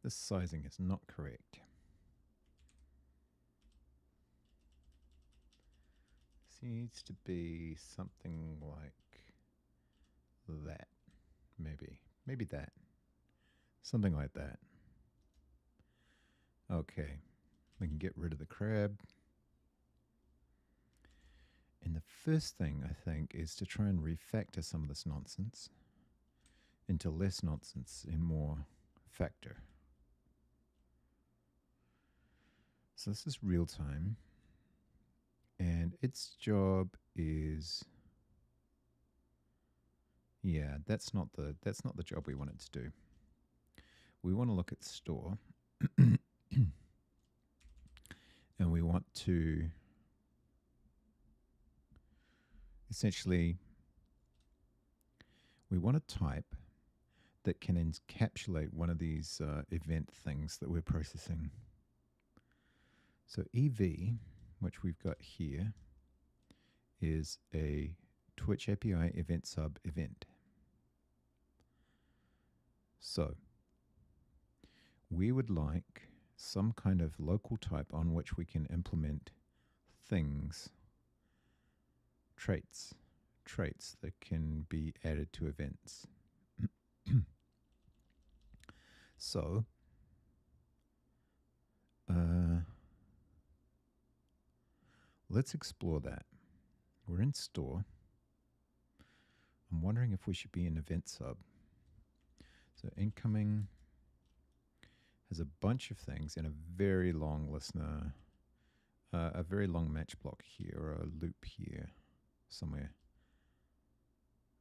This sizing is not correct. This needs to be something like that. Maybe that. Something like that. Okay, we can get rid of the crab. And the first thing, I think, is to try and refactor some of this nonsense into less nonsense and more factor. So this is real time, and its job is, yeah, that's not the job we want it to do. We want to look at store, and we want to essentially, we want a type that can encapsulate one of these event things that we're processing. So EV, which we've got here, is a Twitch API event sub event. So we would like some kind of local type on which we can implement things, traits that can be added to events. So let's explore that. We're in store. I'm wondering if we should be in event sub. So incoming has a bunch of things and a very long listener, a very long match block here, or a loop here somewhere.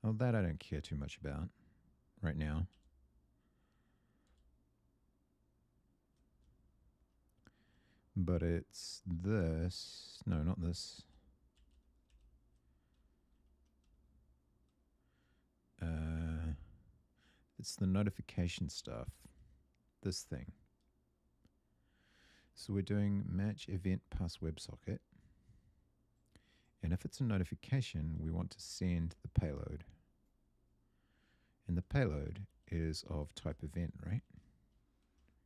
Well, that I don't care too much about right now. But it's this. No, not this. It's the notification stuff. This thing. So we're doing match event pass WebSocket. And if it's a notification, we want to send the payload. And the payload is of type event, right?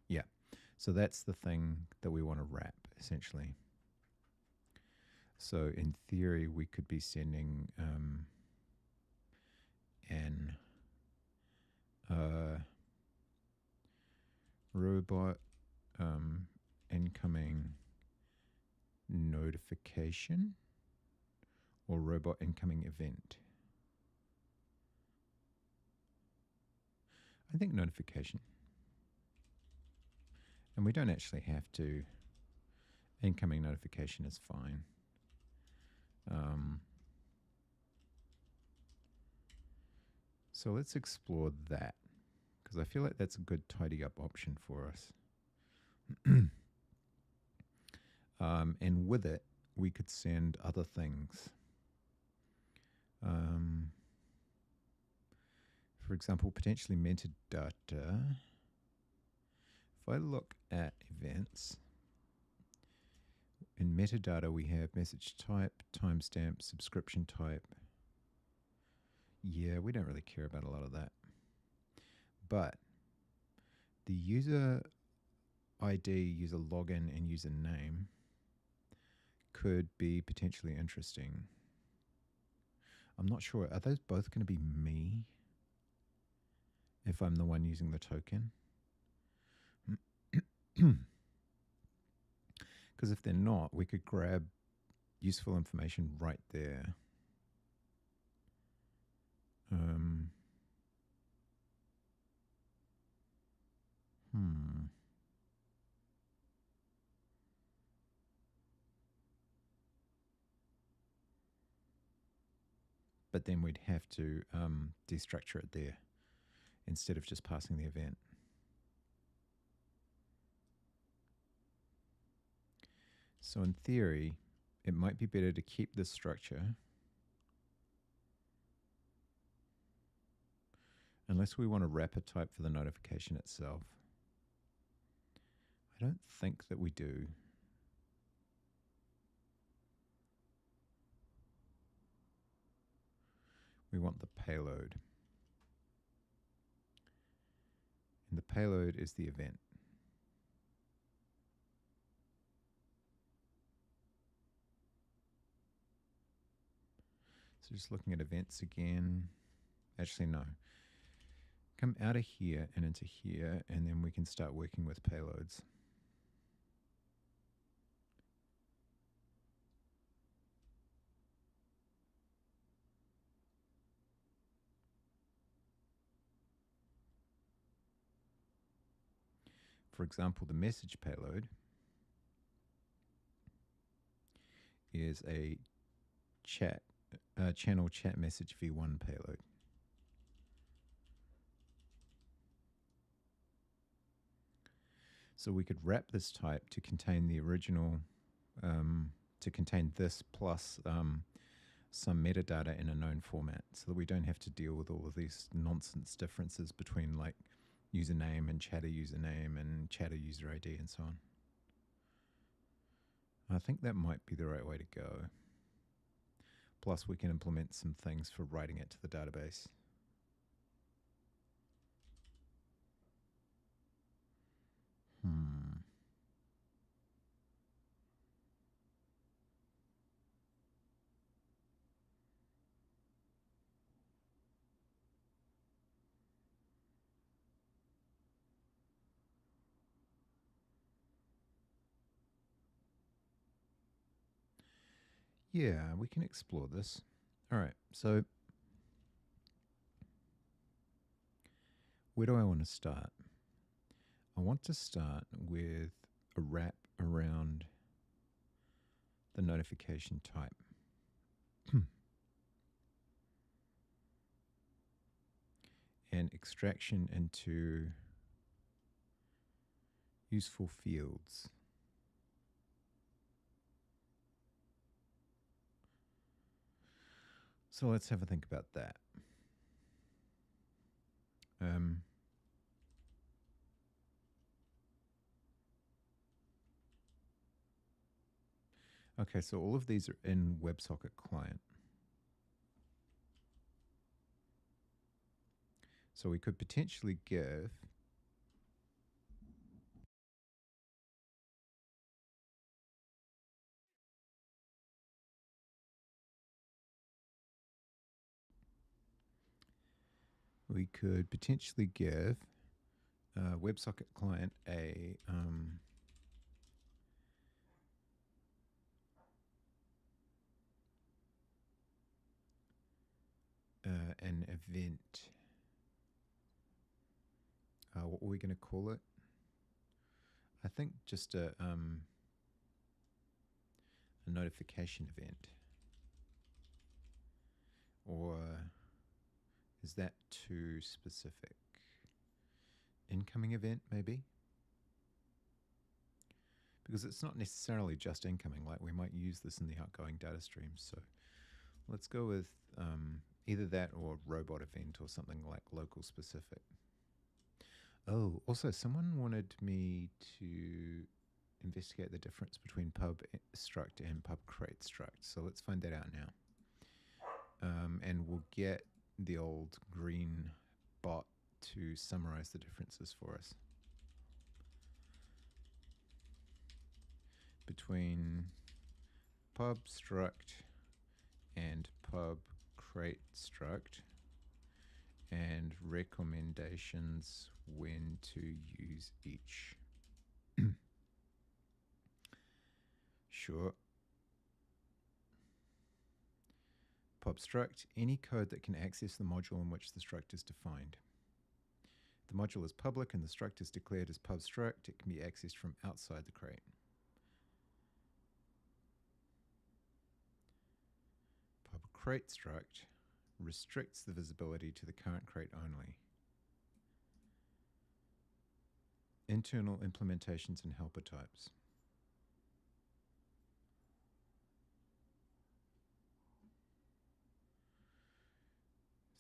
Yeah. So that's the thing that we want to wrap, essentially. So in theory, we could be sending an robot incoming notification or robot incoming event. I think notification. And we don't actually have to. Incoming notification is fine. So let's explore that, because I feel like that's a good tidy up option for us. And with it, we could send other things. For example, potentially metadata. If I look at events, in metadata we have message type, timestamp, subscription type. Yeah, we don't really care about a lot of that. But the user ID, user login, and user name could be potentially interesting. I'm not sure. Are those both going to be me if I'm the one using the token? Because if they're not, we could grab useful information right there. But then we'd have to destructure it there instead of just passing the event. So in theory, it might be better to keep this structure unless we want to wrap a type for the notification itself. I don't think that we do. We want the payload. And the payload is the event. So just looking at events again. Actually, no. Come out of here and into here, and then we can start working with payloads. For example, the message payload is a channel chat message v1 payload. So we could wrap this type to contain the original, to contain this plus some metadata in a known format, so that we don't have to deal with all of these nonsense differences between like username and chatter username and chatter user ID and so on. I think that might be the right way to go. Plus we can implement some things for writing it to the database. Yeah, we can explore this. All right, so where do I want to start? I want to start with a wrap around the notification type. And extraction into useful fields. So let's have a think about that. Okay, so all of these are in WebSocket client. So we could potentially give WebSocket client an event. What were we going to call it? I think just a notification event. Or is that too specific? Incoming event, maybe? Because it's not necessarily just incoming, like we might use this in the outgoing data stream. So let's go with either that or robot event or something like local specific. Oh, also someone wanted me to investigate the difference between pub struct and pub create struct. So let's find that out now. And we'll get the old green bot to summarize the differences for us between pub struct and pub create struct, and recommendations when to use each. Sure. Pub struct, any code that can access the module in which the struct is defined. The module is public and the struct is declared as pub struct. It can be accessed from outside the crate. Pub crate struct restricts the visibility to the current crate only. Internal implementations and helper types.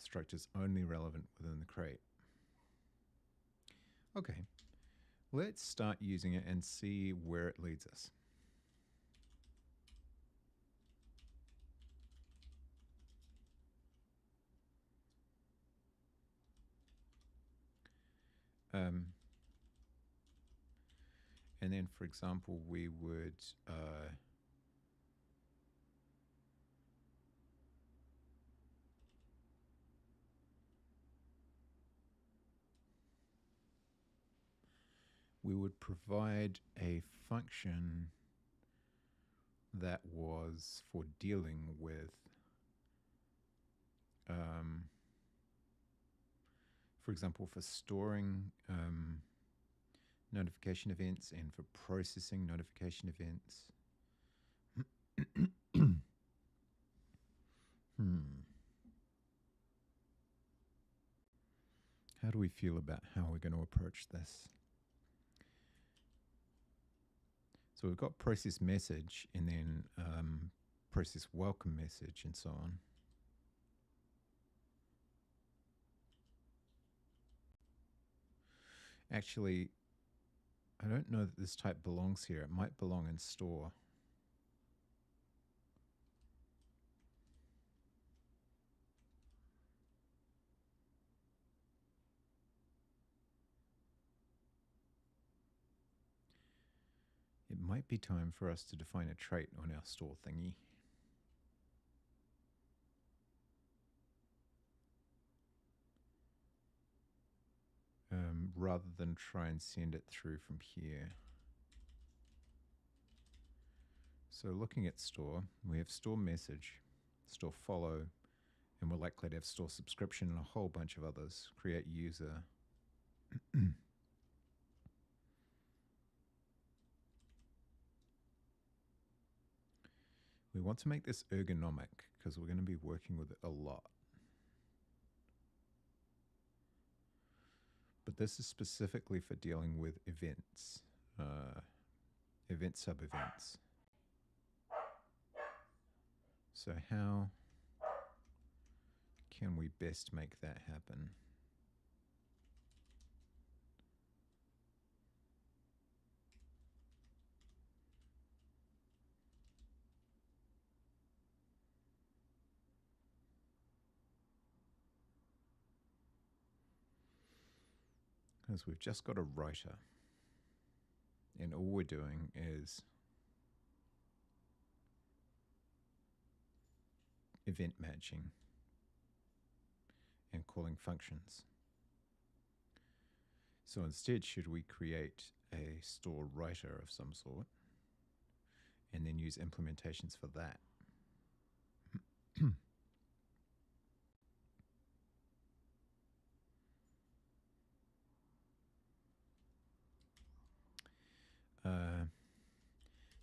Struct is only relevant within the crate. Okay, let's start using it and see where it leads us. And then, for example, we would we would provide a function that was for dealing with, for example, for storing notification events and for processing notification events. How do we feel about how we're going to approach this? So we've got process message and then process welcome message and so on. Actually, I don't know that this type belongs here. It might belong in store. It might be time for us to define a trait on our store thingy. Rather than try and send it through from here. So looking at store, we have store message, store follow, and we're likely to have store subscription and a whole bunch of others. Create user. We want to make this ergonomic because we're going to be working with it a lot. But this is specifically for dealing with events, event sub-events. So how can we best make that happen? Because we've just got a writer. And all we're doing is event matching and calling functions. So instead, should we create a store writer of some sort and then use implementations for that?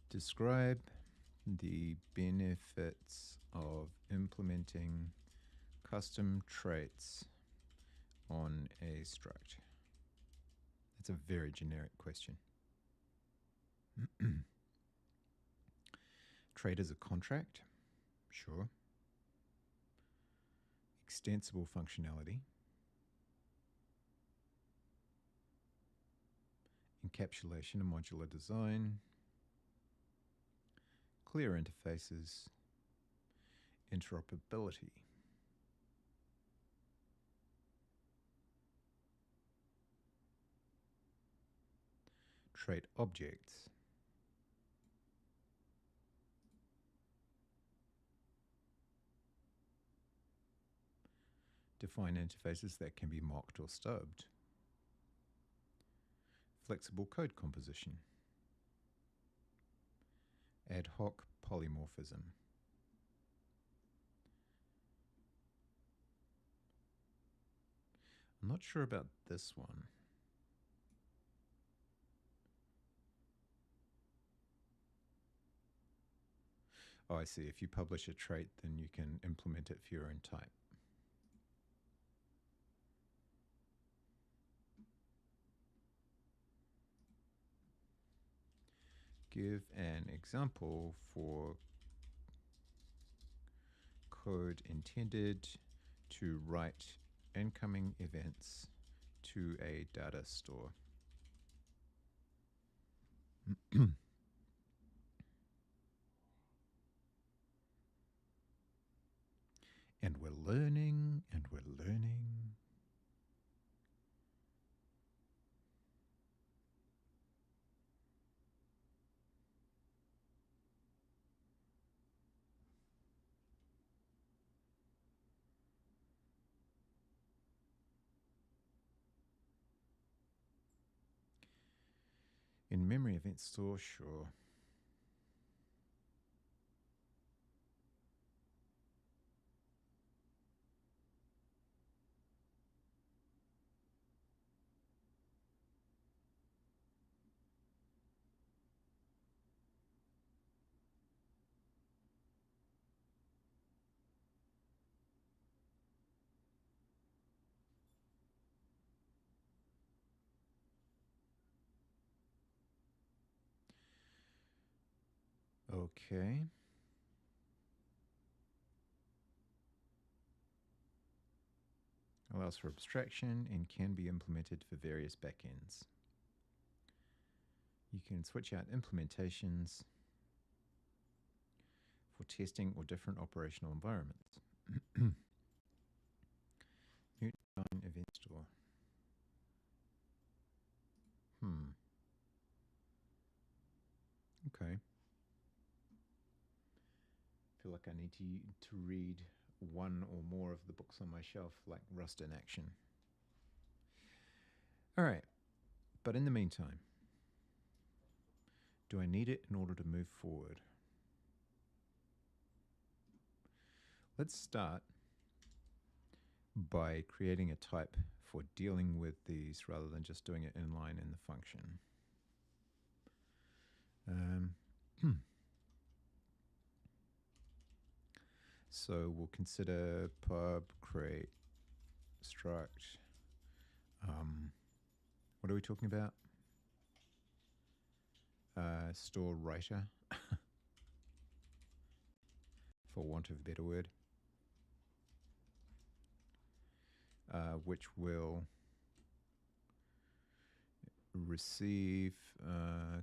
Describe the benefits of implementing custom traits on a struct. That's a very generic question. Trait as a contract? Sure. Extensible functionality. Encapsulation and modular design. Clear interfaces. Interoperability. Trait objects. Define interfaces that can be mocked or stubbed. Flexible code composition. Ad hoc polymorphism. I'm not sure about this one. Oh, I see. If you publish a trait, then you can implement it for your own type. Give an example for code intended to write incoming events to a data store. And we're learning, and we're learning. In memory event store, sure. Okay. Allows for abstraction and can be implemented for various backends. You can switch out implementations for testing or different operational environments. New design event store. Okay. Feel like I need to read one or more of the books on my shelf, like Rust in Action. All right. But in the meantime, do I need it in order to move forward? Let's start by creating a type for dealing with these rather than just doing it inline in the function. So we'll consider pub create struct. What are we talking about? Store writer, for want of a better word, which will receive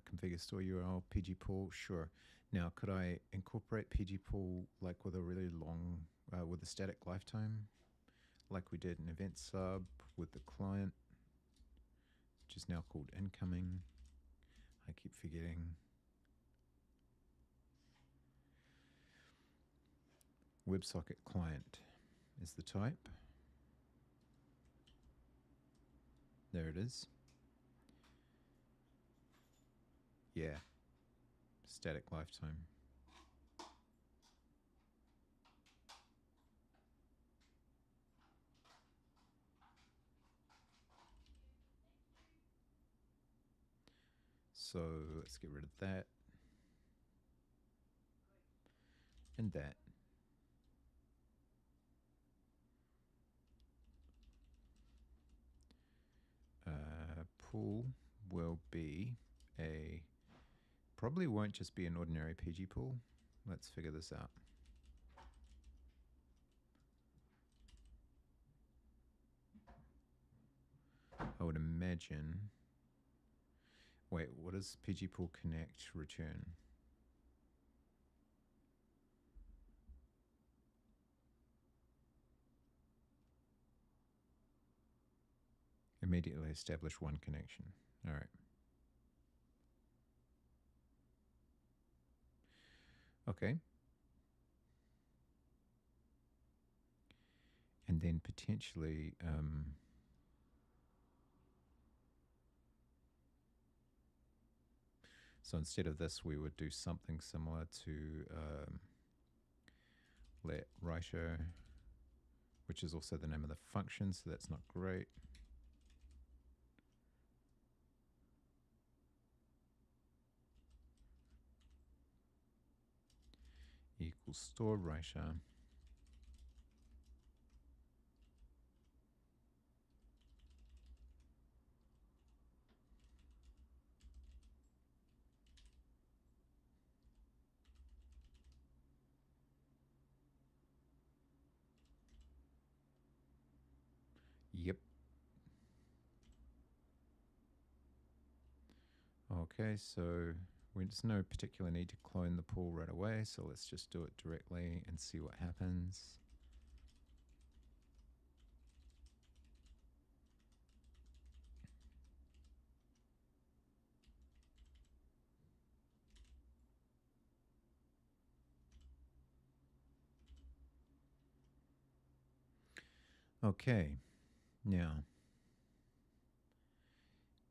configure store URL PG pool. Sure. Now, could I incorporate PG pool like with a really long, with a static lifetime, like we did in event sub with the client, which is now called incoming? I keep forgetting. WebSocket client is the type. There it is. Yeah, static lifetime. So let's get rid of that and that. Pool will be a, probably won't just be an ordinary PG pool. Let's figure this out. I would imagine, wait, what does PG pool connect return? Immediately establish one connection. All right. Okay. And then potentially, so instead of this, we would do something similar to let writer, which is also the name of the function, so that's not great. Equals store writer. Yep. Okay, so there's no particular need to clone the pool right away, so let's just do it directly and see what happens. Okay, now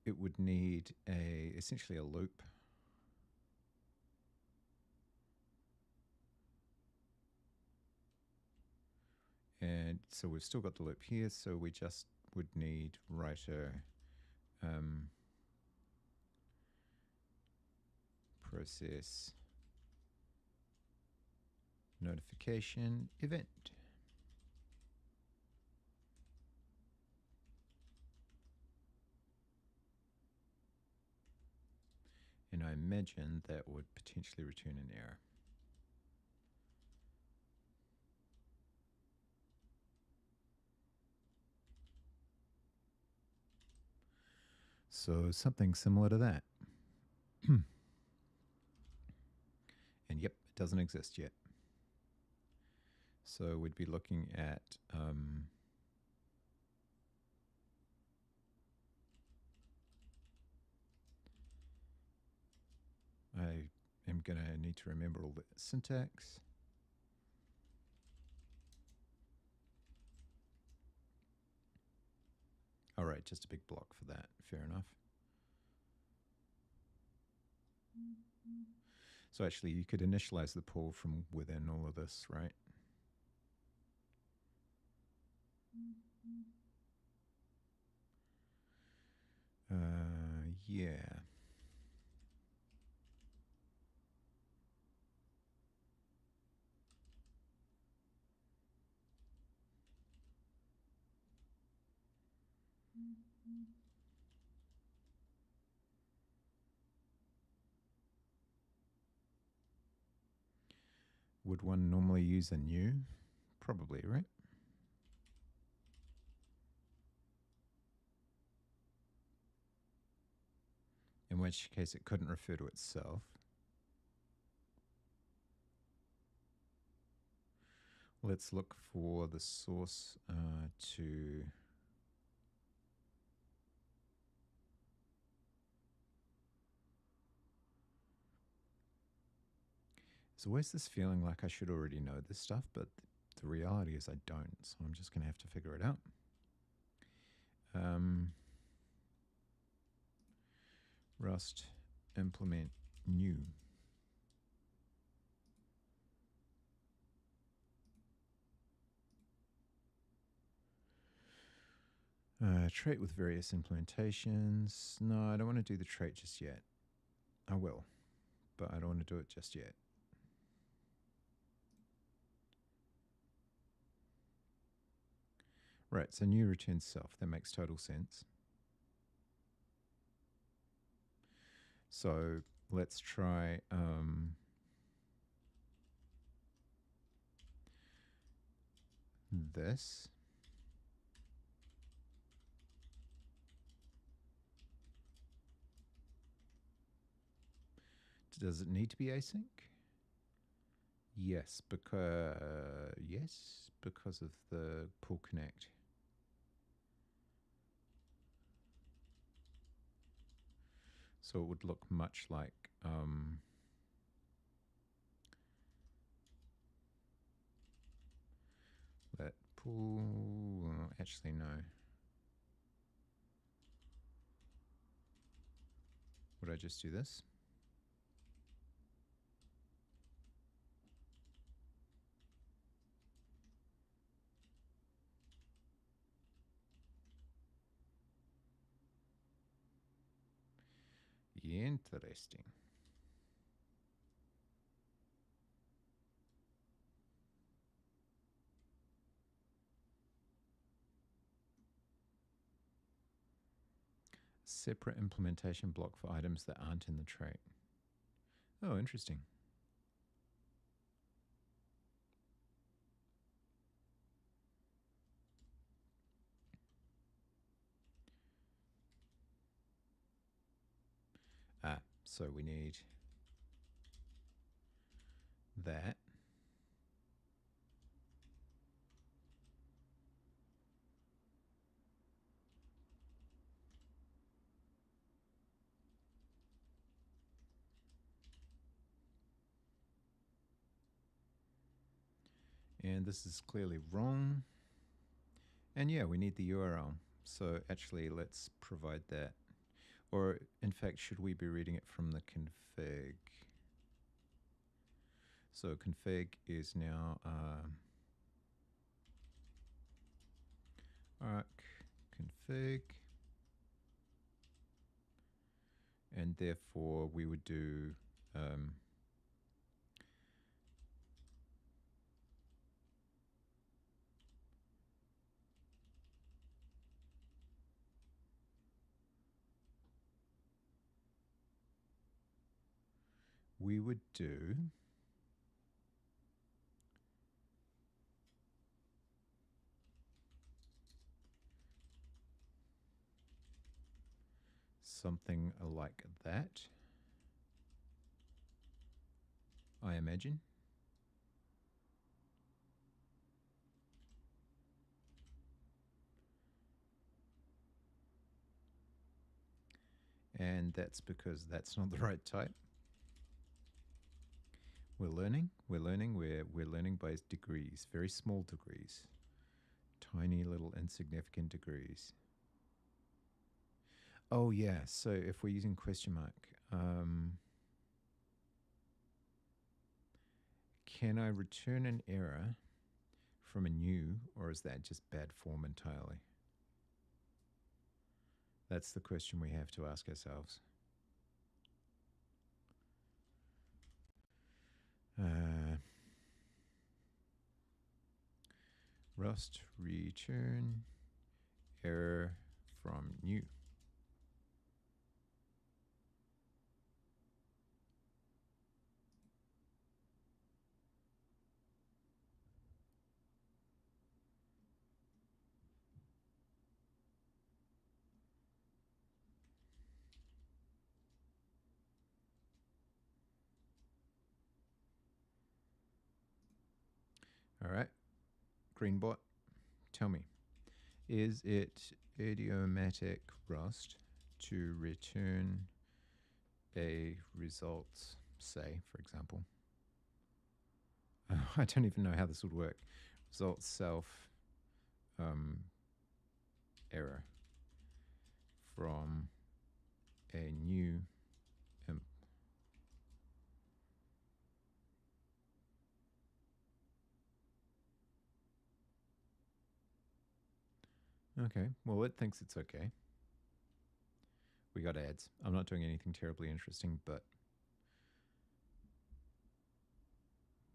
it would need essentially a loop. And so we've still got the loop here, so we just would need writer process notification event. And I imagine that would potentially return an error. So something similar to that. And yep, it doesn't exist yet. So we'd be looking at I am going to need to remember all the syntax. All right, just a big block for that. Fair enough. So actually, you could initialize the pull from within all of this, right? Yeah. Would one normally use a new? Probably, right? In which case it couldn't refer to itself. Let's look for the source to... There's always this feeling like I should already know this stuff, but the reality is I don't, so I'm just going to have to figure it out. Rust implement new. Trait with various implementations. No, I don't want to do the trait just yet. I will, but I don't want to do it just yet. Right, so new returns self. That makes total sense. So let's try this. Does it need to be async? Yes, because of the pull connect. So it would look much like that pull. Actually, no. Would I just do this? Interesting. Separate implementation block for items that aren't in the trait. Oh, interesting. So we need that. And this is clearly wrong. And yeah, we need the URL. So actually, let's provide that. Or in fact, should we be reading it from the config? So config is now arc config, and therefore we would do we would do something like that, I imagine. And that's because that's not the right type. We're learning, we're learning by degrees, very small degrees, tiny little insignificant degrees. Oh yeah, so if we're using question mark, can I return an error from a new, or is that just bad form entirely? That's the question we have to ask ourselves. Rust return error from new. All right, Greenbot, tell me, is it idiomatic Rust to return a result, say, for example? I don't even know how this would work. Result self error from a new imp. Okay, well, it thinks it's okay. We got ads. I'm not doing anything terribly interesting, but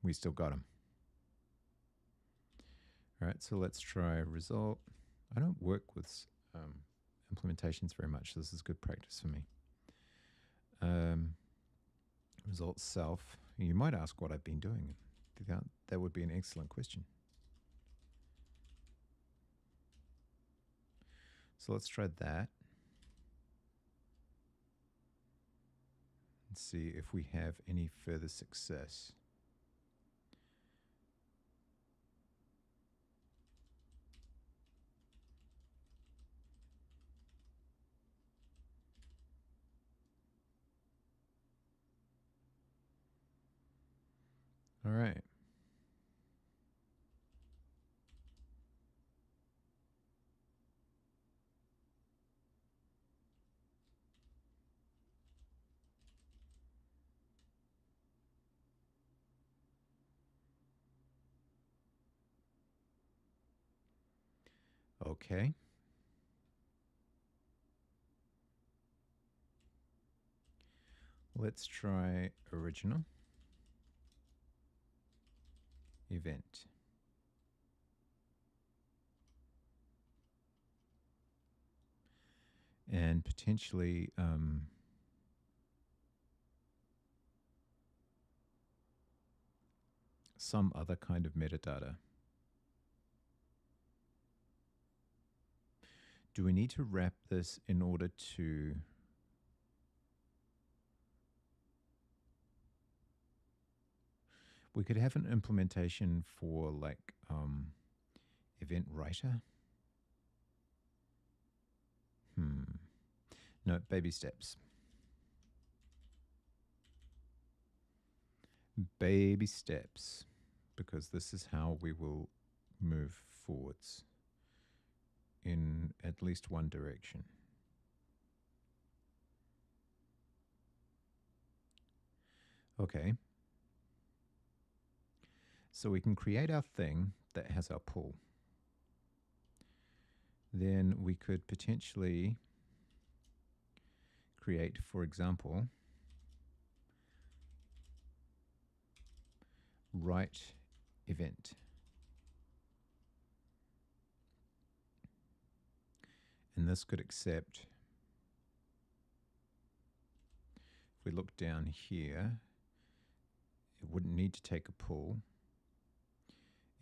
we still got them. All right, so let's try result. I don't work with implementations very much. So this is good practice for me. Result self. You might ask what I've been doing. That would be an excellent question. So let's try that. And see if we have any further success. All right. Okay. Let's try original event. And potentially some other kind of metadata. Do we need to wrap this in order to we could have an implementation for like event writer? No, baby steps. Baby steps, because this is how we will move forwards in at least one direction. Okay. So we can create our thing that has our pool. Then we could potentially create, for example, write event. And this could accept, if we look down here, it wouldn't need to take a pool.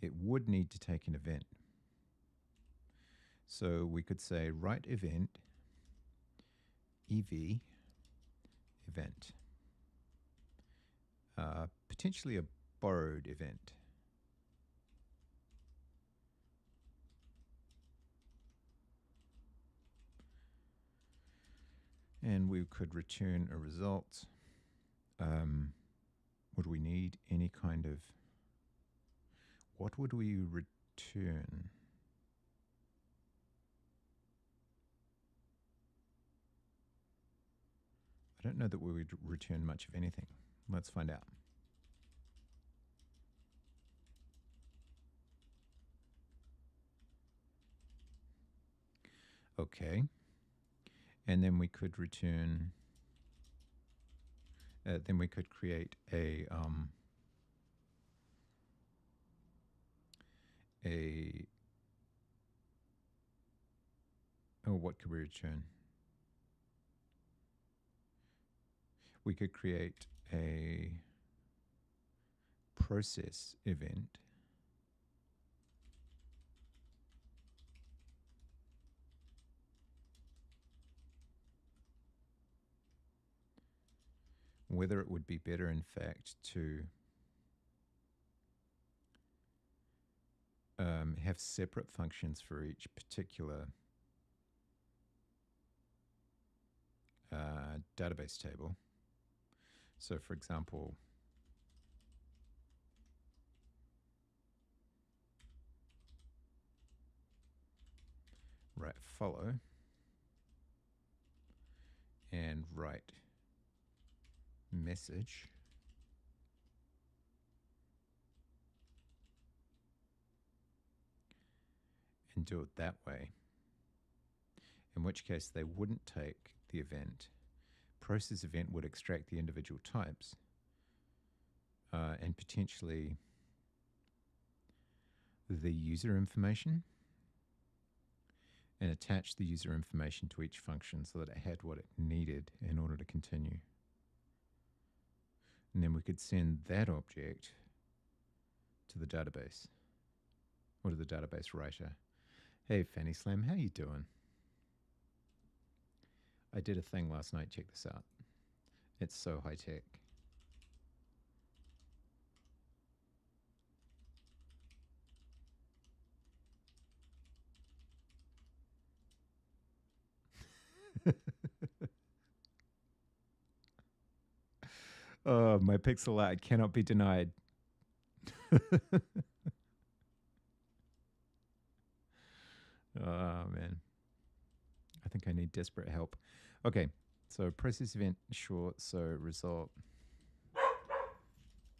It would need to take an event. So we could say write event, EV, event. Potentially a borrowed event. And we could return a result. Would we need any kind of, what would we return? I don't know that we would return much of anything. Let's find out. Okay. And then we could return, then we could create what could we return? We could create a process event. Whether it would be better, in fact, to have separate functions for each particular database table. So, for example, write follow and write message. And do it that way. In which case, they wouldn't take the event. Process event would extract the individual types and potentially the user information and attach the user information to each function so that it had what it needed in order to continue. And then we could send that object to the database or to the database writer. Hey, Fanny Slam, how you doing? I did a thing last night. Check this out. It's so high tech. Oh, my pixel art cannot be denied. Oh, man. I think I need desperate help. Okay, so process event short, so result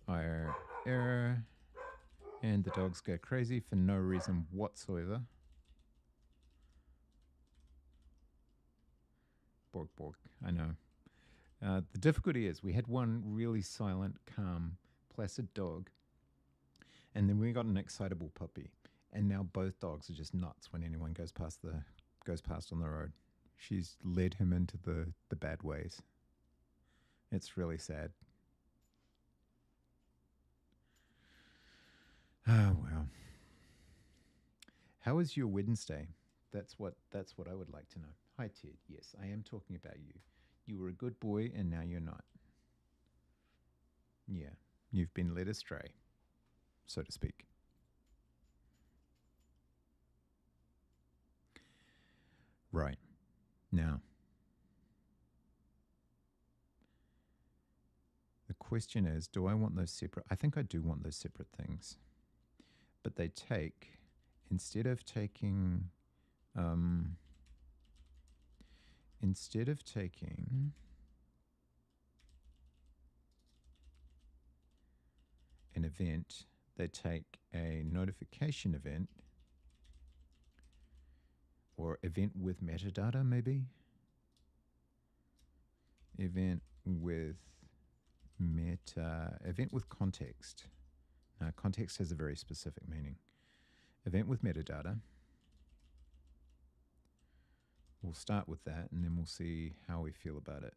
error, and the dogs go crazy for no reason whatsoever. Bork, bork, I know. The difficulty is we had one really silent, calm, placid dog, and then we got an excitable puppy, and now both dogs are just nuts when anyone goes past on the road. She's led him into the bad ways. It's really sad. Oh well. How was your Wednesday? That's what I would like to know. Hi Ted. Yes, I am talking about you. You were a good boy and now you're not. Yeah, you've been led astray, so to speak. Right. Now, the question is, do I want those separate? I think I do want those separate things. But they take, instead of taking an event, they take a notification event or event with metadata, maybe. Event with event with context. Now, context has a very specific meaning. Event with metadata. We'll start with that and then we'll see how we feel about it.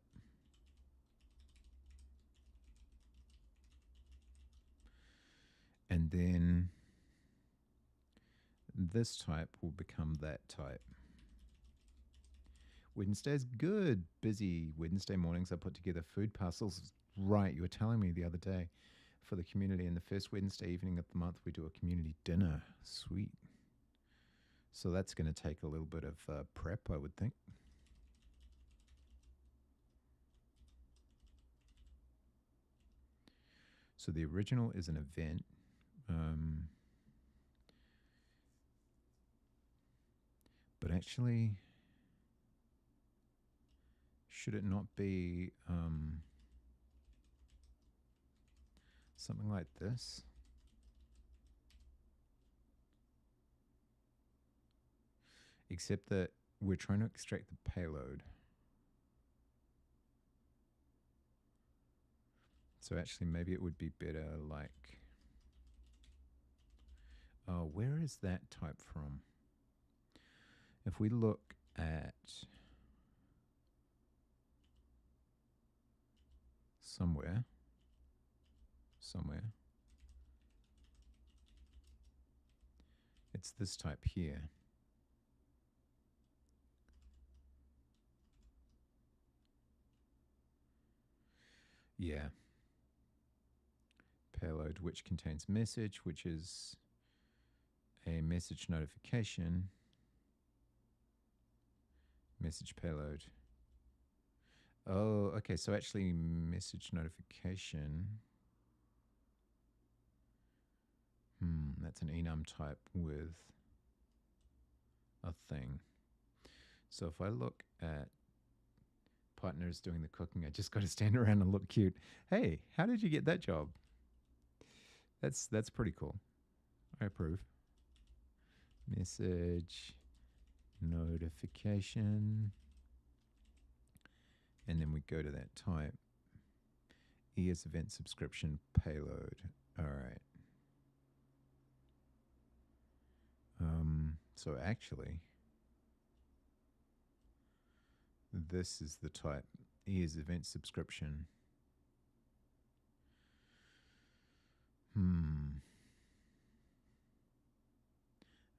And then this type will become that type. Wednesday's good. Busy Wednesday mornings. I put together food parcels. Right, you were telling me the other day for the community. And the first Wednesday evening of the month, we do a community dinner. Sweet. So that's going to take a little bit of prep, I would think. So the original is an event. But actually, should it not be something like this? Except that we're trying to extract the payload. So actually, maybe it would be better like... Oh, where is that type from? If we look at somewhere, it's this type here. Yeah. Payload, which contains message, which is a message notification. Message payload. Oh, okay. So actually, message notification. That's an enum type with a thing. So if I look at partners doing the cooking, I just got to stand around and look cute. Hey, how did you get that job? That's pretty cool. I approve. Message notification. And then we go to that type. ES event subscription payload. All right. So actually, this is the type. ES event subscription.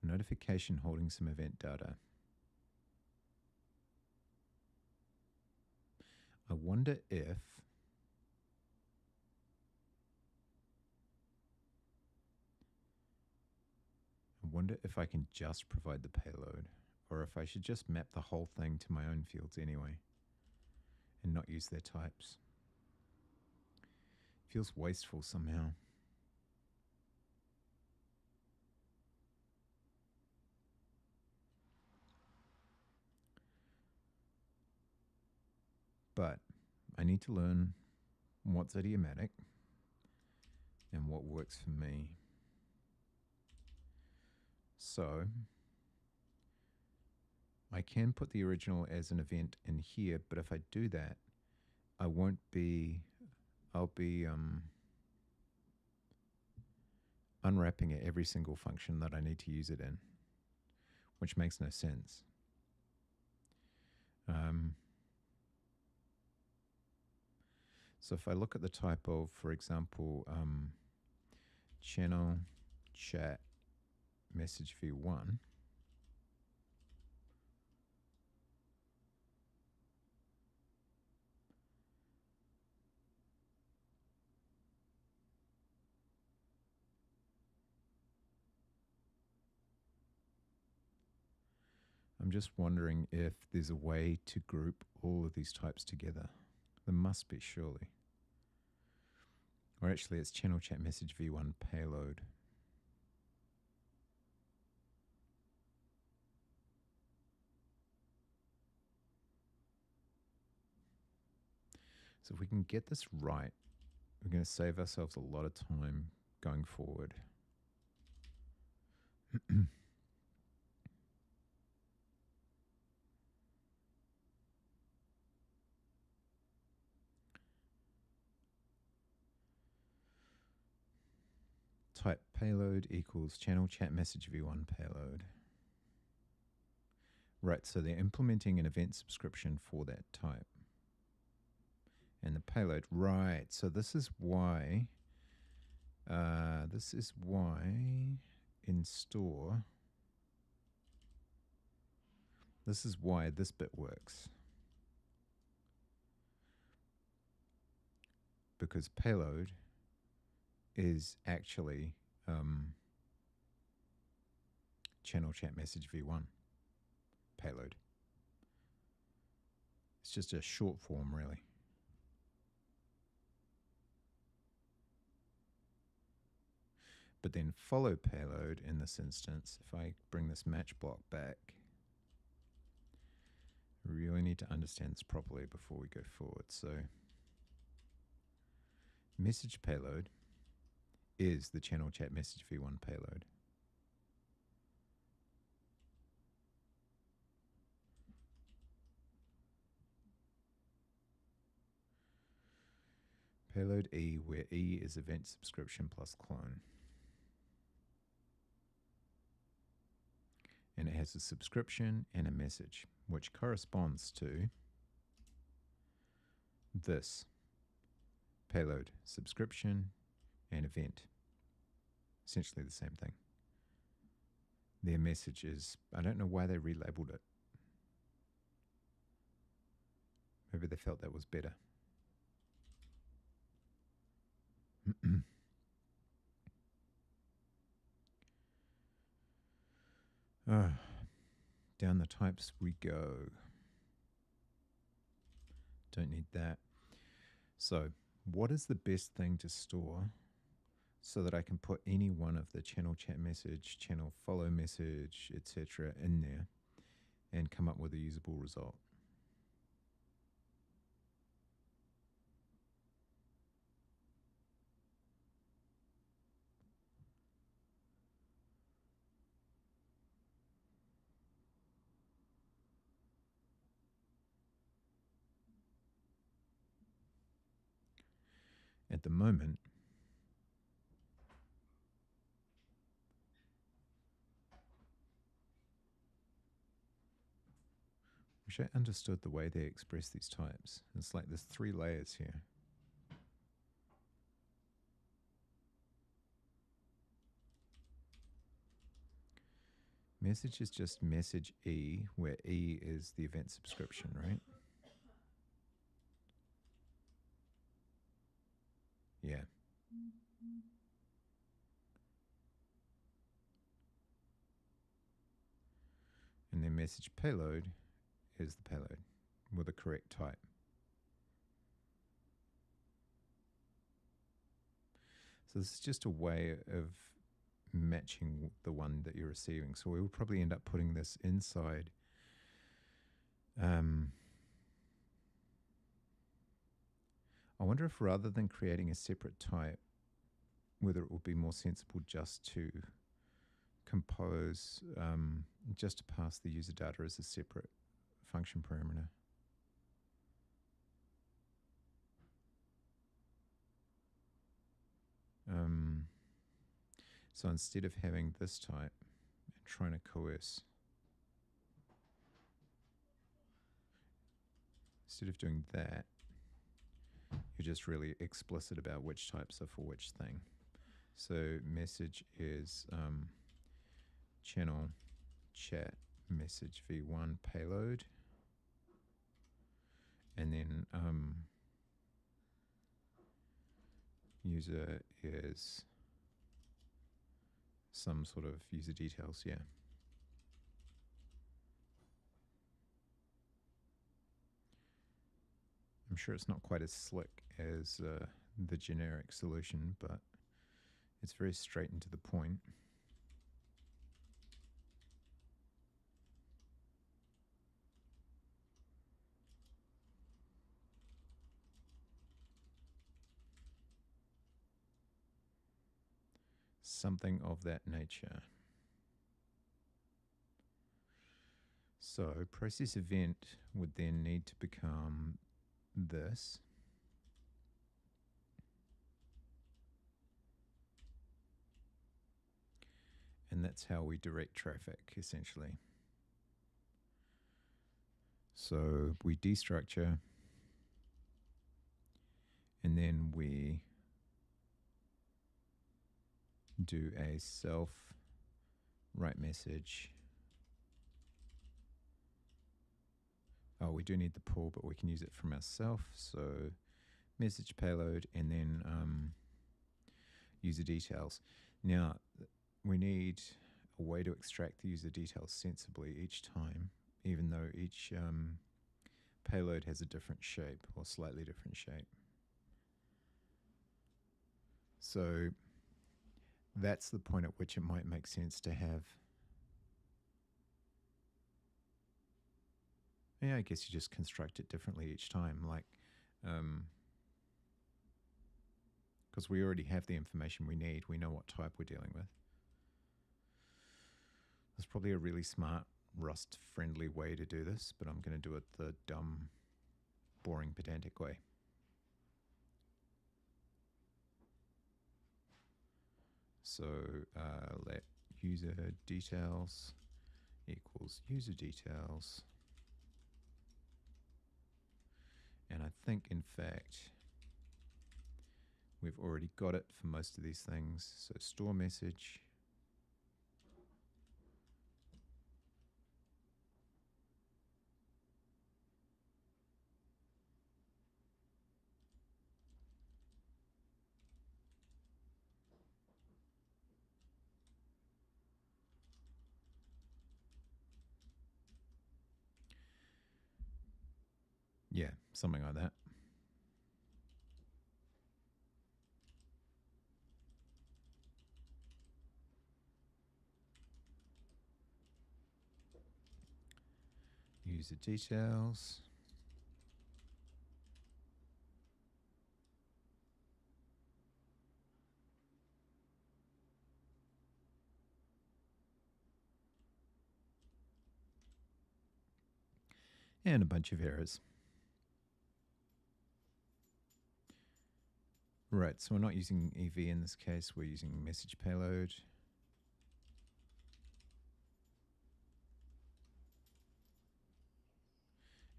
Notification holding some event data. I wonder if I can just provide the payload, or if I should just map the whole thing to my own fields anyway and not use their types. Feels wasteful somehow. But I need to learn what's idiomatic and what works for me. So I can put the original as an event in here, but if I do that, I'll be unwrapping it every single function that I need to use it in, which makes no sense. So if I look at the type of, for example, channel chat message v1, I'm just wondering if there's a way to group all of these types together. There must be, surely. Or actually, it's channel chat message v1 payload. So if we can get this right, we're going to save ourselves a lot of time going forward. Type payload equals channel chat message v1 payload. Right, so they're implementing an event subscription for that type. And the payload, right, so this is why in store, this is why this bit works. Because payload is actually channel chat message v1 payload. It's just a short form, really. But then follow payload in this instance, if I bring this match block back, we really need to understand this properly before we go forward. So message payload is the channel chat message v1 payload. Payload E, where E is event subscription plus clone. And it has a subscription and a message, which corresponds to this payload, subscription and event. Essentially the same thing. Their message is, I don't know why they relabeled it. Maybe they felt that was better. Down the types we go. Don't need that. So what is the best thing to store so that I can put any one of the channel chat message, channel follow message, etc. in there and come up with a usable result? At the moment, wish I understood the way they express these types. It's like there's 3 layers here. Message is just message E, where E is the event subscription, right? Yeah. And then message payload is the payload with the correct type. So this is just a way of matching the one that you're receiving. So we will probably end up putting this inside I wonder if rather than creating a separate type, whether it would be more sensible just to compose, just to pass the user data as a separate function parameter. So instead of having this type and trying to coerce, instead of doing that, you're just really explicit about which types are for which thing. So message is channel chat message v1 payload, and then user is some sort of user details, yeah. I'm sure it's not quite as slick as the generic solution, but it's very straight and to the point. something of that nature. So process event would then need to become this. And that's how we direct traffic, essentially. So we destructure, and then we do a self write message. Oh, we do need the pull, but we can use it from ourself. So message payload, and then user details. Now, we need a way to extract the user details sensibly each time, even though each payload has a different shape or slightly different shape. So that's the point at which it might make sense to have. Yeah, I guess you just construct it differently each time, like, because we already have the information we need. We know what type we're dealing with. There's probably a really smart Rust-friendly way to do this, but I'm going to do it the dumb, boring, pedantic way. So let user details equals user details. And I think, in fact, we've already got it for most of these things. So store message. Yeah, something like that. User details. And a bunch of errors. Right, so we're not using EV in this case, we're using message payload.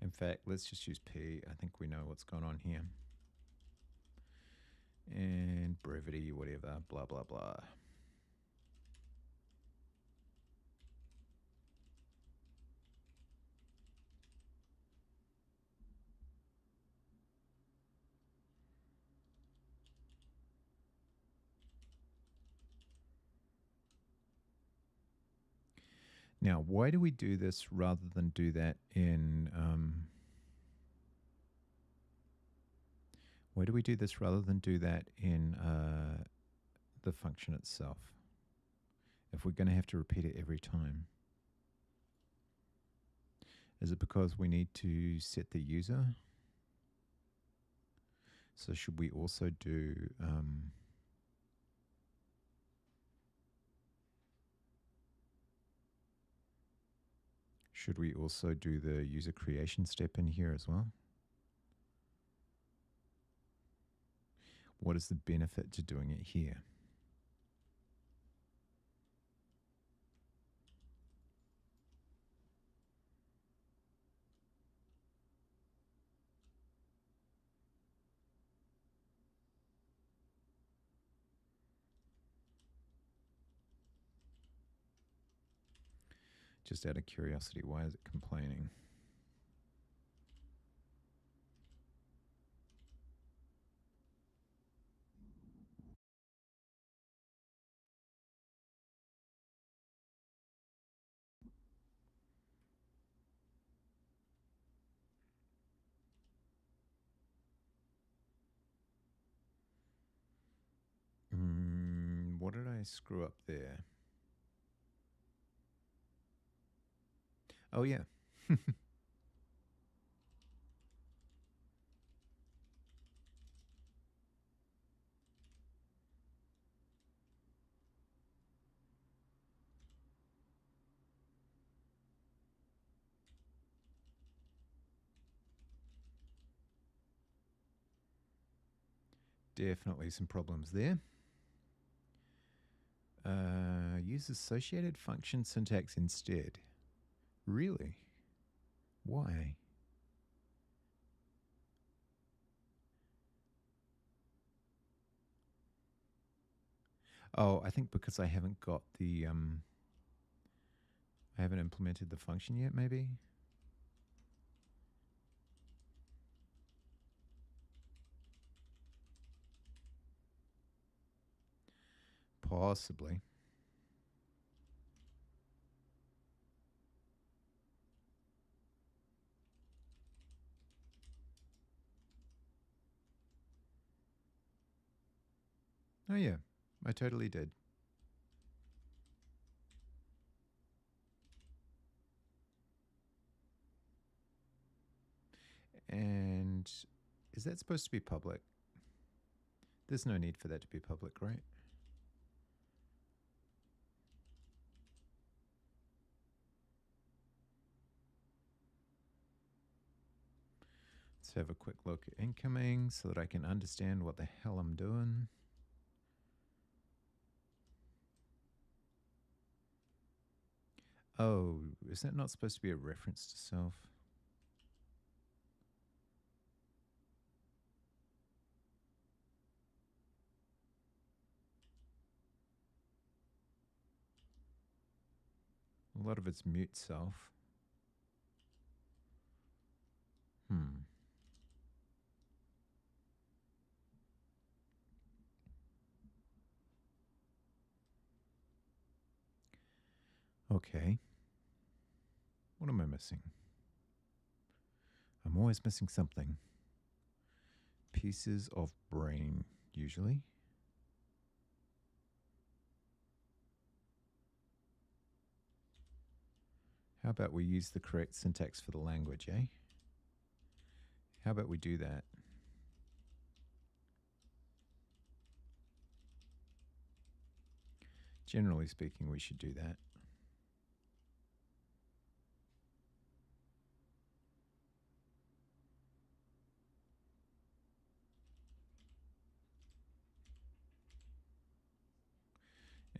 In fact, let's just use P. I think we know what's going on here. And brevity, whatever, blah, blah, blah. Now, why do we do this rather than do that in... why do we do this rather than do that in the function itself? If we're going to have to repeat it every time. Is it because we need to set the user? So should we also do... should we also do the user creation step in here as well? What is the benefit to doing it here? Just out of curiosity, why is it complaining? What did I screw up there? Oh, yeah. Definitely some problems there. Use associated function syntax instead. Really? Why? Oh, I think because I haven't got the I haven't implemented the function yet, maybe. Possibly. Oh yeah, I totally did. And is that supposed to be public? There's no need for that to be public, right? Let's have a quick look at incoming so that I can understand what the hell I'm doing. Oh, is that not supposed to be a reference to self? A lot of it's mute self. Hmm. Okay. What am I missing? I'm always missing something. Pieces of brain, usually. How about we use the correct syntax for the language, eh? How about we do that? Generally speaking, we should do that.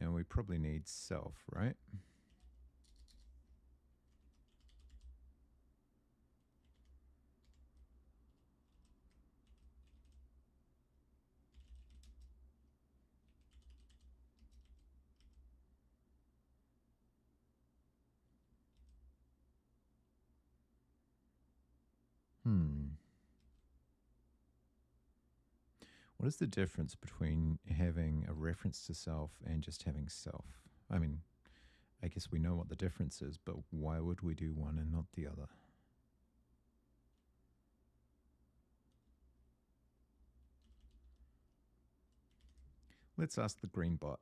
And we probably need self, right? What is the difference between having a reference to self and just having self? I mean, I guess we know what the difference is, but why would we do one and not the other? Let's ask the green bot.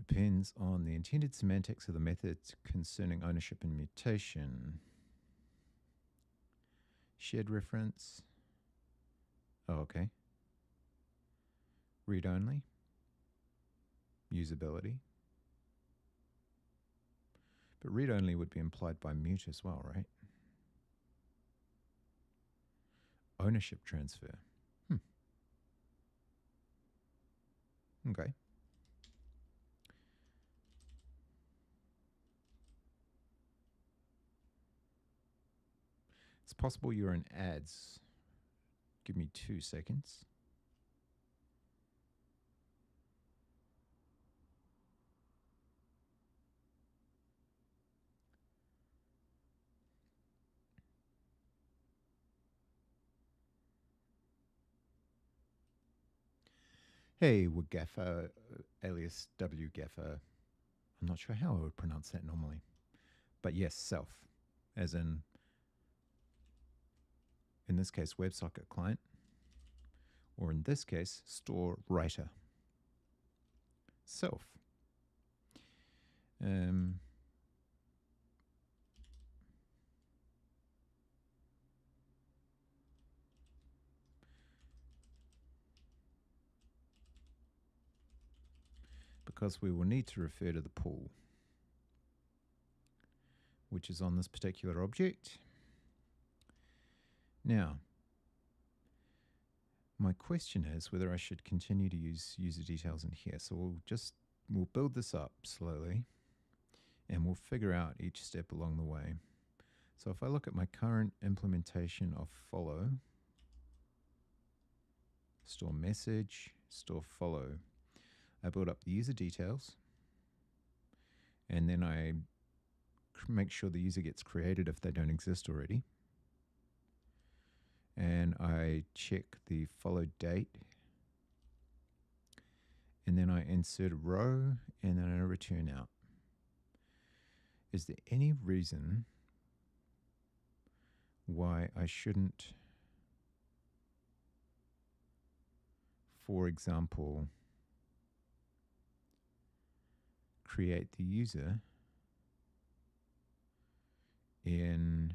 Depends on the intended semantics of the methods concerning ownership and mutation. Shared reference. Oh, okay. Read only. Usability. But read only would be implied by mute as well, right? Ownership transfer. Okay. It's possible you're in ads. Give me 2 seconds. Hey, Wgaffer, alias W Gaffer. I'm not sure how I would pronounce that normally. But yes, self. As in in this case, WebSocket client, or in this case, store writer, self. Because we will need to refer to the pool, which is on this particular object. Now, my question is whether I should continue to use user details in here. So we'll build this up slowly and we'll figure out each step along the way. So if I look at my current implementation of follow, store message, store follow, I build up the user details, and then I make sure the user gets created if they don't exist already. And I check the follow date, and then I insert a row, and then I return out. Is there any reason why I shouldn't, for example, create the user in,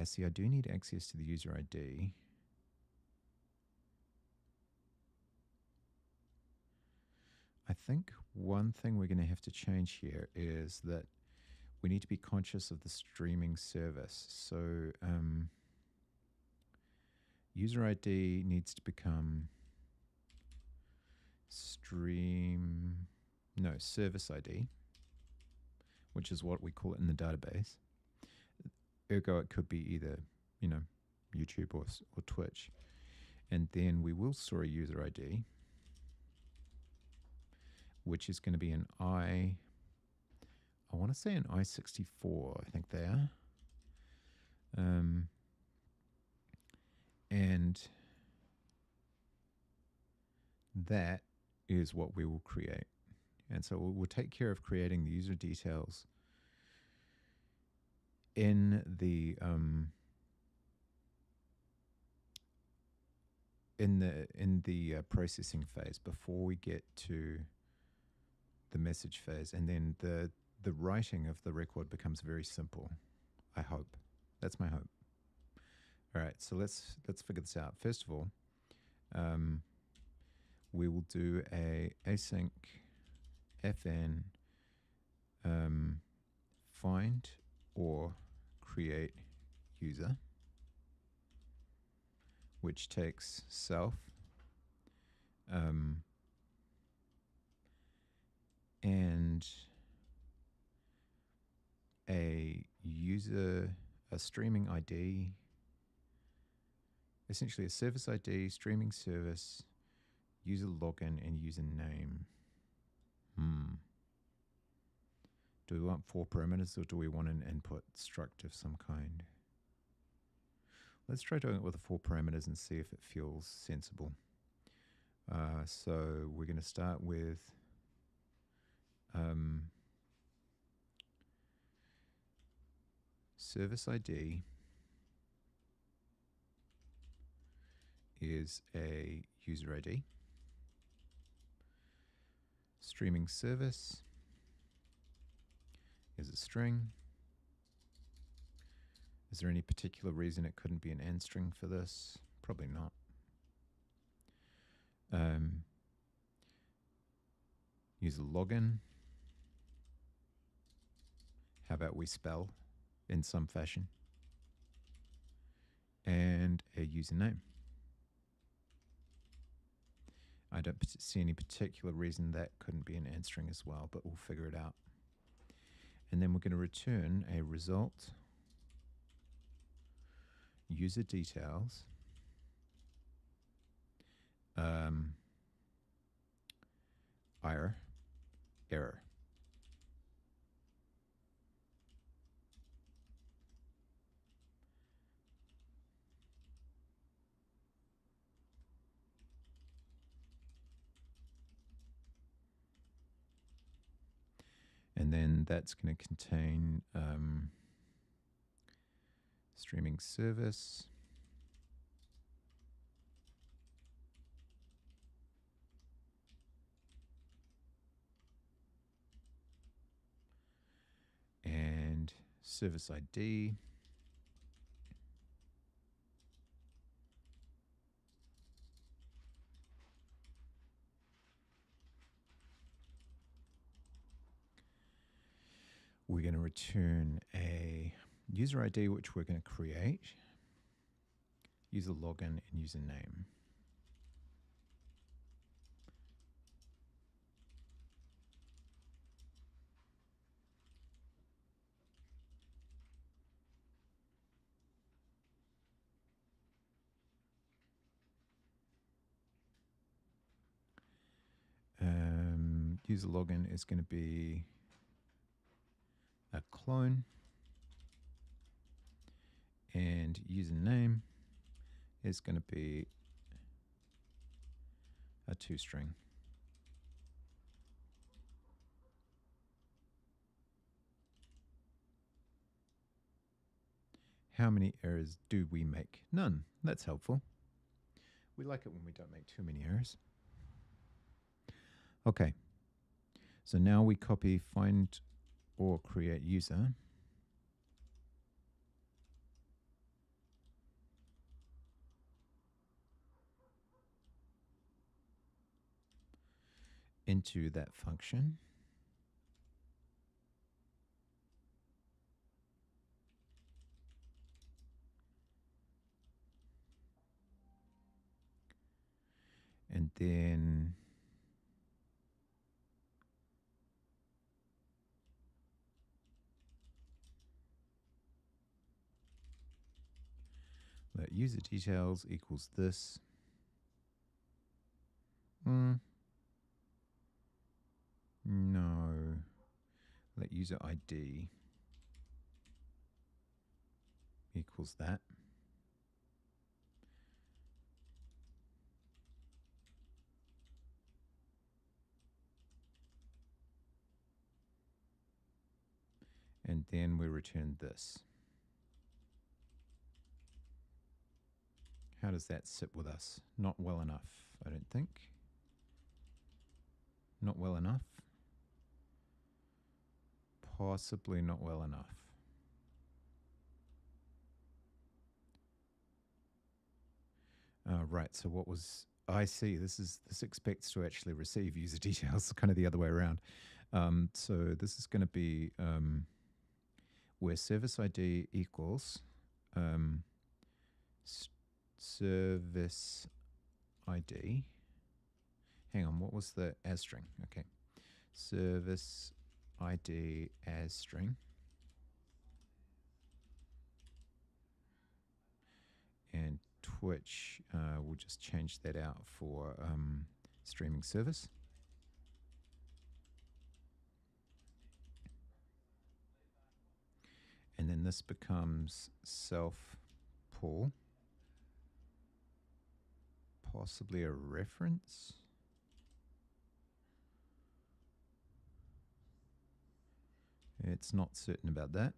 see, I do need access to the user ID. I think one thing we're going to have to change here is that we need to be conscious of the streaming service. So user ID needs to become service ID, which is what we call it in the database. Ergo, it could be either, YouTube or Twitch. And then we will store a user ID, which is going to be an I want to say an I-64, I think they are. And that is what we will create. And so we'll take care of creating the user details in the processing phase before we get to the message phase, and then the writing of the record becomes very simple. I hope. That's my hope. All right, so let's figure this out. First of all, we will do a async fn find or create user, which takes self and a streaming ID, essentially a service ID, streaming service, user login, and user name. Do we want 4 parameters, or do we want an input struct of some kind? Let's try doing it with the 4 parameters and see if it feels sensible. So we're going to start with service ID is a user ID. Streaming service is a string. Is there any particular reason it couldn't be an AND string for this? Probably not. User login. How about we spell in some fashion? And a username. I don't see any particular reason that couldn't be an AND string as well, but we'll figure it out. And then we're going to return a result, user details, error. And then that's going to contain streaming service. And service ID. We're going to return a user ID, which we're going to create, user login, and username. User login is going to be a clone, and username is going to be a toString. How many errors do we make? None. That's helpful. We like it when we don't make too many errors. Okay. So now we copy find or create user. Into that function. And then let user details equals this. No. Let user ID equals that. And then we return this. How does that sit with us? Not well enough, I don't think. Not well enough. Possibly not well enough. Right, so what was, I see, this expects to actually receive user details, kind of the other way around. So this is going to be where service ID equals service ID. Hang on, what was the as string? Okay. Service ID as string. And Twitch, we'll just change that out for streaming service. And then this becomes self pull. Possibly a reference. It's not certain about that.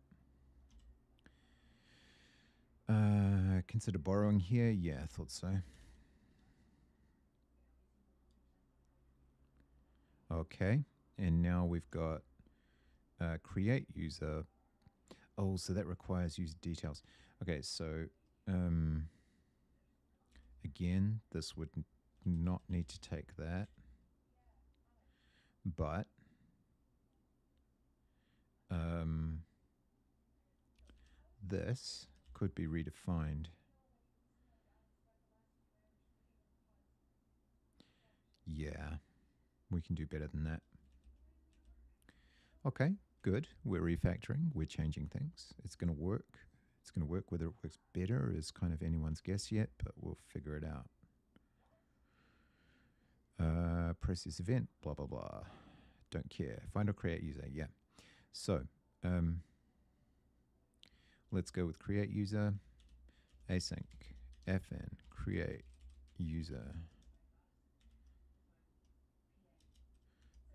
Consider borrowing here. Yeah, I thought so. Okay, and now we've got create user. Oh, so that requires user details. Okay, so again, this would not need to take that, but this could be redefined. Yeah, we can do better than that. Okay, good. We're refactoring. We're changing things. It's going to work. It's going to work. Whether it works better is kind of anyone's guess yet, but we'll figure it out. Process event, blah, blah, blah. Don't care. Find or create user. Yeah. So let's go with create user, async, fn, create user.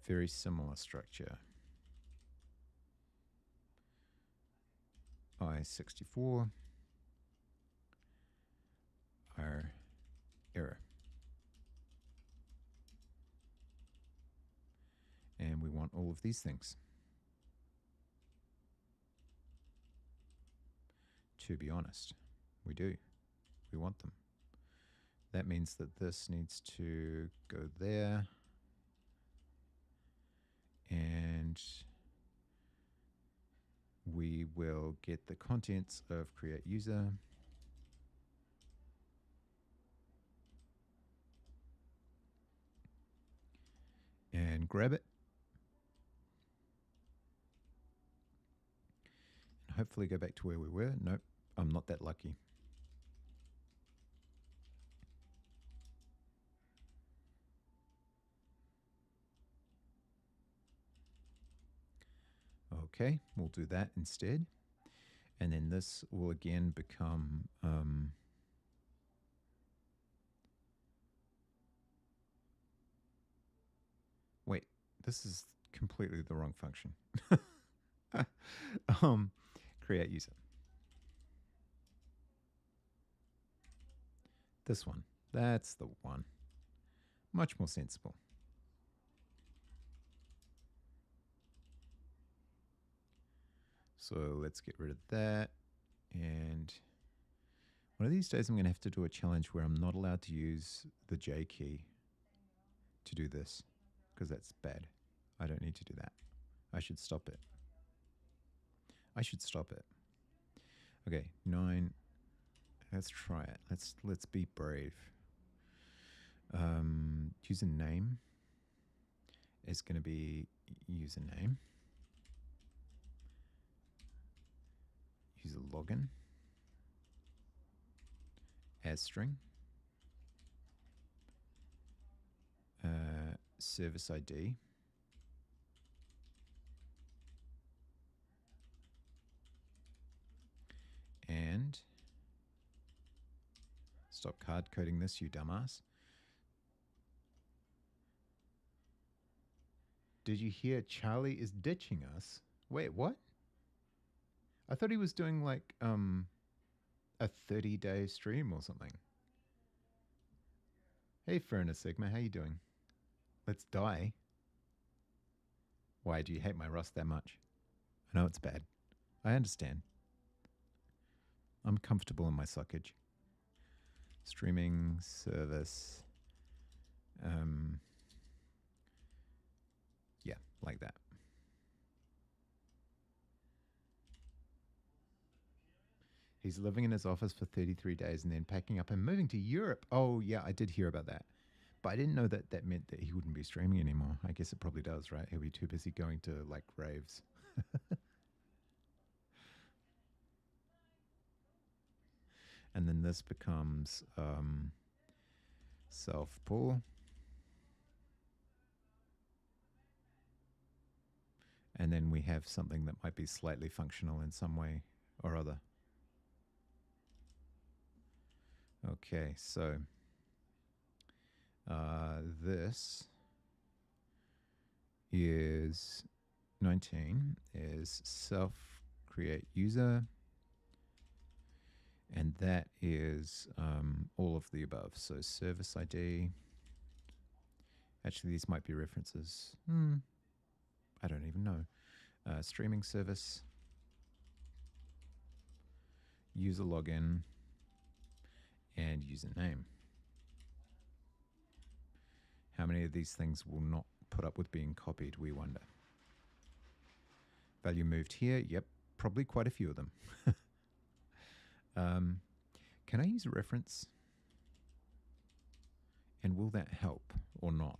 Very similar structure. I64. want all of these things, to be honest. We do. We want them. That means that this needs to go there. And we will get the contents of create user. And grab it. And hopefully go back to where we were. Nope, I'm not that lucky. Okay, we'll do that instead. And then this will again become wait, this is completely the wrong function. Create user. This one. That's the one. Much more sensible. So let's get rid of that. And one of these days I'm going to have to do a challenge where I'm not allowed to use the J key to do this, because that's bad. I don't need to do that. I should stop it. I should stop it. Okay, 9. Let's try it. Let's be brave. Username is going to be username. User login. As string. Service ID. And stop card coding this, you dumbass. Did you hear Charlie is ditching us? Wait, what? I thought he was doing like a 30-day stream or something. Hey, Furnace Sigma, how you doing? Let's die. Why do you hate my Rust that much? I know it's bad. I understand. I'm comfortable in my suckage. Streaming service. Yeah, like that. He's living in his office for 33 days and then packing up and moving to Europe. Oh, yeah, I did hear about that. But I didn't know that that meant that he wouldn't be streaming anymore. I guess it probably does, right? He'll be too busy going to, like, raves. And then this becomes self-pull. And then we have something that might be slightly functional in some way or other. Okay, so this is 19 is self create user, and that is all of the above. So service ID. Actually, these might be references. I don't even know. Streaming service, user login, and username. How many of these things will not put up with being copied, we wonder. Value moved here. Yep, probably quite a few of them. Can I use a reference? And will that help or not?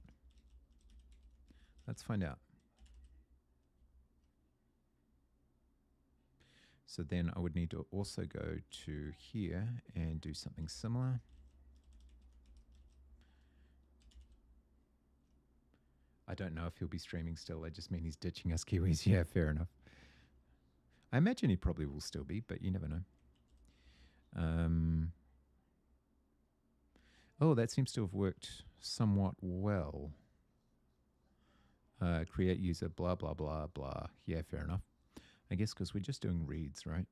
Let's find out. So then I would need to also go to here and do something similar. I don't know if he'll be streaming still. I just mean he's ditching us Kiwis. Yeah, fair enough. I imagine he probably will still be, but you never know. Oh, that seems to have worked somewhat well. Create user, blah, blah, blah, blah. Yeah, fair enough. I guess because we're just doing reads, right?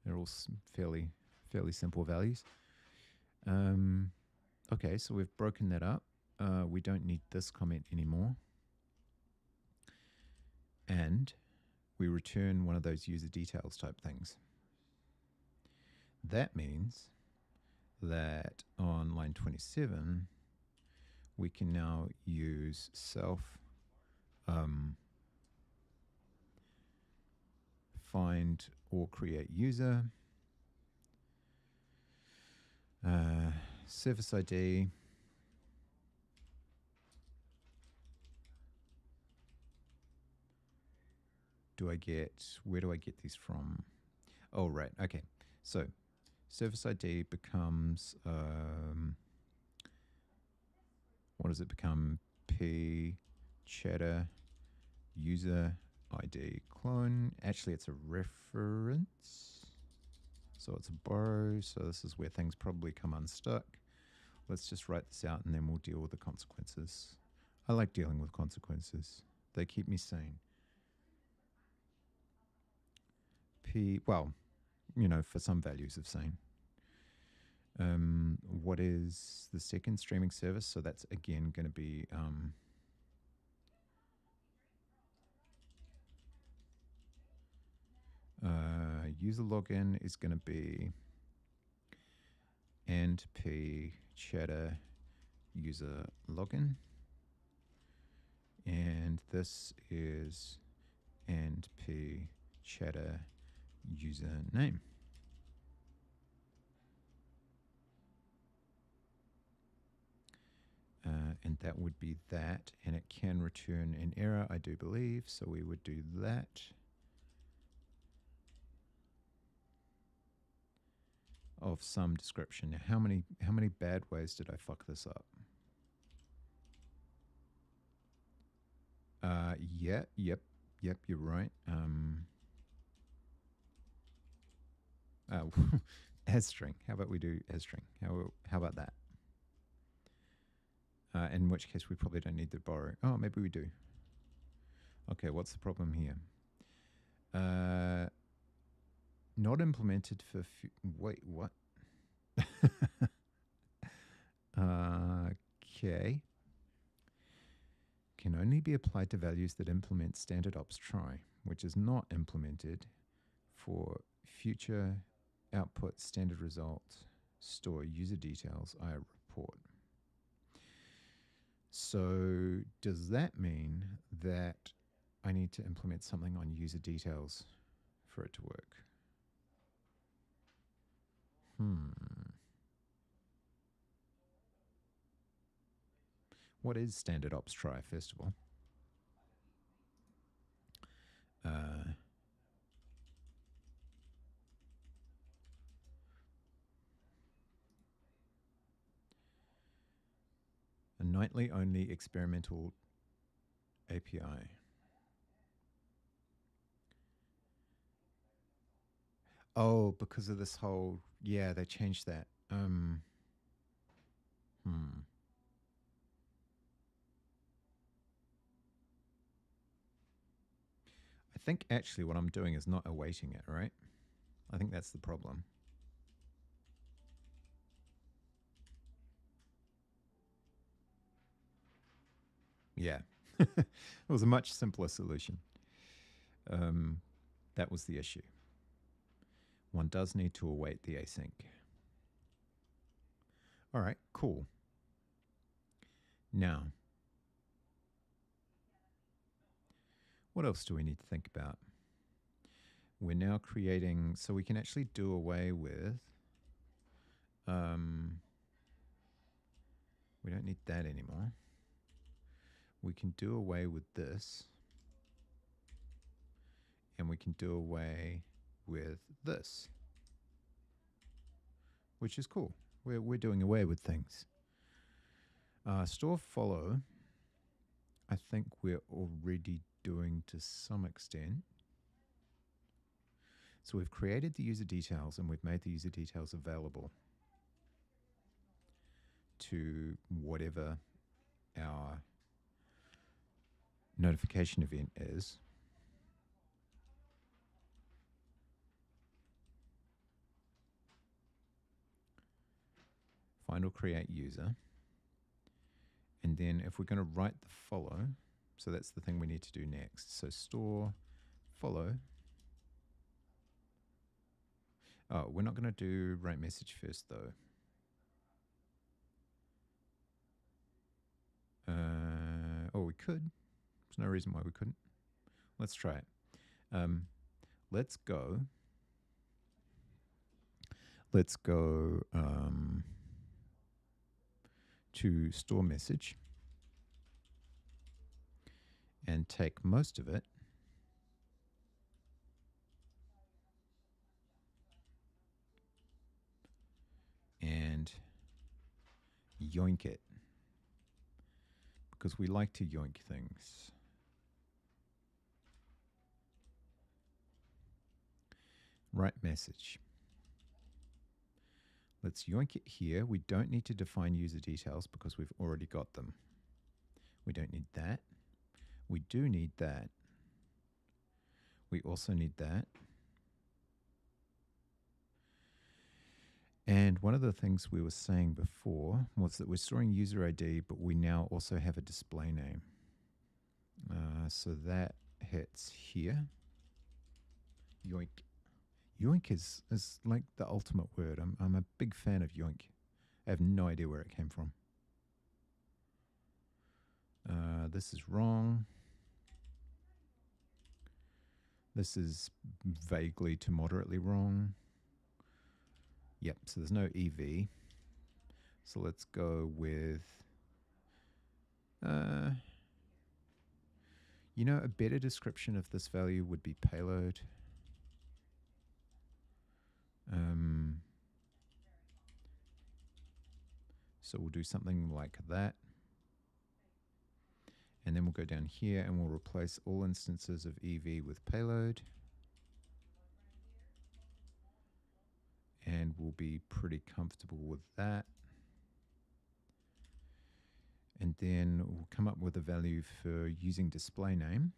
They're all fairly simple values. Okay, so we've broken that up. We don't need this comment anymore. and we return one of those user details type things. That means that on line 27, we can now use self find or create user, service ID, where do I get these from? Oh, right, okay. So service ID becomes, what does it become? P cheddar user ID clone. Actually, it's a reference. So it's a borrow. So this is where things probably come unstuck. Let's just write this out and then we'll deal with the consequences. I like dealing with consequences. They keep me sane. Well, you know, for some values of sane. What is the second streaming service? So that's again going to be user login is going to be and p cheddar user login, and this is and p cheddar username. And that would be that, and it can return an error, I do believe, so we would do that. Of some description. Now, how many bad ways did I fuck this up? Yep, you're right. As string. How about we do as string? How about that? In which case we probably don't need to borrow. Oh, maybe we do. Okay, what's the problem here? Not implemented for... Wait, what? Okay. Can only be applied to values that implement standard ops try, which is not implemented for future output standard results, store user details, I report. So does that mean that I need to implement something on user details for it to work? What is standard ops try, first of all? A nightly only experimental API. Oh, because of this whole, yeah, they changed that. I think actually what I'm doing is not awaiting it, right? I think that's the problem. Yeah, it was a much simpler solution. That was the issue. One does need to await the async. All right, cool. Now, what else do we need to think about? We're now creating, so we can actually do away with, we don't need that anymore. We can do away with this, and we can do away with this, which is cool. We're doing away with things. Store follow, I think we're already doing to some extent. So we've created the user details and we've made the user details available to whatever our notification event is. Find or create user. And then if we're going to write the follow, So that's the thing we need to do next. So store, follow. Oh, we're not going to do write message first, though. Oh, we could. There's no reason why we couldn't. Let's try it. Let's go. Let's go to store message and take most of it and yoink it, because we like to yoink things. Write message. Let's yoink it here. We don't need to define user details because we've already got them. We don't need that. We do need that. We also need that. And one of the things we were saying before was that we're storing user ID, but we now also have a display name. So that hits here. Yoink. Yoink is like the ultimate word. I'm a big fan of yoink. I have no idea where it came from. This is wrong. This is vaguely to moderately wrong. Yep, so there's no EV. So let's go with, you know, a better description of this value would be payload. So we'll do something like that. And then we'll go down here and we'll replace all instances of EV with payload. And we'll be pretty comfortable with that. And then we'll come up with a value for using display name.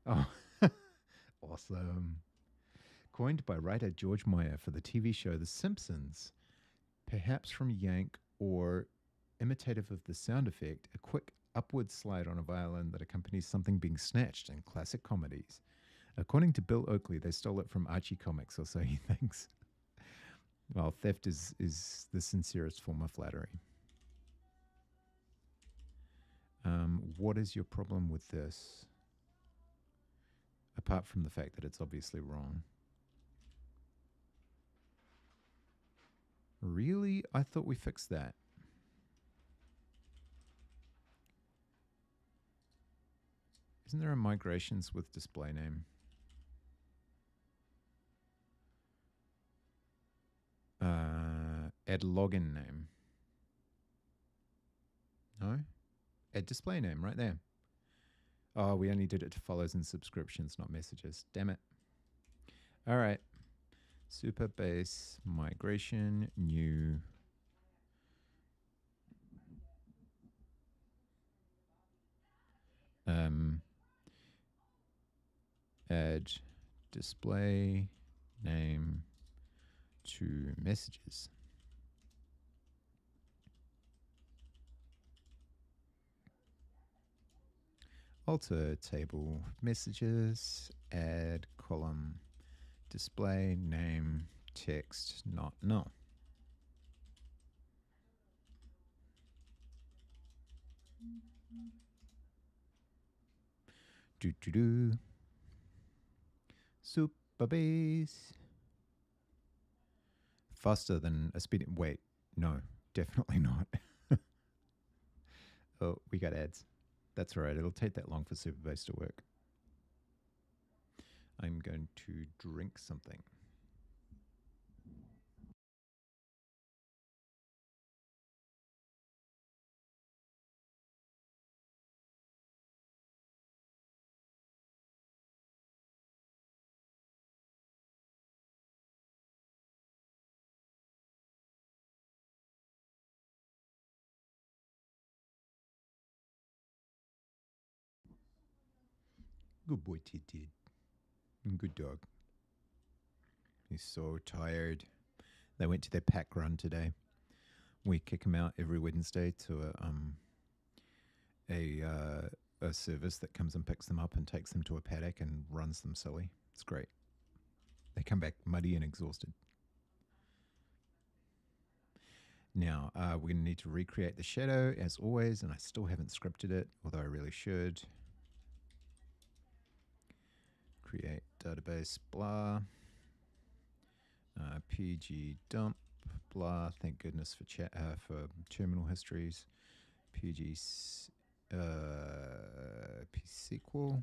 Oh, awesome. Coined by writer George Meyer for the TV show The Simpsons, perhaps from Yank or imitative of the sound effect, a quick upward slide on a violin that accompanies something being snatched in classic comedies. According to Bill Oakley, they stole it from Archie Comics, or so he thinks. Well, theft is the sincerest form of flattery. What is your problem with this? Apart from the fact that it's obviously wrong. Really? I thought we fixed that. Isn't there a migrations with display name? Add login name. No? Add display name right there. Oh, we only did it to follows and subscriptions, not messages. Damn it. All right. Super base migration, new. Add display name to messages. Alter table messages, add column, display name, text, not null. Super base. Faster than a speed. Wait, no, definitely not. Oh, we got ads. That's all right. It'll take that long for Superbase to work. I'm going to drink something. Good boy, Tid. Good dog. He's so tired. They went to their pack run today. We kick him out every Wednesday to a service that comes and picks them up and takes them to a paddock and runs them silly. It's great. They come back muddy and exhausted. Now, we're going to need to recreate the shadow as always, and I still haven't scripted it, although I really should. Create database, blah. PG dump, blah. Thank goodness for for terminal histories. PG pSQL.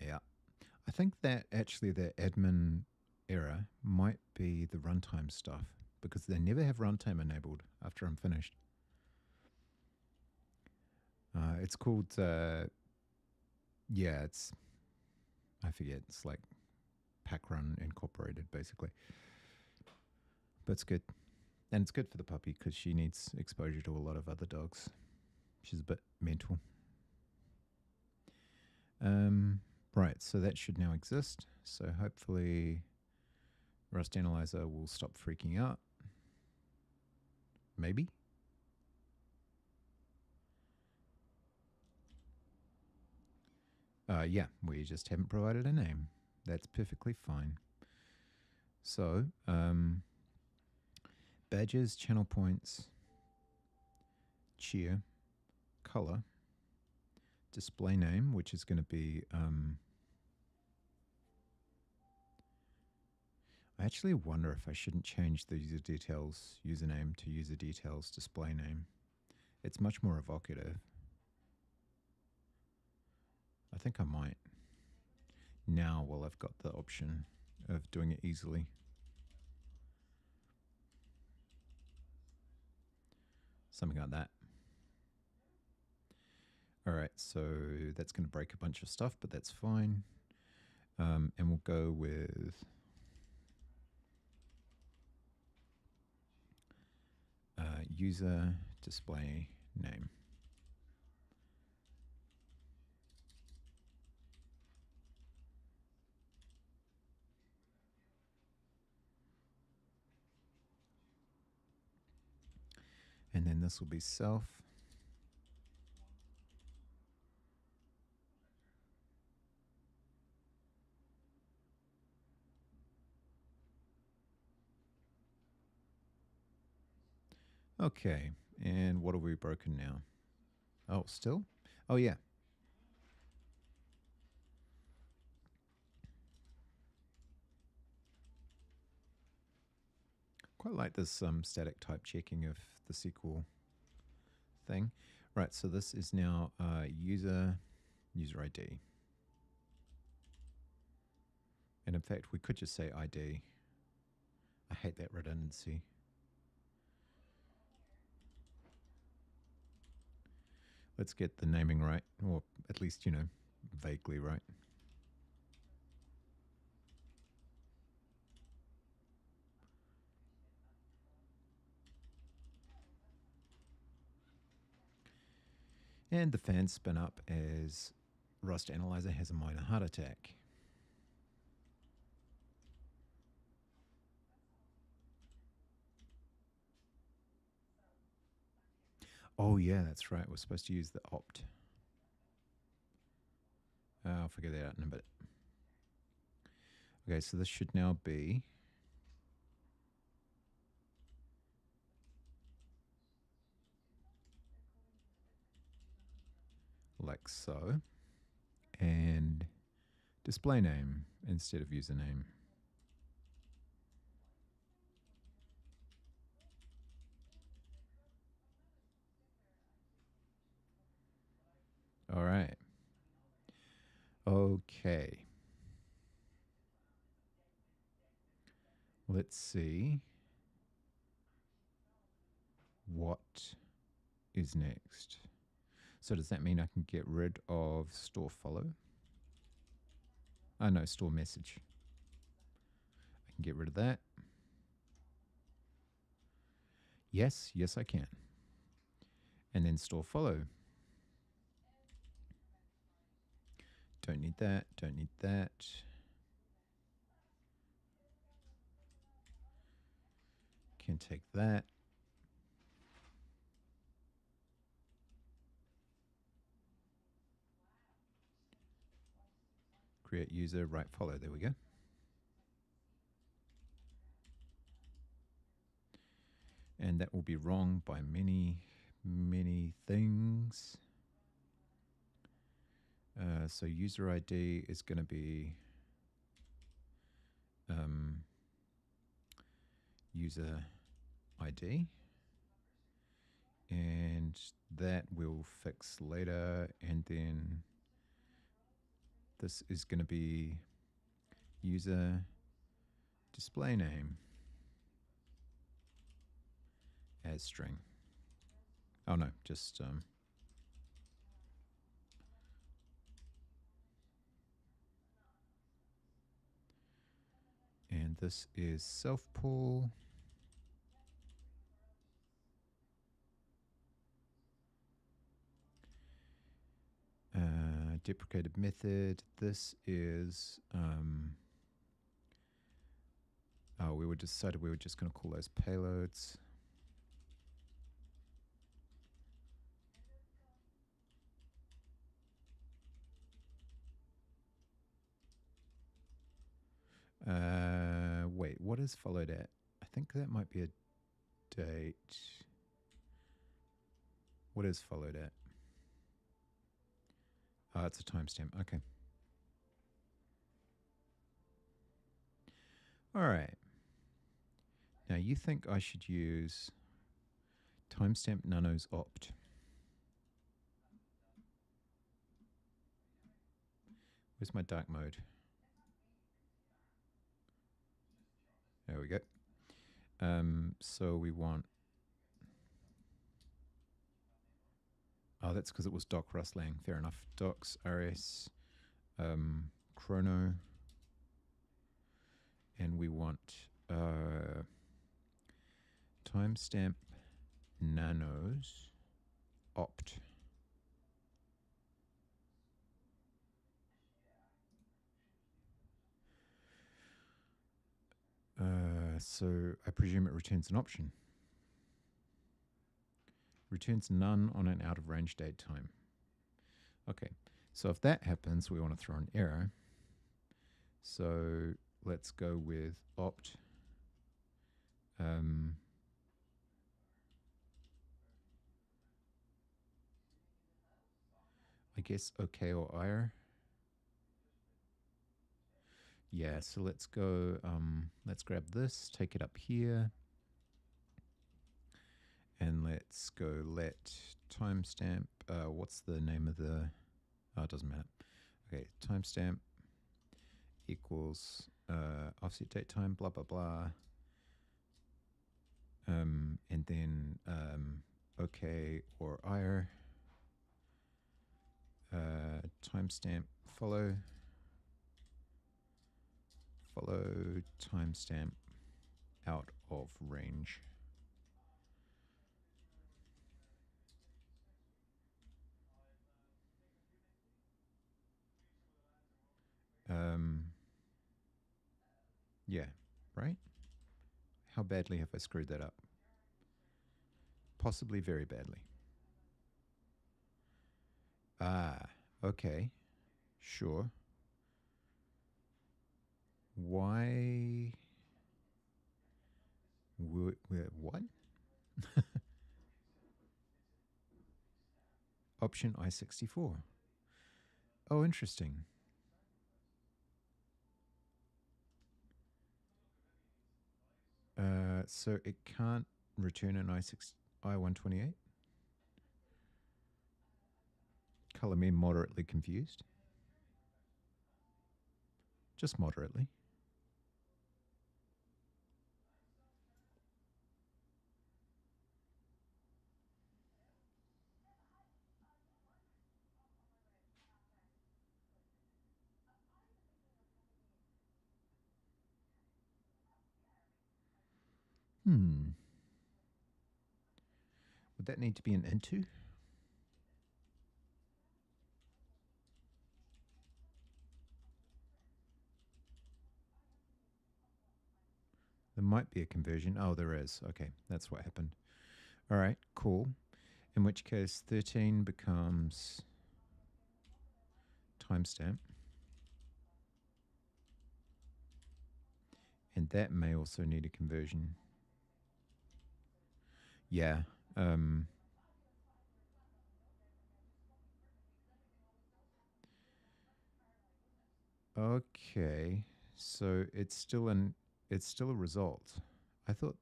Yeah. I think that actually the admin error might be the runtime stuff because they never have runtime enabled after I'm finished. It's called, yeah, I forget, it's like Packrun Incorporated basically. But it's good. And it's good for the puppy because she needs exposure to a lot of other dogs. She's a bit mental. Right, so that should now exist. So hopefully Rust Analyzer will stop freaking out. Maybe. Yeah, we just haven't provided a name. That's perfectly fine. So, badges, channel points, cheer, color, display name, which is going to be, I actually wonder if I shouldn't change the user details username to user details display name. It's much more evocative. I think I might. Now, while I've got the option of doing it easily. Something like that. All right, so that's going to break a bunch of stuff, but that's fine. And we'll go with user display name. And then this will be self. Okay, and what have we broken now? Oh, still? Oh, yeah. Quite like this static type checking of the SQL thing. Right, so this is now user ID. And in fact, we could just say ID. I hate that redundancy. Let's get the naming right, or at least, vaguely right. And the fans spin up as Rust Analyzer has a minor heart attack. Oh yeah, that's right. We're supposed to use the opt. I'll figure that out in a bit. Okay, so this should now be like so, and display name instead of username. All right. Okay. Let's see what is next. So does that mean I can get rid of store follow? Oh no, store message. I can get rid of that. Yes, I can. And then store follow. Don't need that, don't need that. Can take that. create user, right follow. There we go. And that will be wrong by many, many things. So user ID is going to be user ID. And that we'll fix later. And then this is going to be user display name as string. Oh no, just and this is self pull. Deprecated method. This is we decided we were just going to call those payloads. Wait, what is followed at? I think that might be a date. What is followed at? It's a timestamp. Okay. All right. Now you think I should use timestamp nanos opt. Where's my dark mode? There we go. So we want. Oh, that's because it was doc rustling. Fair enough. Docs rs chrono, and we want timestamp nanos opt. So I presume it returns an option. Returns none on an out of range date time. Okay, so if that happens, we want to throw an error. So let's go with opt. I guess okay or IR. Yeah, so let's go, let's grab this, take it up here, and let's go let timestamp, what's the name of the, oh, it doesn't matter. Okay, timestamp equals offset date time, blah, blah, blah. And then okay or IR, timestamp follow timestamp out of range. Yeah, right? How badly have I screwed that up? Possibly very badly. Ah, okay. Sure. Why? What? Option I64. Oh, interesting. So it can't return an I128? Color me moderately confused. Just moderately. Would that need to be an into? There might be a conversion. Oh, there is. Okay, that's what happened. All right, cool. In which case 13 becomes timestamp. And that may also need a conversion. Yeah. Um, okay. So it's still a result. I thought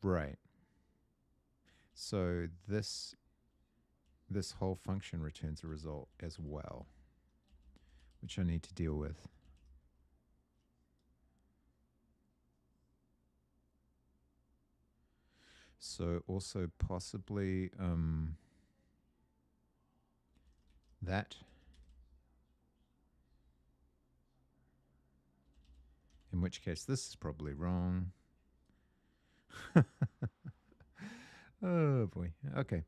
right. So this whole function returns a result as well, which I need to deal with. So also possibly that, in which case this is probably wrong. Oh boy. Okay.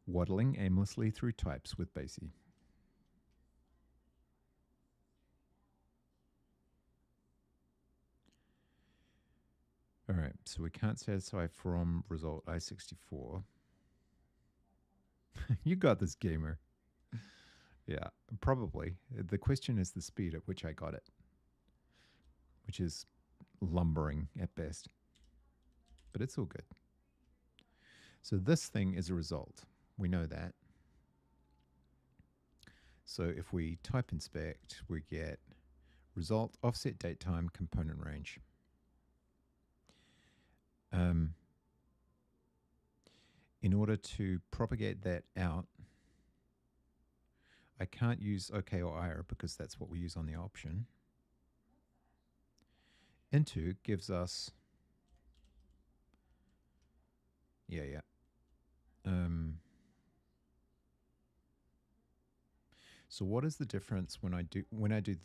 Waddling aimlessly through types with BASI. All right, so we can't satisfy from result I64. You got this, gamer. Yeah, probably. The question is the speed at which I got it, which is lumbering at best. But it's all good. So this thing is a result. We know that. So if we type inspect, we get result, offset, date, time, component range. In order to propagate that out, I can't use OK or IRA because that's what we use on the option. Into gives us, yeah. So what is the difference when I do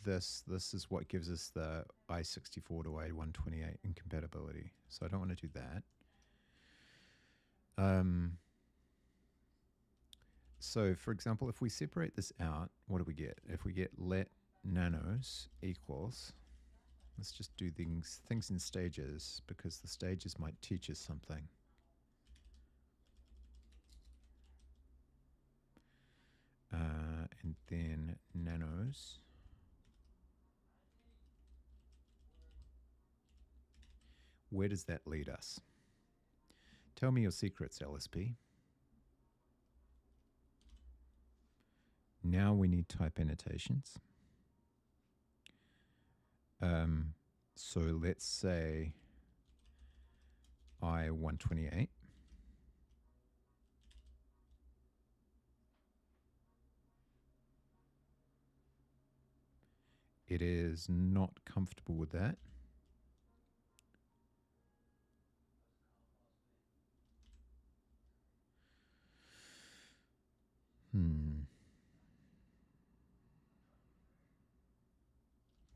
this? This is what gives us the I64 to I128 incompatibility. So I don't want to do that. So for example, if we separate this out, what do we get? If we get let nanos equals, let's just do things in stages because the stages might teach us something. And then nanos. Where does that lead us? Tell me your secrets, LSP. Now we need type annotations. So let's say I128. It is not comfortable with that.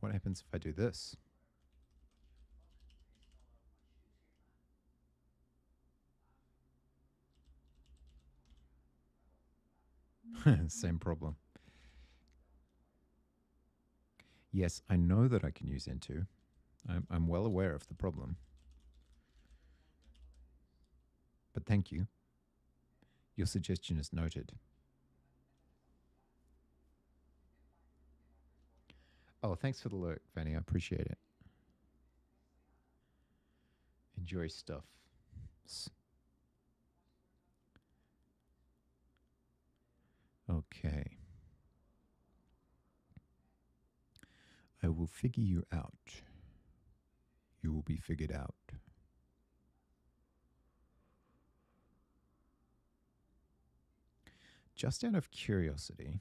What happens if I do this? Same problem. Yes, I know that I can use into. I'm well aware of the problem. But thank you. Your suggestion is noted. Oh, thanks for the lurk, Vanny. I appreciate it. Enjoy stuff. Okay. I will figure you out. You will be figured out. Just out of curiosity,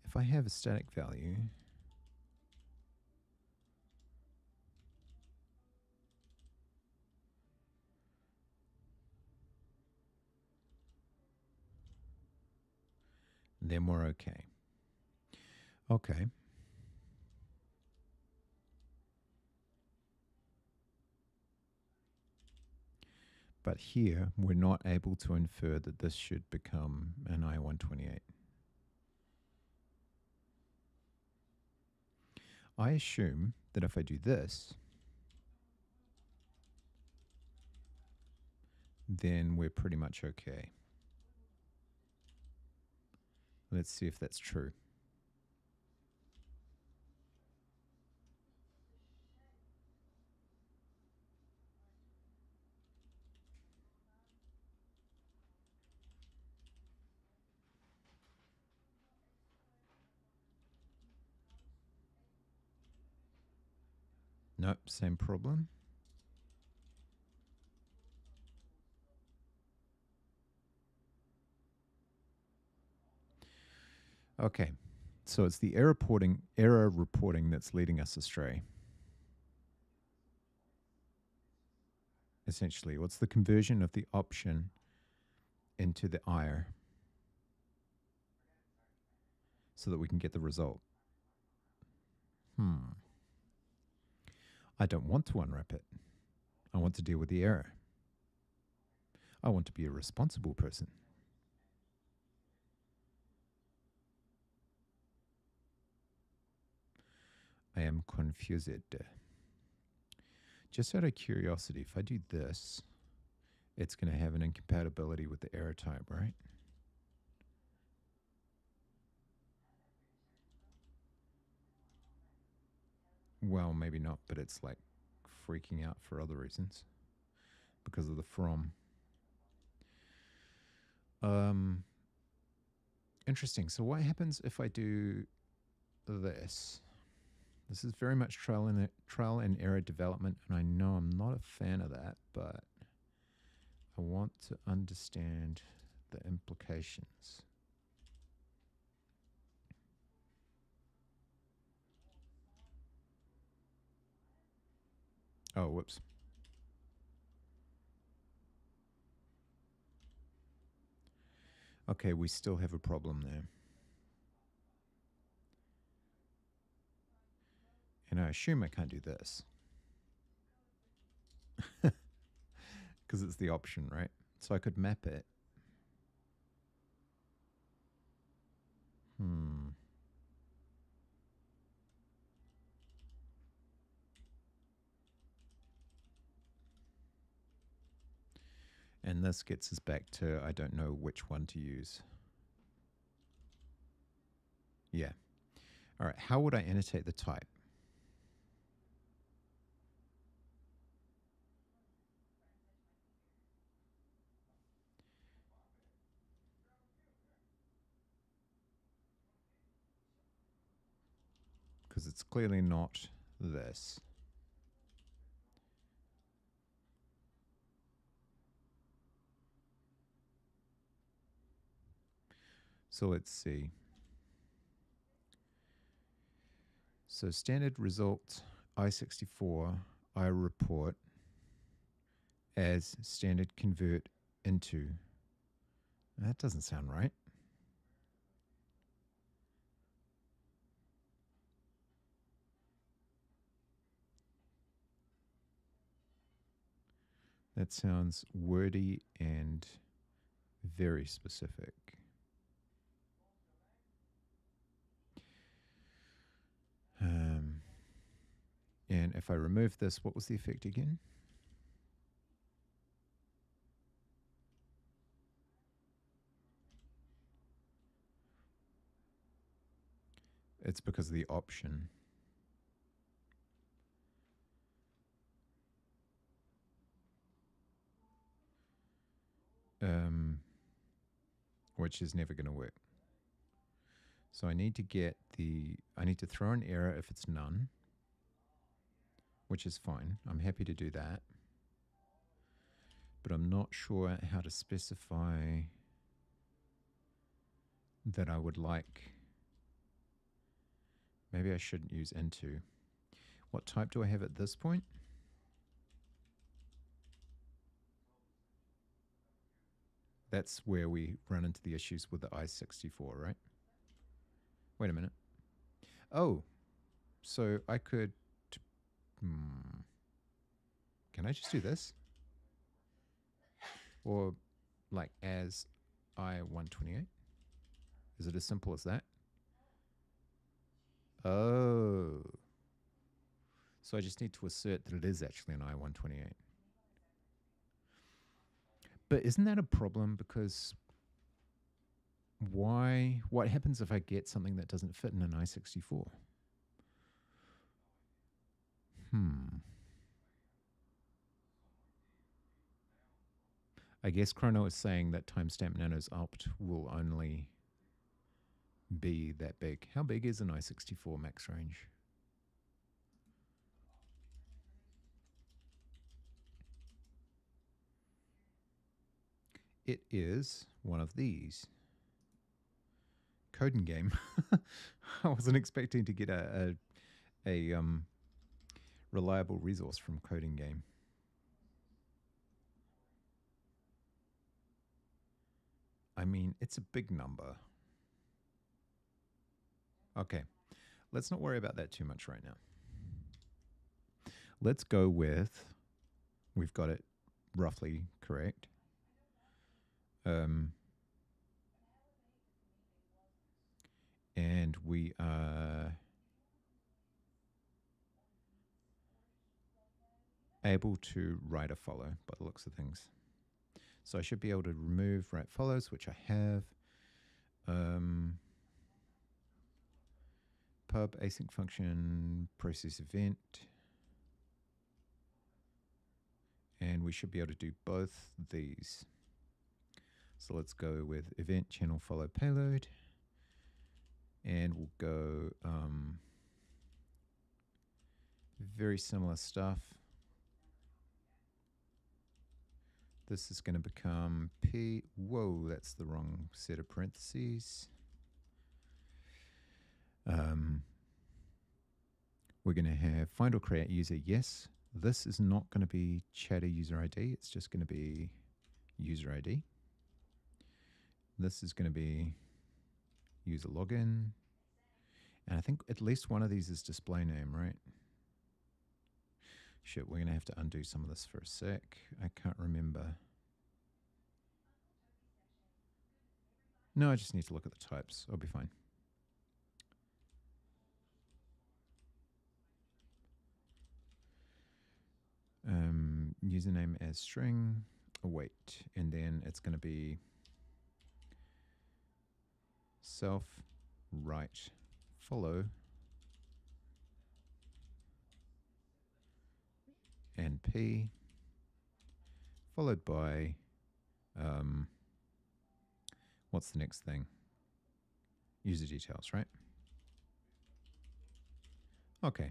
if I have a static value, then we're okay. Okay. But here, we're not able to infer that this should become an I128. I assume that if I do this, then we're pretty much okay. Let's see if that's true. Nope, same problem. Okay, so it's the error reporting that's leading us astray. Essentially, what's the conversion of the option into the IR so that we can get the result? I don't want to unwrap it. I want to deal with the error. I want to be a responsible person. I am confused. Just out of curiosity, if I do this, it's going to have an incompatibility with the error type, right? Well, maybe not, but it's like freaking out for other reasons because of the from. Interesting. So what happens if I do this? This is very much trial and error development, and I know I'm not a fan of that, but I want to understand the implications. Oh, whoops. Okay, we still have a problem there. And I assume I can't do this. Because it's the option, right? So I could map it. And this gets us back to I don't know which one to use. Yeah. All right, how would I annotate the type? Because it's clearly not this. So let's see. So standard result I64, I report as standard convert into. That doesn't sound right. That sounds wordy and very specific. And if I remove this, what was the effect again? It's because of the option. Which is never going to work. So I need to throw an error if it's none, which is fine. I'm happy to do that. But I'm not sure how to specify that I would like. Maybe I shouldn't use into. What type do I have at this point? That's where we run into the issues with the I64, right? Wait a minute. Oh, so I could. Can I just do this? Or like as I128? Is it as simple as that? Oh. So I just need to assert that it is actually an I128. But isn't that a problem? Because Why? What happens if I get something that doesn't fit in an i64? I guess Chrono is saying that timestamp nano's opt will only be that big. How big is an i64 max range? It is one of these. Coding game. I wasn't expecting to get a reliable resource from Coding Game. I mean, it's a big number. Okay, let's not worry about that too much right now. Let's go with, we've got it roughly correct. And we are able to write a follow by the looks of things. So I should be able to remove write follows, which I have. Pub async function process event. And we should be able to do both these. So let's go with event channel follow payload. And we'll go very similar stuff. This is going to become P. Whoa, that's the wrong set of parentheses. We're going to have find or create user, yes. This is not going to be chatter user ID. It's just going to be user ID. This is going to be user login. And I think at least one of these is display name, right? Shit, we're going to have to undo some of this for a sec. I can't remember. No, I just need to look at the types. I'll be fine. Username as string, await, and then it's going to be self, right, follow, and P, followed by, what's the next thing? User details, right? Okay.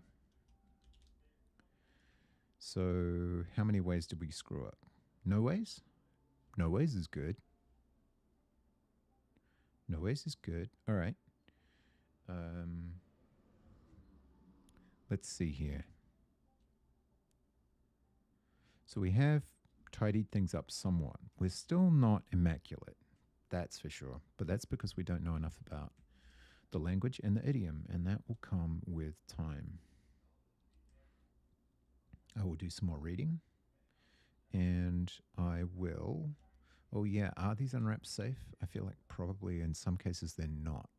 So how many ways did we screw up? No ways? No ways is good. No ways is good. All right. Let's see here. So we have tidied things up somewhat. We're still not immaculate, that's for sure. But that's because we don't know enough about the language and the idiom, and that will come with time. I will do some more reading, and I will... Oh yeah, are these unwraps safe? I feel like probably in some cases they're not.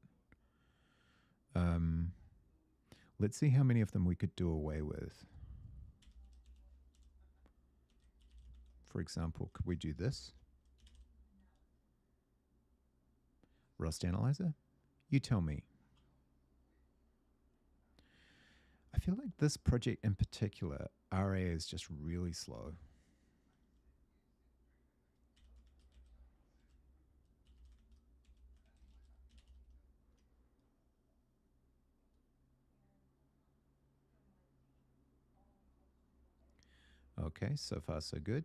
Let's see how many of them we could do away with. For example, could we do this? Rust Analyzer? You tell me. I feel like this project in particular, RA is just really slow. Okay, so far so good.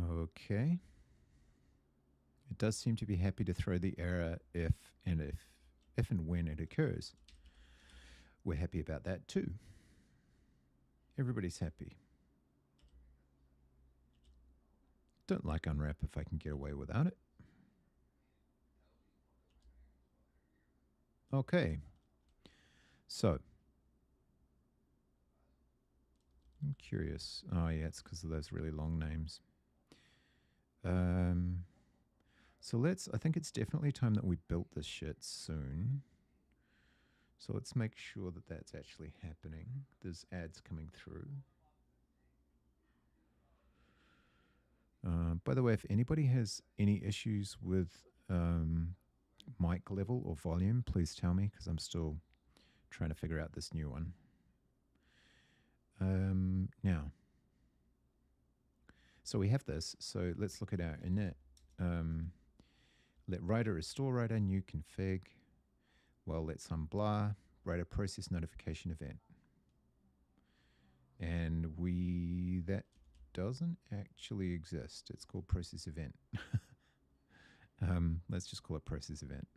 Okay. It does seem to be happy to throw the error if and when it occurs. We're happy about that too. Everybody's happy. Don't like unwrap if I can get away without it. Okay. So. I'm curious. Oh yeah, it's because of those really long names. So I think it's definitely time that we built this shit soon. So let's make sure that that's actually happening. There's ads coming through. By the way, if anybody has any issues with mic level or volume, please tell me because I'm still trying to figure out this new one. Now, so we have this. So let's look at our init. Let writer is store writer, new config. Well, let's unblur, writer process notification event. And that doesn't actually exist. It's called process event. Let's just call it process event.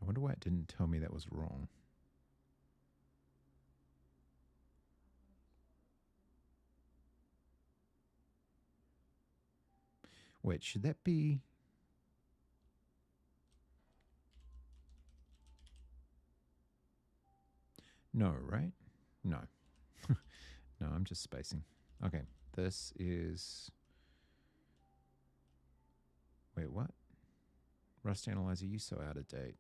I wonder why it didn't tell me that was wrong. Wait, should that be? No, right? No. No, I'm just spacing. Okay, this is... Wait, what? Rust Analyzer, you so out of date.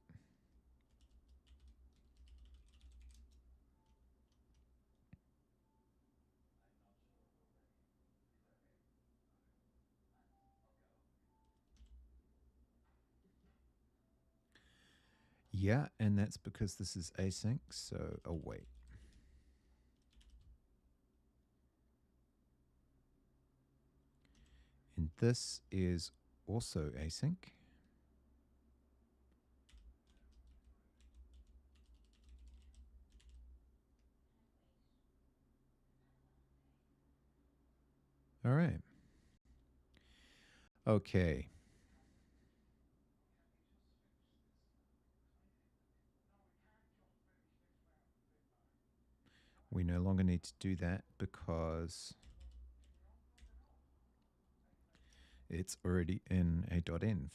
Yeah, and that's because this is async, so... Oh, wait. And this is also async. All right. Okay. We no longer need to do that because it's already in a .env.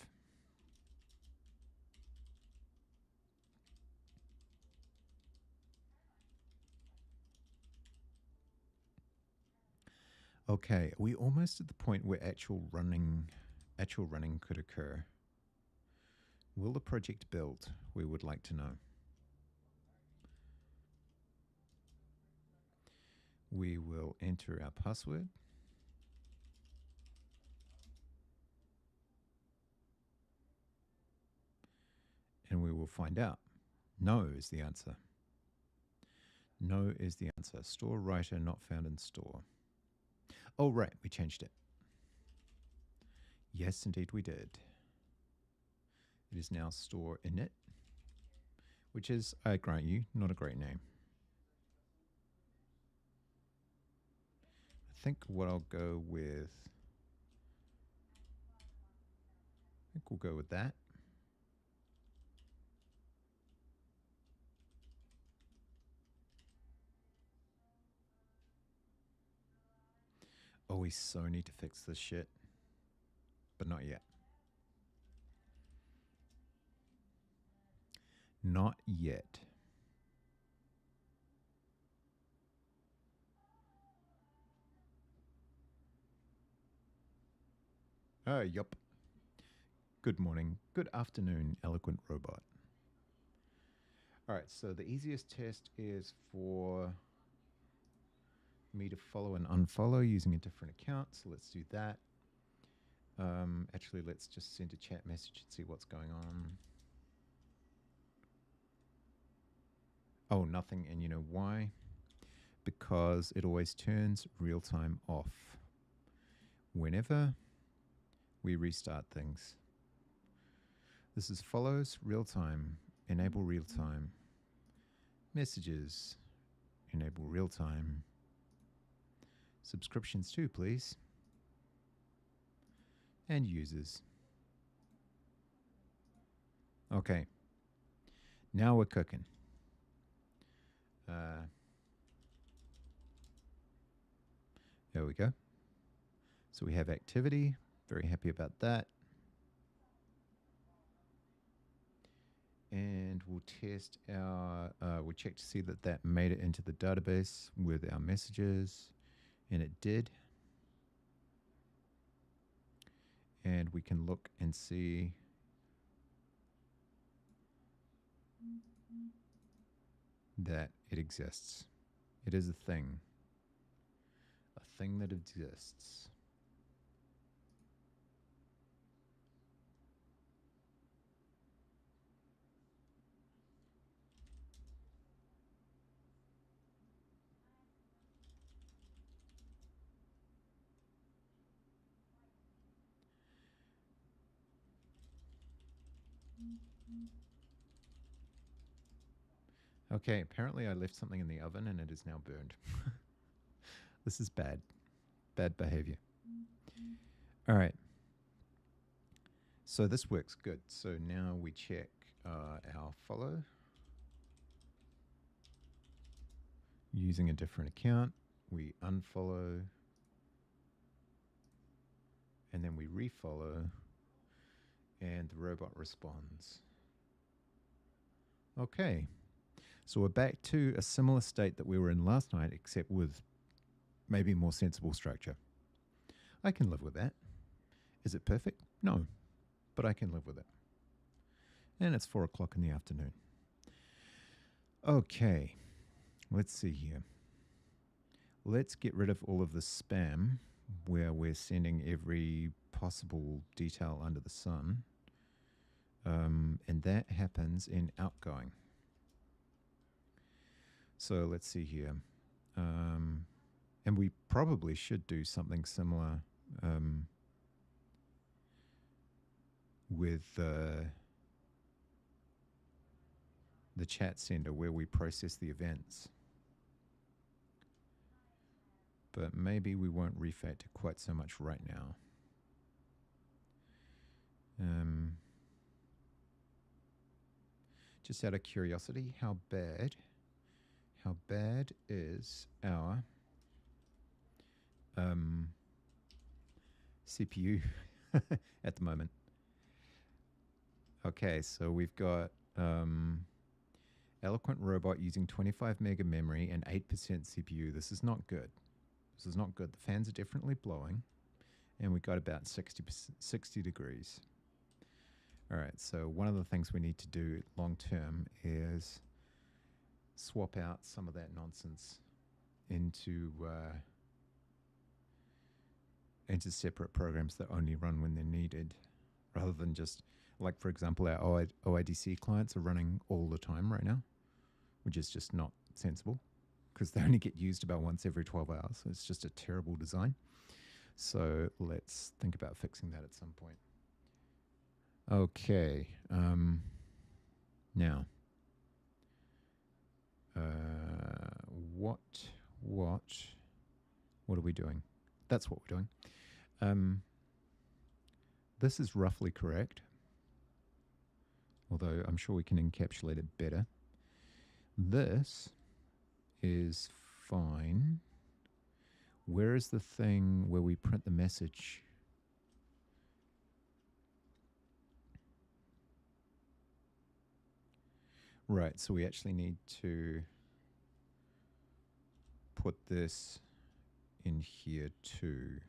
Okay, we almost at the point where actual running could occur. Will the project build? We would like to know. We will enter our password. And we will find out. No is the answer. No is the answer. Store writer not found in store. Oh, right, we changed it. Yes, indeed we did. It is now store init, which is, I grant you, not a great name. I think what I'll go with, I think we'll go with that. Oh, we so need to fix this shit. But not yet. Not yet. Yup. Good morning. Good afternoon, eloquent robot. All right, so the easiest test is for me to follow and unfollow using a different account. So let's do that. Actually, let's just send a chat message and see what's going on. Oh, nothing. And you know why? Because it always turns real time off whenever we restart things. This is follows real time, enable real time, messages, enable real time, subscriptions too, please, and users. Okay, now we're cooking. There we go. So we have activity. Very happy about that. And we'll test our, we'll check to see that that made it into the database with our messages. And it did. And we can look and see that it exists. It is a thing that exists. Okay, apparently I left something in the oven and it is now burned. This is bad. Bad behavior. All right. So this works good. So now we check our follow using a different account. We unfollow and then we refollow and the robot responds. Okay. So we're back to a similar state that we were in last night, except with maybe more sensible structure. I can live with that. Is it perfect? No, but I can live with it. And it's 4 o'clock in the afternoon. Okay, let's see here. Let's get rid of all of the spam where we're sending every possible detail under the sun. And that happens in outgoing. So let's see here. And we probably should do something similar with the chat sender where we process the events. But maybe we won't refactor quite so much right now. Just out of curiosity, how bad is our CPU at the moment? Okay, so we've got Eloquent Robot using 25 mega memory and 8% CPU. This is not good. This is not good. The fans are definitely blowing, and we got about 60 degrees. All right, so one of the things we need to do long term is swap out some of that nonsense into separate programs that only run when they're needed, rather than just, like, for example, our OIDC clients are running all the time right now, which is just not sensible because they only get used about once every 12 hours. So it's just a terrible design. So let's think about fixing that at some point. Okay. Now, what are we doing? That's what we're doing. This is roughly correct, although I'm sure we can encapsulate it better. This is fine. Where is the thing where we print the message? Right, so we actually need to put this in here too.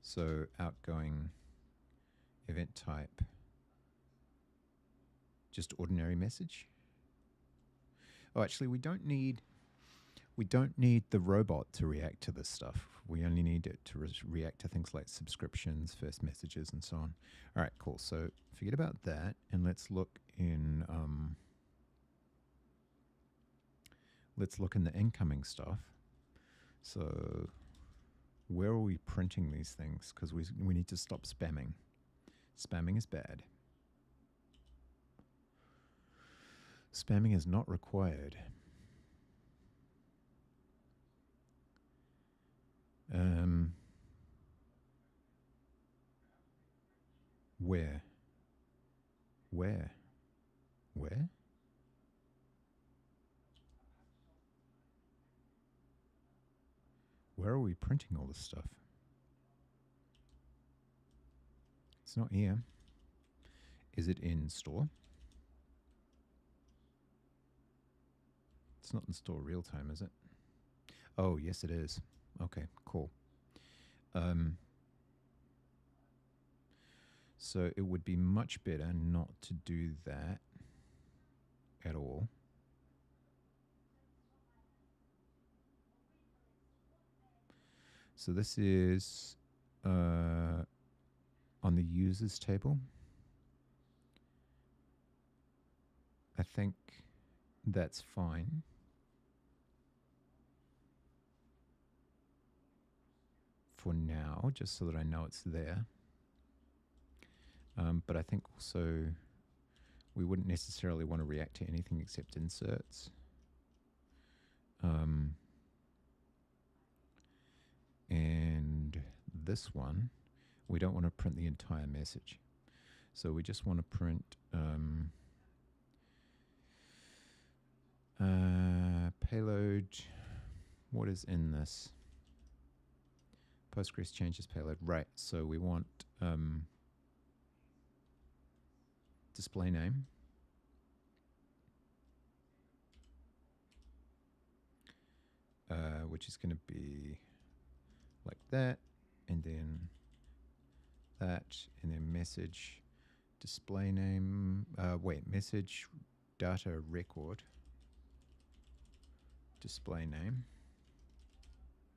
So outgoing event type, just ordinary message. Oh, actually, we don't need the robot to react to this stuff. We only need it to react to things like subscriptions, first messages, and so on. All right, cool. So forget about that, and let's look in the incoming stuff. So where are we printing these things? Because we need to stop spamming. Spamming is bad. Spamming is not required. Where? Where? Where? Where are we printing all this stuff? It's not here. Is it in store? It's not in store real time, is it? Oh, yes, it is. Okay, cool. So it would be much better not to do that at all. So this is on the users table. I think that's fine. For now, just so that I know it's there. But I think also we wouldn't necessarily want to react to anything except inserts. And this one, we don't want to print the entire message. So we just want to print payload. What is in this? Postgres changes payload. Right, so we want display name. Which is going to be like that, and then that, and then message display name. Message data record display name.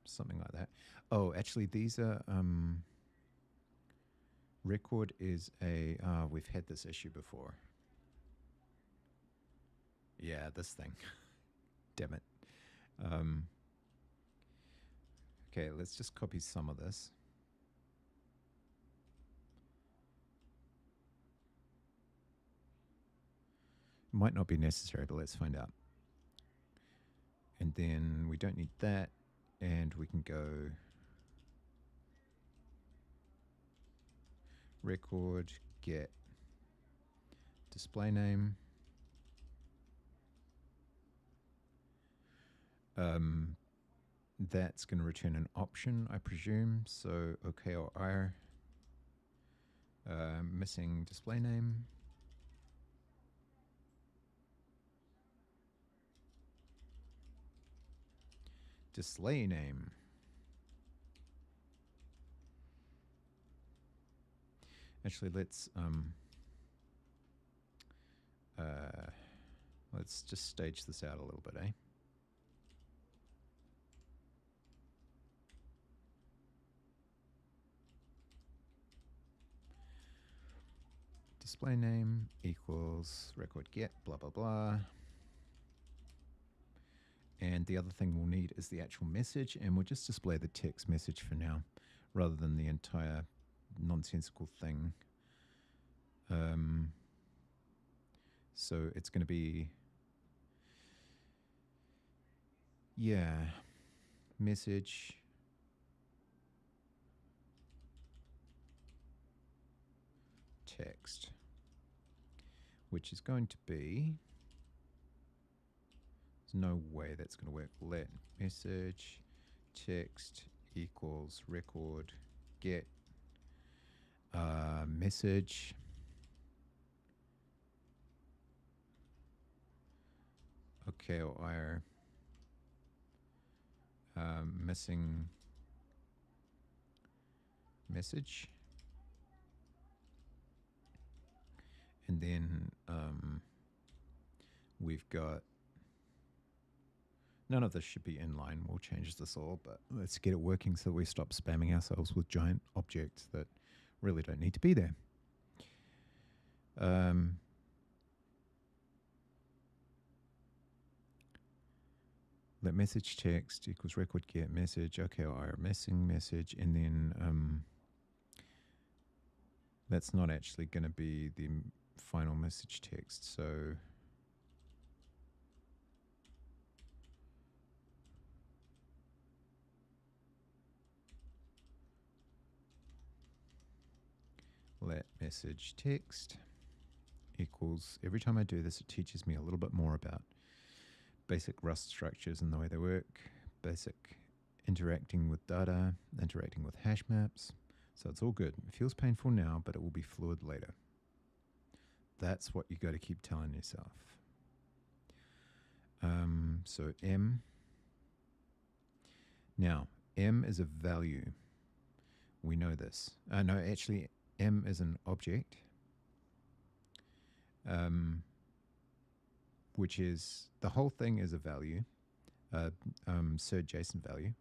Something like that. Oh, actually, these are record is a. We've had this issue before. Yeah, this thing. Damn it. Okay, let's just copy some of this. Might not be necessary, but let's find out. And then we don't need that, and we can go record get display name. That's going to return an option, I presume. So OK or R. Missing display name. Display name. Actually, let's just stage this out a little bit, eh? Display name equals record get blah blah blah. And the other thing we'll need is the actual message, and we'll just display the text message for now, rather than the entire nonsensical thing. So it's going to be, yeah, message text, which is going to be, there's no way that's going to work. Let message text equals record get message OK or IR missing message, and then we've got, none of this should be inline. We'll change this all, but let's get it working so we stop spamming ourselves with giant objects that really don't need to be there. Let message text equals record get message OK or IR missing message, and then that's not actually going to be the final message text. So let message text equals, every time I do this, it teaches me a little bit more about basic Rust structures and the way they work, basic interacting with data, interacting with hash maps. So it's all good. It feels painful now, but it will be fluid later. That's what you got to keep telling yourself. So M. Now, M is a value. We know this. No, actually, M is an object, which is, the whole thing is a value, so JSON value.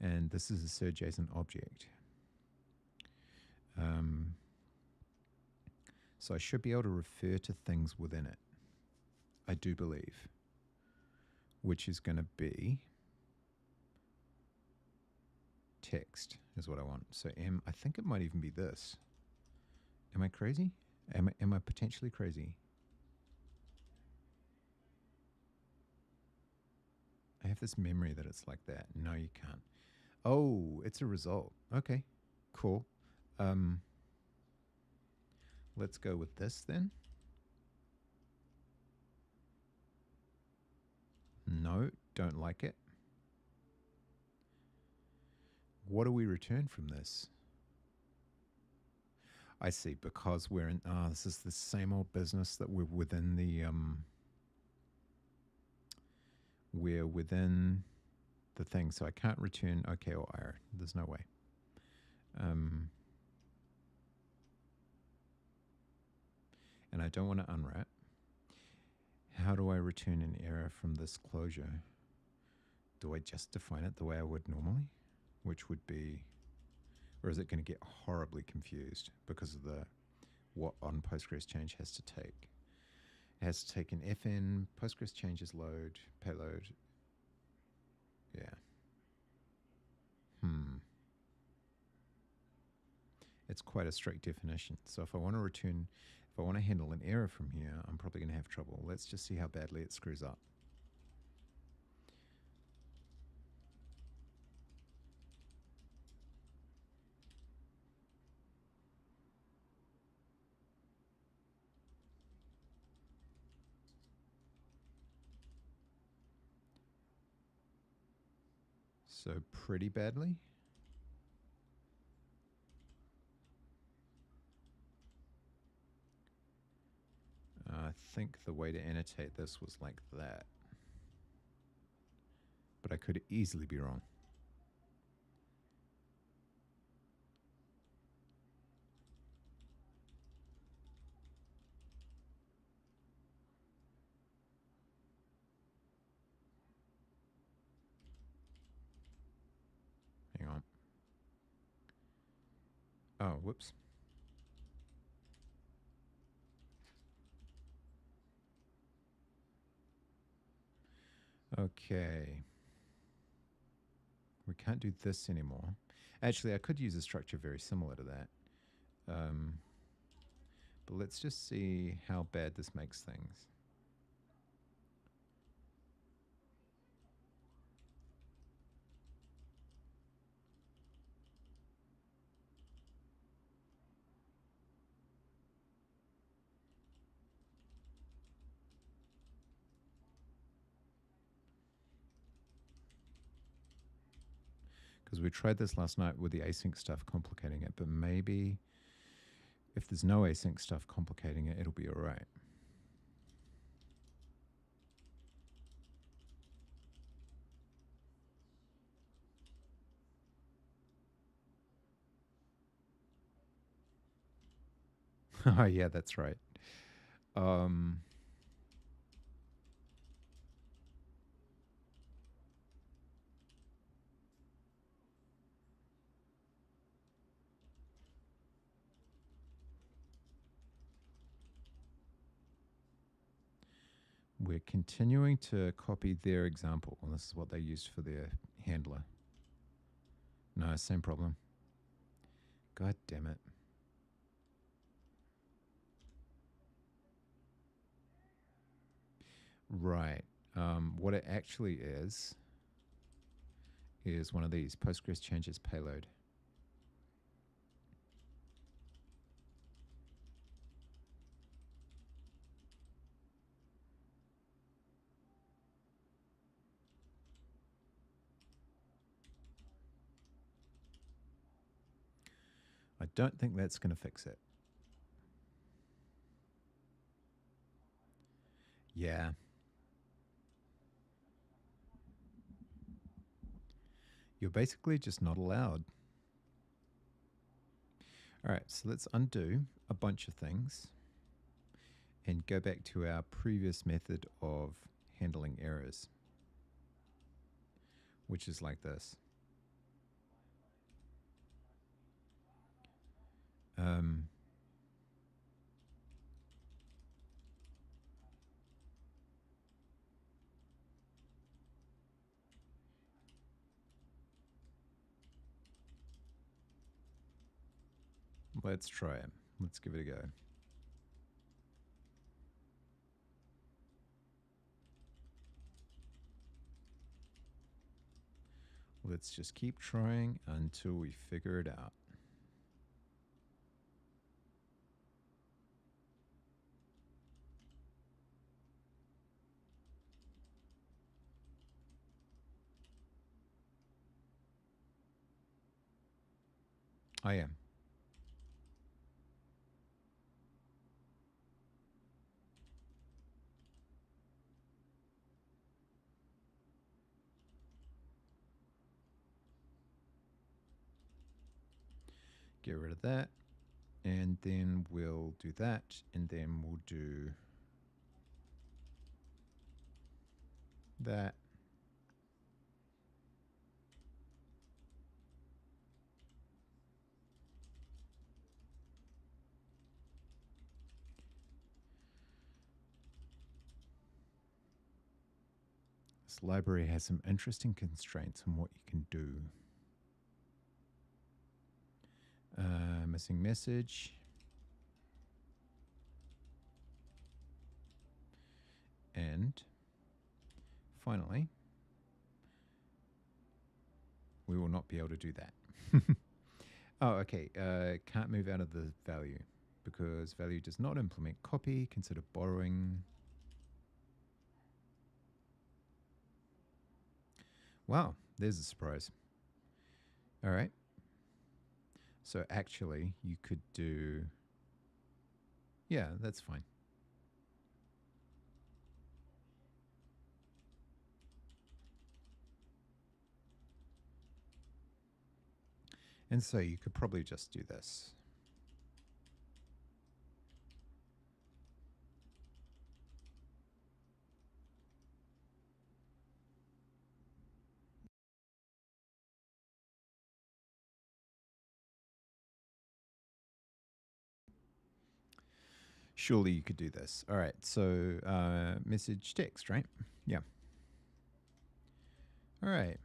And this is a surjacent object. So I should be able to refer to things within it, I do believe, which is going to be text is what I want. So I think it might even be this. Am I crazy? Am I potentially crazy? I have this memory that it's like that. No, you can't. Oh, it's a result. Okay, cool. Let's go with this then. No, don't like it. What do we return from this? I see, because we're in, this is the same old business that we're within the thing. So I can't return OK or IR. There's no way. And I don't want to unwrap. How do I return an error from this closure? Do I just define it the way I would normally? Which would be, or is it going to get horribly confused because of what on Postgres change has to take? It has to take an FN, Postgres changes load, payload. Yeah. It's quite a strict definition. So if I want to handle an error from here, I'm probably going to have trouble. Let's just see how badly it screws up. So pretty badly. I think the way to annotate this was like that. But I could easily be wrong. Hang on. Oh, whoops. Okay. We can't do this anymore. Actually, I could use a structure very similar to that. But let's just see how bad this makes things. Because we tried this last night with the async stuff complicating it, but maybe if there's no async stuff complicating it, it'll be all right. Oh, yeah, that's right. We're continuing to copy their example. And this is what they used for their handler. No, same problem. God damn it. Right. What it actually is one of these Postgres changes payload. I don't think that's going to fix it. Yeah. You're basically just not allowed. All right, so let's undo a bunch of things and go back to our previous method of handling errors, which is like this. Let's try it. Let's give it a go. Let's just keep trying until we figure it out. I am. Get rid of that. And then we'll do that. And then we'll do that. This library has some interesting constraints on what you can do. Missing message. And finally, we will not be able to do that. Oh, okay. Can't move out of the value because value does not implement copy. Consider borrowing. Wow, there's a surprise. All right. So actually, you could do. Yeah, that's fine. And so you could probably just do this. Surely you could do this. All right. So message text, right? Yeah. All right.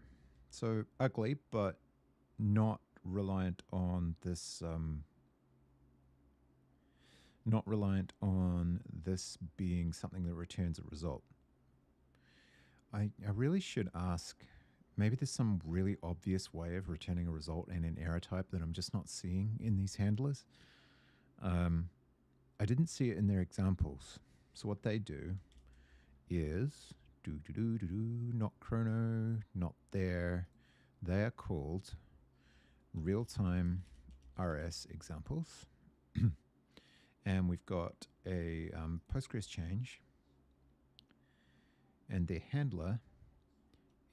So ugly, but not reliant on this. Not reliant on this being something that returns a result. I really should ask. Maybe there's some really obvious way of returning a result and an error type that I'm just not seeing in these handlers. I didn't see it in their examples. So what they do is not chrono, not there. They are called real-time RS examples. And we've got a Postgres change, and their handler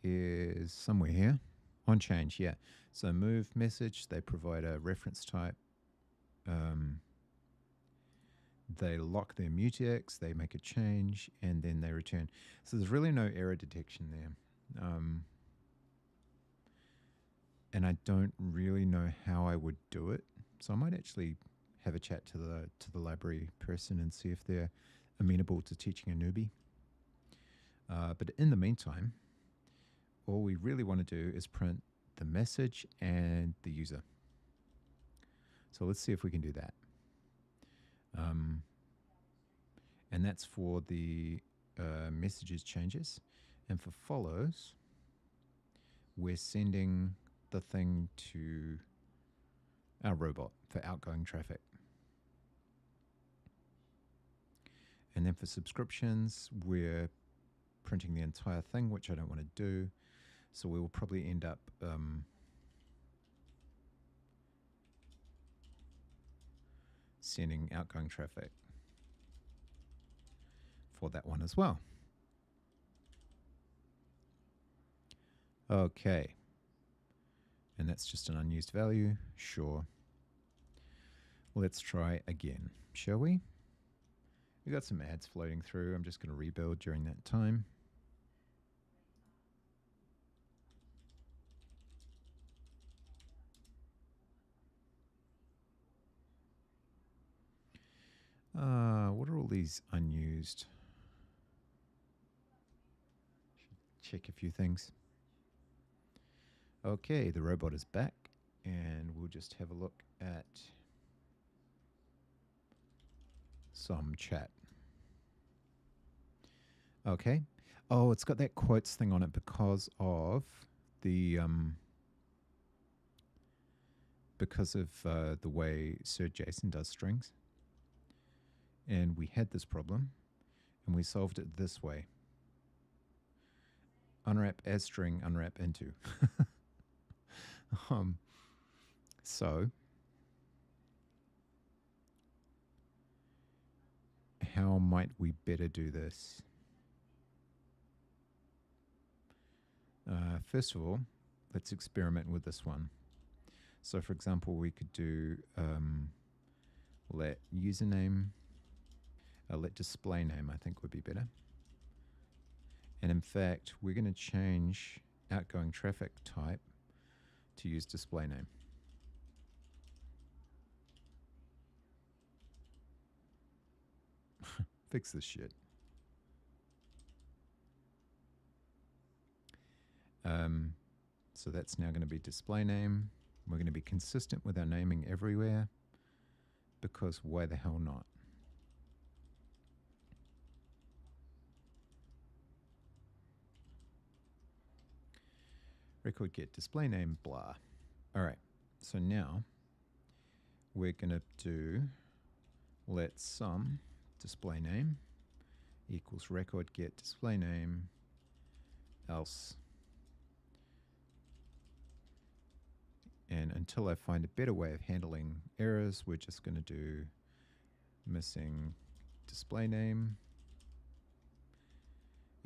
is somewhere here. On change, yeah. So move message, they provide a reference type. They lock their mutex, they make a change, and then they return. So there's really no error detection there. And I don't really know how I would do it. So I might actually have a chat to the library person and see if they're amenable to teaching a newbie. But in the meantime, all we really want to do is print the message and the user. So let's see if we can do that. And that's for the messages changes. And for follows, we're sending the thing to our robot for outgoing traffic. And then for subscriptions, we're printing the entire thing, which I don't want to do. So we will probably end up sending outgoing traffic for that one as well. Okay. And that's just an unused value. Sure. Let's try again, shall we? We got some ads floating through. I'm just going to rebuild during that time. these unused. Check a few things. Okay, the robot is back, and we'll just have a look at some chat. Okay. Oh, it's got that quotes thing on it because of the way Sir Jason does strings. And we had this problem, and we solved it this way. Unwrap as string, unwrap into. So how might we better do this? First of all, let's experiment with this one. So for example, we could do let username, let display name, I think would be better. And in fact, we're going to change outgoing traffic type to use display name. Fix this shit. So that's now going to be display name. We're going to be consistent with our naming everywhere, because why the hell not? Record get display name blah. All right, so now we're going to do let sum display name equals record get display name else. And until I find a better way of handling errors, we're just going to do missing display name.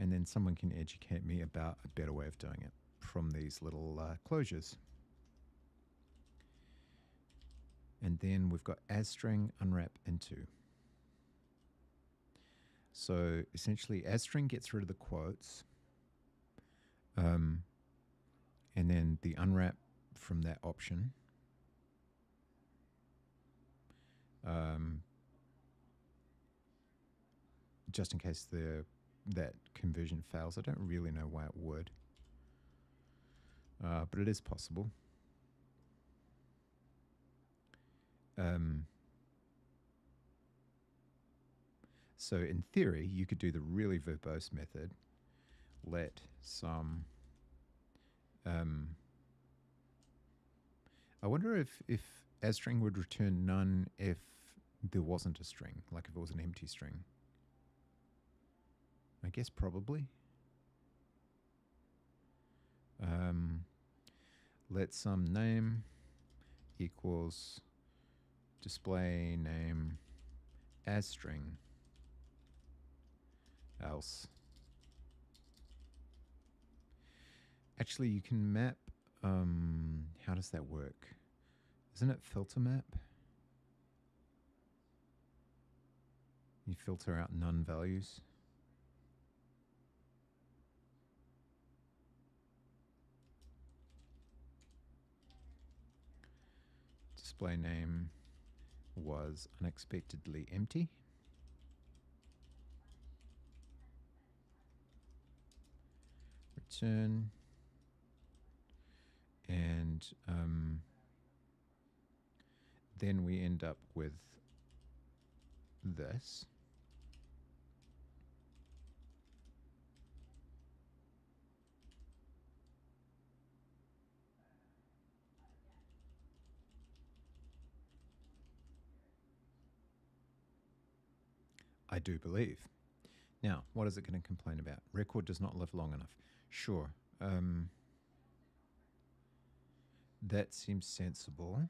And then someone can educate me about a better way of doing it from these little closures. And then we've got as string unwrap into. So essentially as string gets rid of the quotes. And then the unwrap from that option. Just in case that conversion fails. I don't really know why it would. But it is possible. So in theory, you could do the really verbose method. Let some... I wonder if as string would return none if there wasn't a string, like if it was an empty string. I guess probably. Let some name equals display name as string else. Actually, you can map. How does that work? Isn't it filter map? You filter out none values. Display name was unexpectedly empty. Return. And then we end up with this. I do believe. Now, what is it going to complain about? Record does not live long enough. Sure. That seems sensible.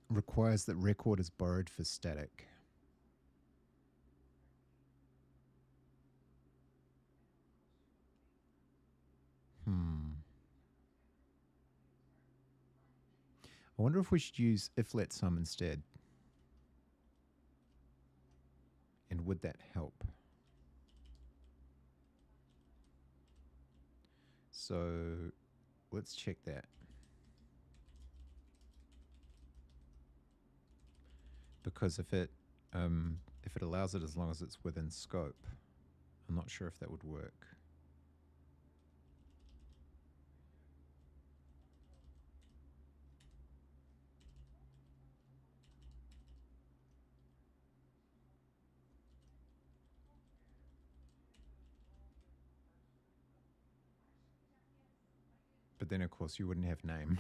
Requires that record is borrowed for static. I wonder if we should use if let sum instead. And would that help? So let's check that. because if it allows it as long as it's within scope, I'm not sure if that would work. But then, of course, you wouldn't have name.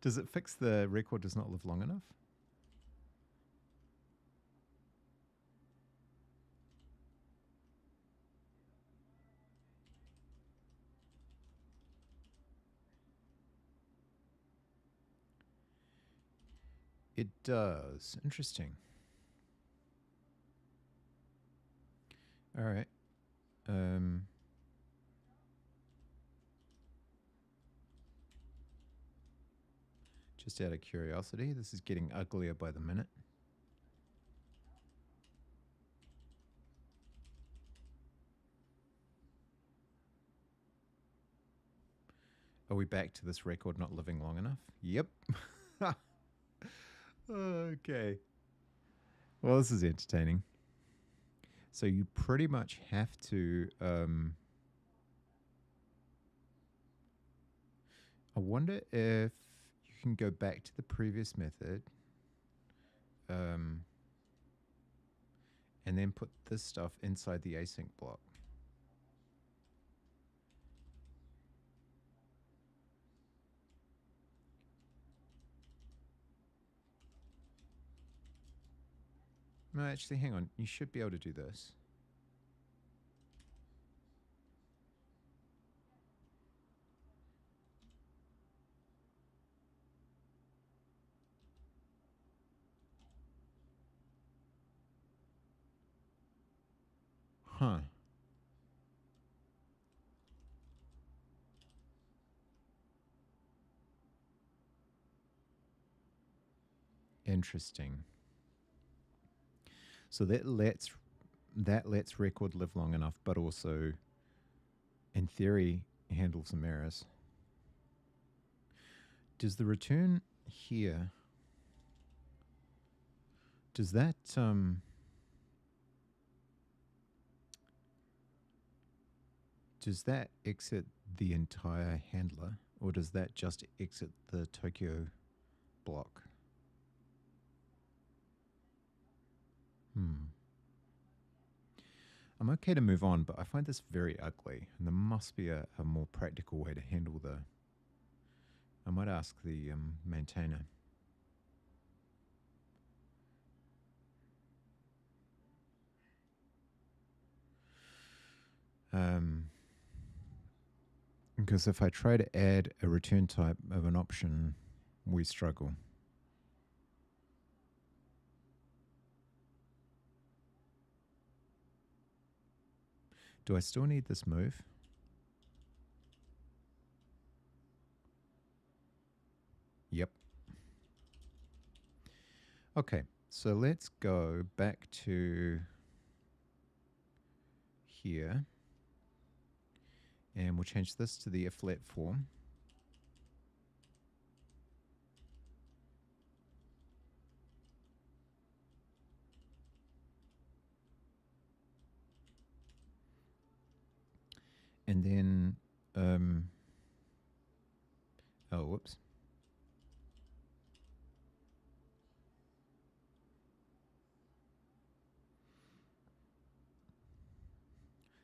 Does it fix the record does not live long enough? It does. Interesting. All right. Just out of curiosity, this is getting uglier by the minute. Are we back to this record not living long enough? Yep. Okay. Well, this is entertaining. So you pretty much have to. I wonder if you can go back to the previous method and then put this stuff inside the async block. No, actually, hang on. You should be able to do this. Huh. Interesting. So that lets record live long enough, but also, in theory, handle some errors. Does the return here? Does that exit the entire handler, or does that just exit the Tokyo block? I'm okay to move on, but I find this very ugly, and there must be a more practical way to handle the. I might ask the maintainer. Because if I try to add a return type of an option, we struggle. Do I still need this move? Yep. Okay, so let's go back to here. And we'll change this to the if-let form. And then, oh, whoops.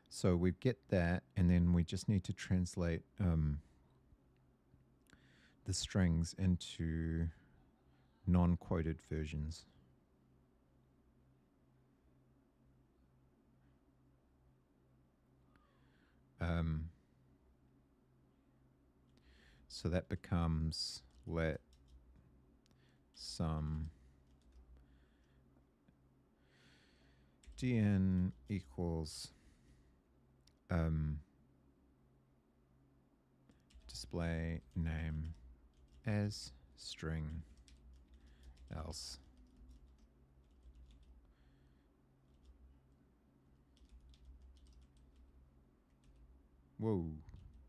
So we get that, and then we just need to translate the strings into non-quoted versions. So that becomes let some dn equals display name as string else. Whoa.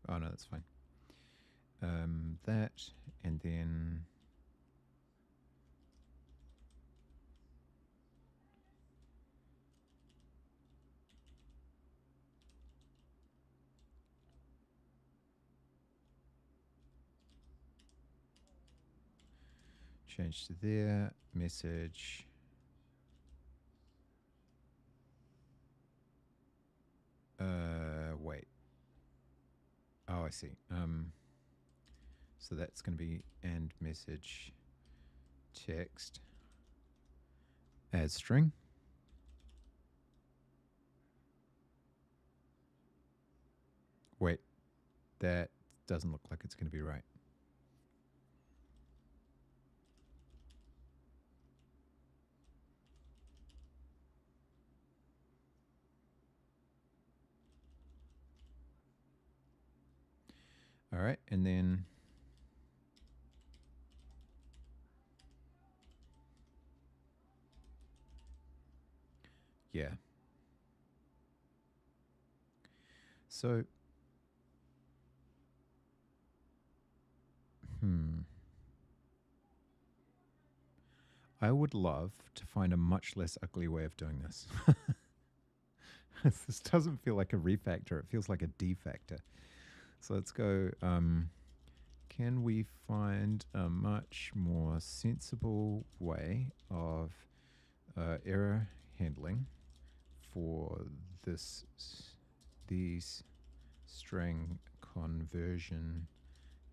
Oh no, that's fine. That, and then change to there. Message. Wait. Oh, I see. So that's going to be and message text as string. Wait, that doesn't look like it's going to be right. All right, and then yeah. So I would love to find a much less ugly way of doing this. This doesn't feel like a refactor. It feels like a defactor. So let's go, can we find a much more sensible way of error handling for these string conversion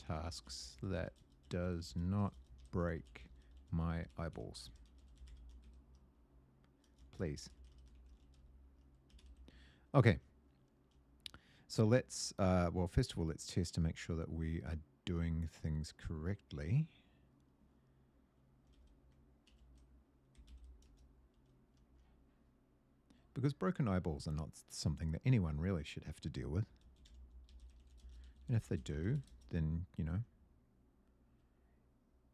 tasks that does not break my eyeballs? Please. Okay. So let's, well, first of all, let's test to make sure that we are doing things correctly. Because broken eyeballs are not something that anyone really should have to deal with. And if they do, then, you know,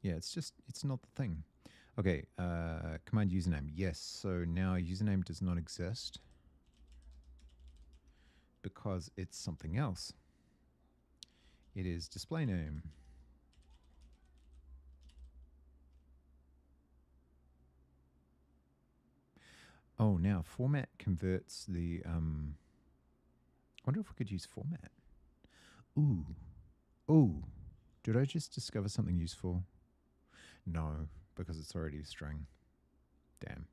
yeah, it's not the thing. Okay, command username. Yes, so now username does not exist because it's something else. It is display name. Oh, now format converts the, I wonder if we could use format. Ooh, did I just discover something useful? No, because it's already a string. Damn.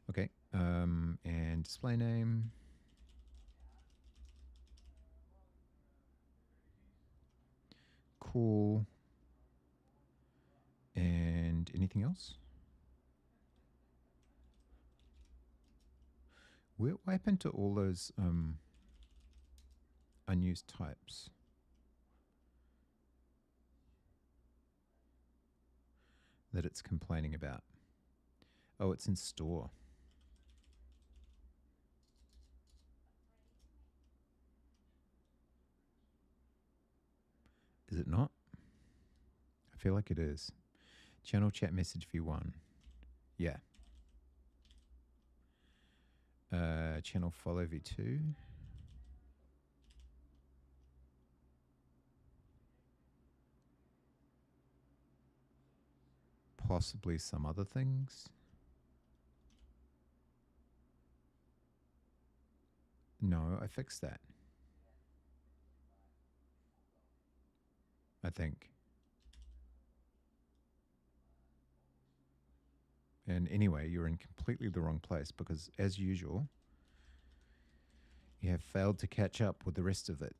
Okay, and display name. Cool. And anything else? What happened to all those unused types? That it's complaining about. Oh, it's in store. Is it not? I feel like it is. Channel chat message v1. Yeah. Channel follow v2. Possibly some other things. No, I fixed that. I think. And anyway, you're in completely the wrong place because, as usual, you have failed to catch up with the rest of it.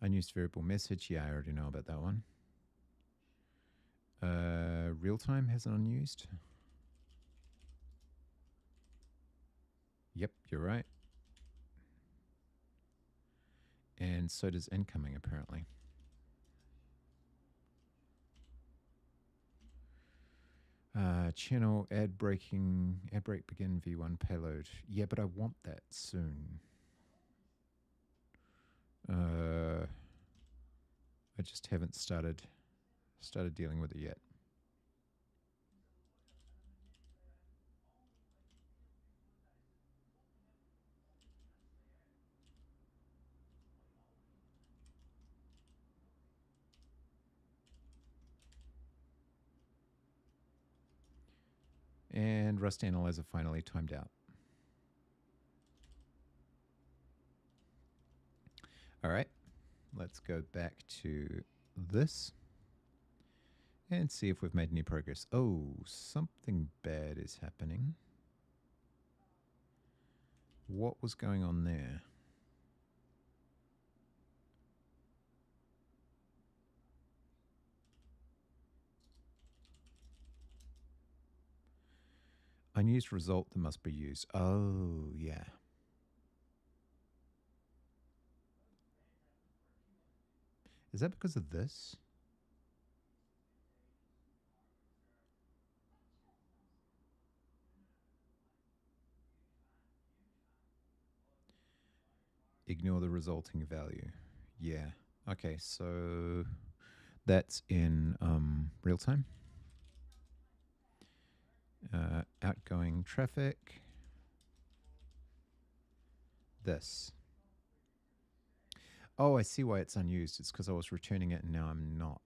Unused variable message. Yeah, I already know about that one. Real time has an unused. Yep, you're right. And so does incoming, apparently. Channel ad break begin v1 payload. Yeah, but I want that soon. I just haven't started dealing with it yet. And Rust Analyzer finally timed out. All right. let's go back to this and see if we've made any progress. Oh, something bad is happening. What was going on there? Unused result that must be used. Oh, yeah. Is that because of this? Ignore the resulting value. Yeah. Okay, so that's in real time. Outgoing traffic. This. Oh, I see why it's unused. It's because I was returning it and now I'm not.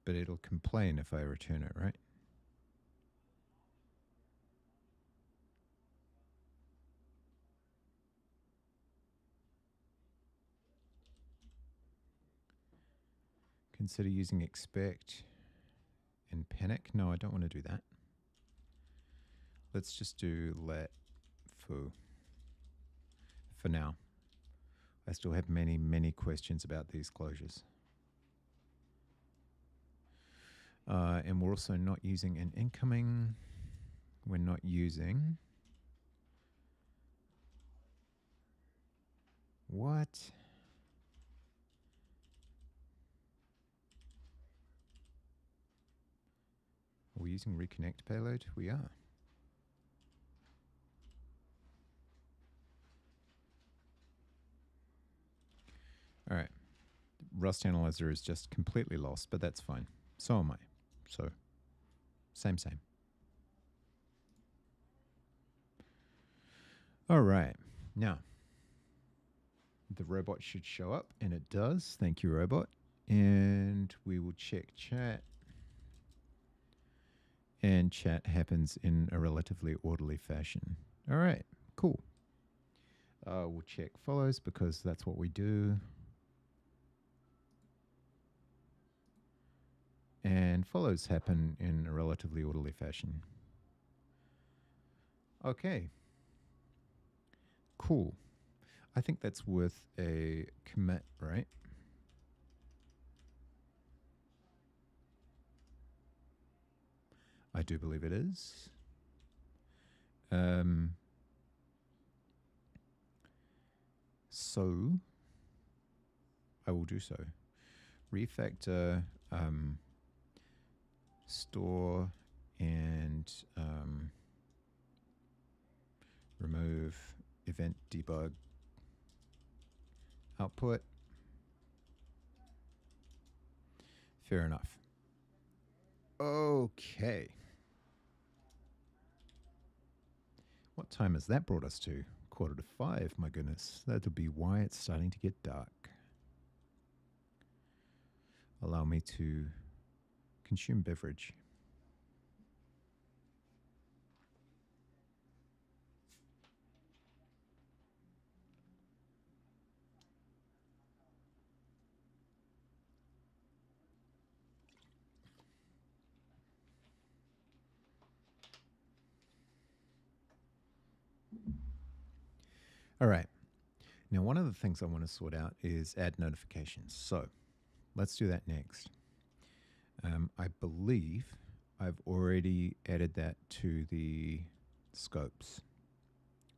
But it'll complain if I return it, right? Consider using expect and panic. No, I don't want to do that. Let's just do let foo for now. I still have many, many questions about these closures. And we're also not using an incoming. We're not using. What? Are we using reconnect payload? We are. All right. Rust Analyzer is just completely lost, but that's fine. So am I. So, same. All right. Now, the robot should show up, and it does. Thank you, robot. And we will check chat. And chat happens in a relatively orderly fashion. All right, cool. We'll check follows because that's what we do. And follows happen in a relatively orderly fashion. Okay. Cool. I think that's worth a commit, right? I do believe it is. So I will do so. Refactor, store, and remove event debug output. Fair enough. Okay. What time has that brought us to? 4:45, my goodness. That'll be why it's starting to get dark. Allow me to consume beverage. All right. Now, one of the things I want to sort out is add notifications. So let's do that next. I believe I've already added that to the scopes.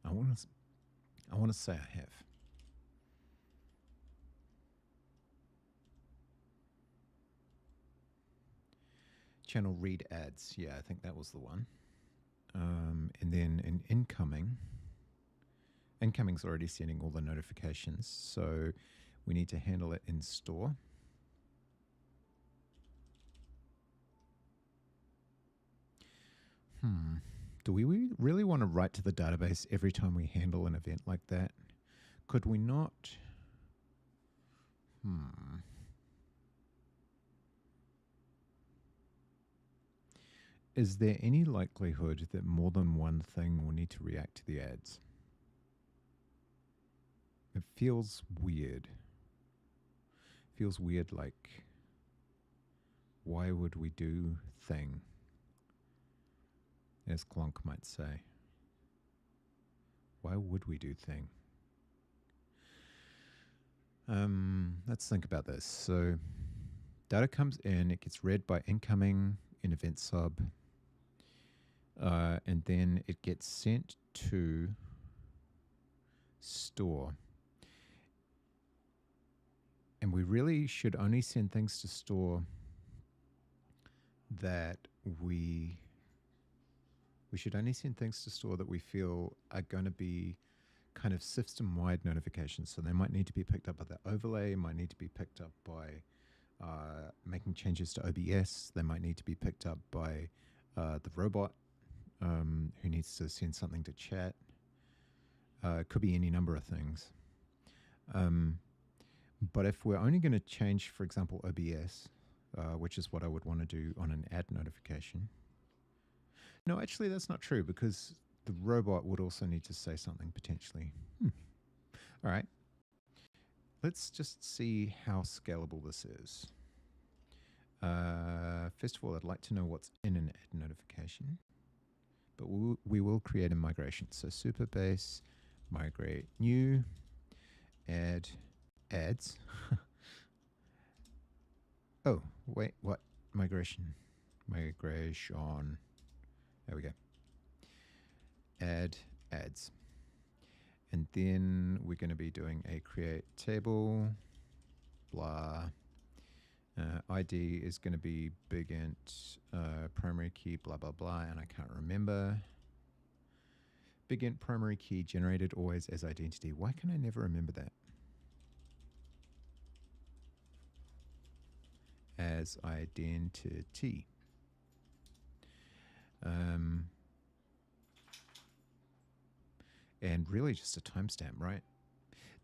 I want to say I have. Channel read ads. Yeah, I think that was the one. And then an incoming. Incoming's already sending all the notifications, so we need to handle it in store. Do we really want to write to the database every time we handle an event like that? Could we not? is there any likelihood that more than one thing will need to react to the ads? It feels weird. Feels weird, like, why would we do thing, as Clonk might say? Why would we do thing? Let's think about this. So data comes in, it gets read by incoming in event sub, and then it gets sent to store. And we really should only send things to store that we should only send things to store that we feel are going to be kind of system-wide notifications. So they might need to be picked up by the overlay, might need to be picked up by making changes to OBS. They might need to be picked up by the robot who needs to send something to chat. It could be any number of things. But if we're only going to change, for example, OBS, which is what I would want to do on an ad notification. No, actually, that's not true, because the robot would also need to say something potentially. All right. Let's just see how scalable this is. First of all, I'd like to know what's in an ad notification. But we will create a migration. So Superbase, migrate new, add ads. Oh, wait, what? Migration. Migration. There we go. Add ads. And then we're going to be doing a create table, blah. ID is going to be big int, primary key, blah, blah, blah, and I can't remember. Big int primary key generated always as identity. Why can I never remember that? As identity. And really just a timestamp, right?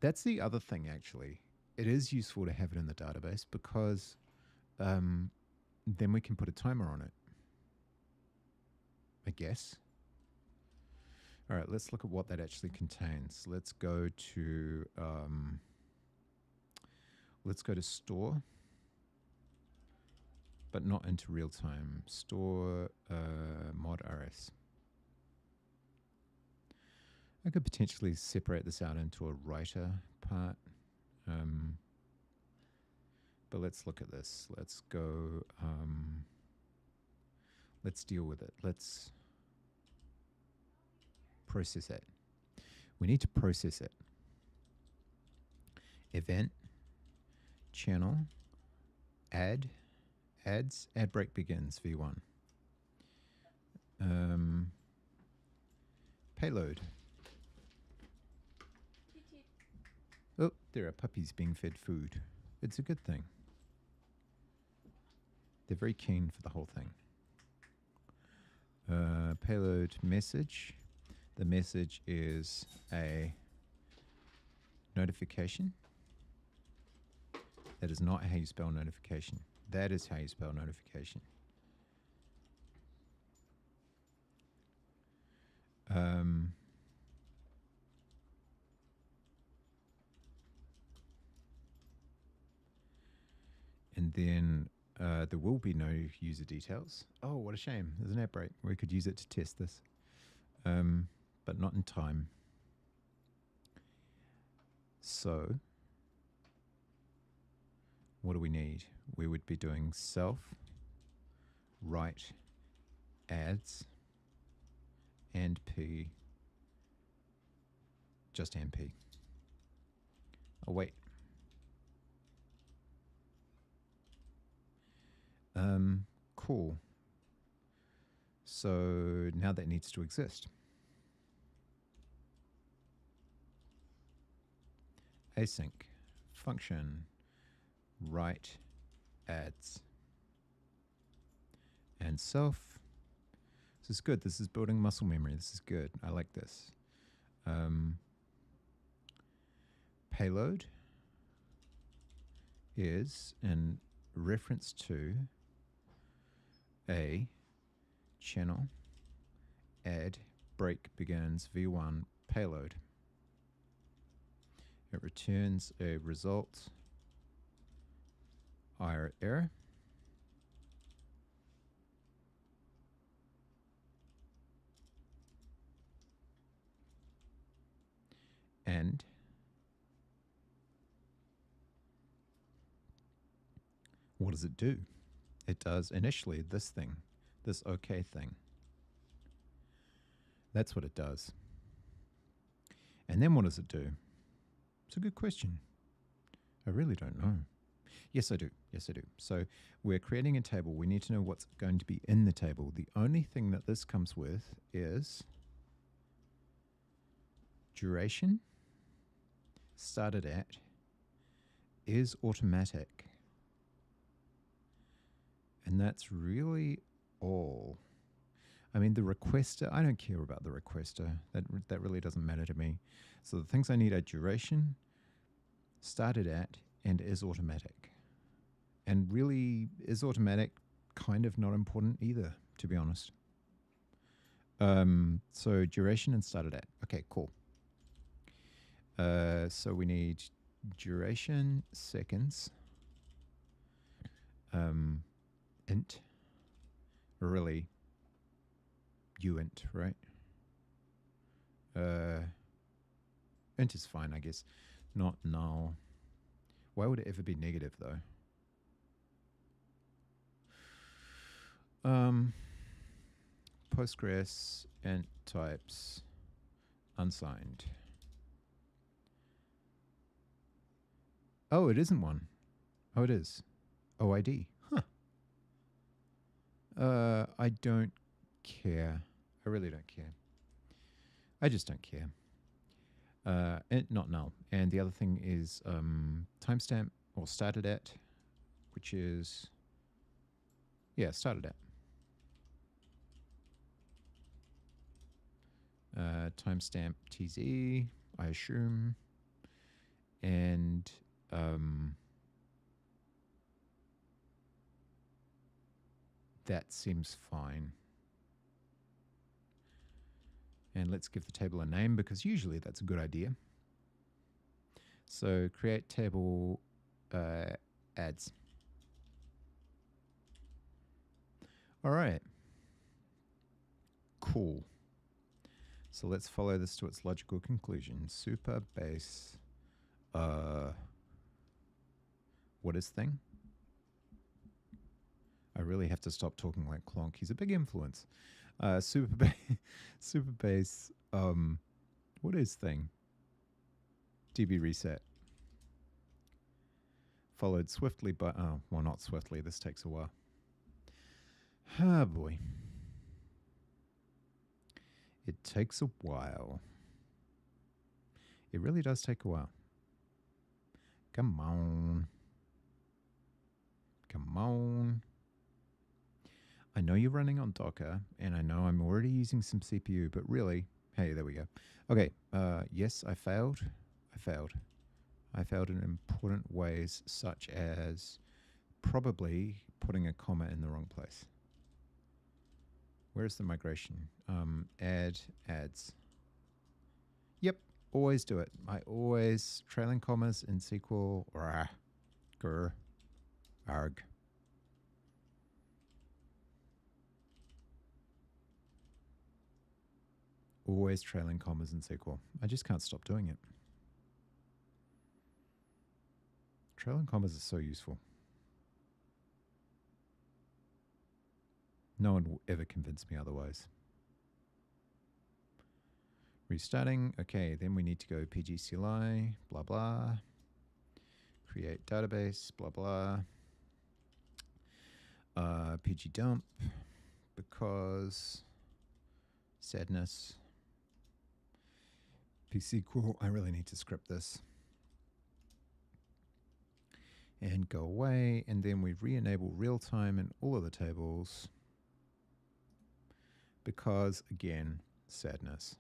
That's the other thing, actually. It is useful to have it in the database because then we can put a timer on it, I guess. All right, let's look at what that actually contains. Let's go to store, but not into real time. Store mod RS. I could potentially separate this out into a writer part. But let's look at this. Let's go, let's deal with it. Let's process it. We need to process it. Event, channel, ads, ad break begins, V1. Payload. Oh, there are puppies being fed food. It's a good thing. They're very keen for the whole thing. Payload message. The message is a notification. That is not how you spell notification. That is how you spell notification. And then there will be no user details. Oh, what a shame. There's an app break. We could use it to test this. But not in time. So what do we need? We would be doing self, write, ads, and P, just MP. Oh, wait. Cool. So now that needs to exist. Async function write ads and self. This is good. This is building muscle memory. This is good. I like this. Payload is in reference to a channel, add, break begins v1 payload. It returns a result error. And what does it do? It does initially this thing, this OK thing. That's what it does. And then what does it do? It's a good question. I really don't know. Yes, I do. Yes, I do. So we're creating a table. We need to know what's going to be in the table. The only thing that this comes with is duration, started at, is automatic. And that's really all. I mean, the requester, I don't care about the requester. That really doesn't matter to me. So the things I need are duration, started at, and is automatic. And really, is automatic kind of not important either, to be honest. So duration and started at. Okay, cool. So we need duration, seconds, int, really, uint, right? Int is fine, I guess. Not null. Why would it ever be negative, though? Postgres int types unsigned. Oh, it isn't one. Oh, it is. OID. Huh. I don't care. I really don't care. I just don't care. Not null. And the other thing is timestamp or started at, which is, yeah, started at. Timestamp TZ, I assume. And that seems fine. And let's give the table a name because usually that's a good idea. So create table ads. All right. Cool. So let's follow this to its logical conclusion. Super base. What is thing? I really have to stop talking like Clonk. He's a big influence. Super base. What is thing? DB reset. Followed swiftly by, well, not swiftly. This takes a while. Ah, boy. It takes a while. It really does take a while. Come on. Come on. I know you're running on Docker, and I know I'm already using some CPU, but really, hey, there we go. Okay, yes, I failed. I failed in important ways, such as probably putting a comma in the wrong place. Where's the migration? Add ads. Yep, always do it. I always, trailing commas in SQL, grr, arg. Always trailing commas in SQL. I just can't stop doing it. Trailing commas are so useful. No one will ever convince me otherwise. Restarting. Okay, then we need to go pgcli, blah, blah. Create database, blah, blah. pgdump, because sadness. psql, I really need to script this. And go away, and then we re-enable real-time in all of the tables because, again, sadness.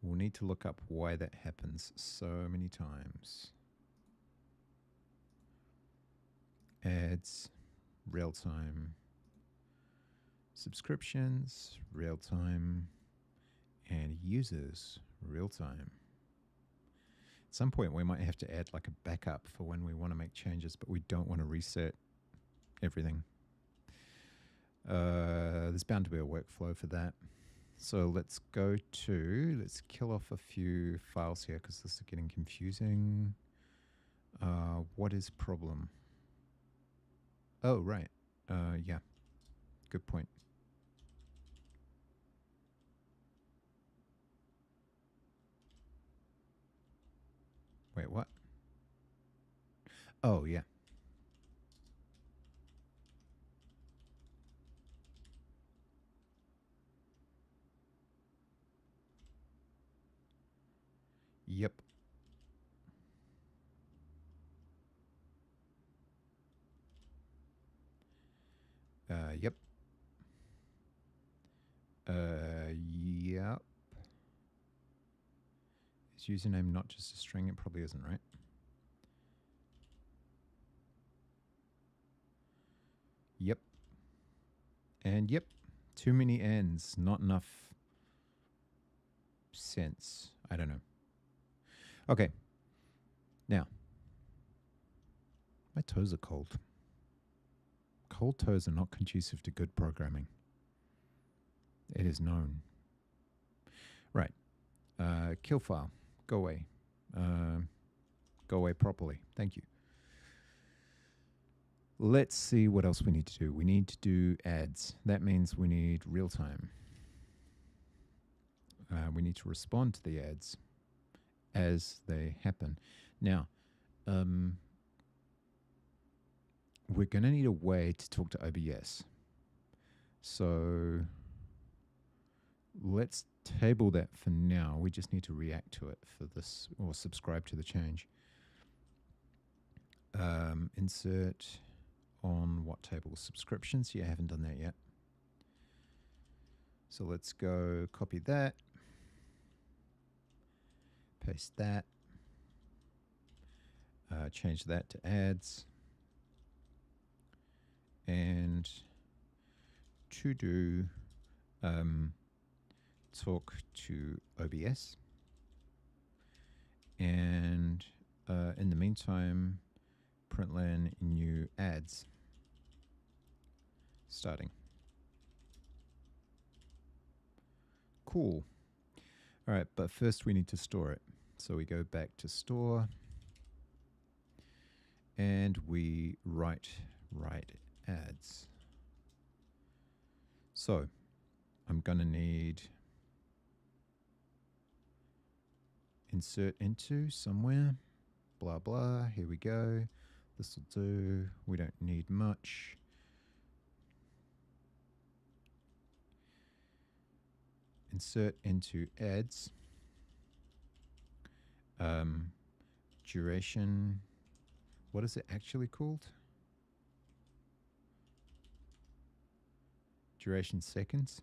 We'll need to look up why that happens so many times. Ads, real-time, subscriptions, real time, and users, real time. At some point, we might have to add like a backup for when we want to make changes, but we don't want to reset everything. There's bound to be a workflow for that. So let's kill off a few files here because this is getting confusing. What is problem? Oh, right. Yeah, good point. Wait, what? Oh, yeah. Yep. Yep. Yep. Is username not just a string? It probably isn't, right? Yep. And yep. Too many ends. Not enough sense. I don't know. Okay. Now. My toes are cold. Cold toes are not conducive to good programming. It is known. Right. Kill file. Go away. Go away properly. Thank you. Let's see what else we need to do. We need to do ads. That means we need real time. We need to respond to the ads as they happen. Now, we're going to need a way to talk to OBS. So let's table that for now. We just need to react to it for this, or subscribe to the change. Insert on what table? Subscriptions. Yeah, I haven't done that yet. So let's go copy that, paste that, change that to ads, and to do talk to OBS. And in the meantime, println new ads starting. Cool. All right, but first we need to store it. So we go back to store and we write ads. So I'm going to need insert into somewhere, blah, blah. Here we go. This will do. We don't need much. Insert into ads. Duration. What is it actually called? Duration seconds.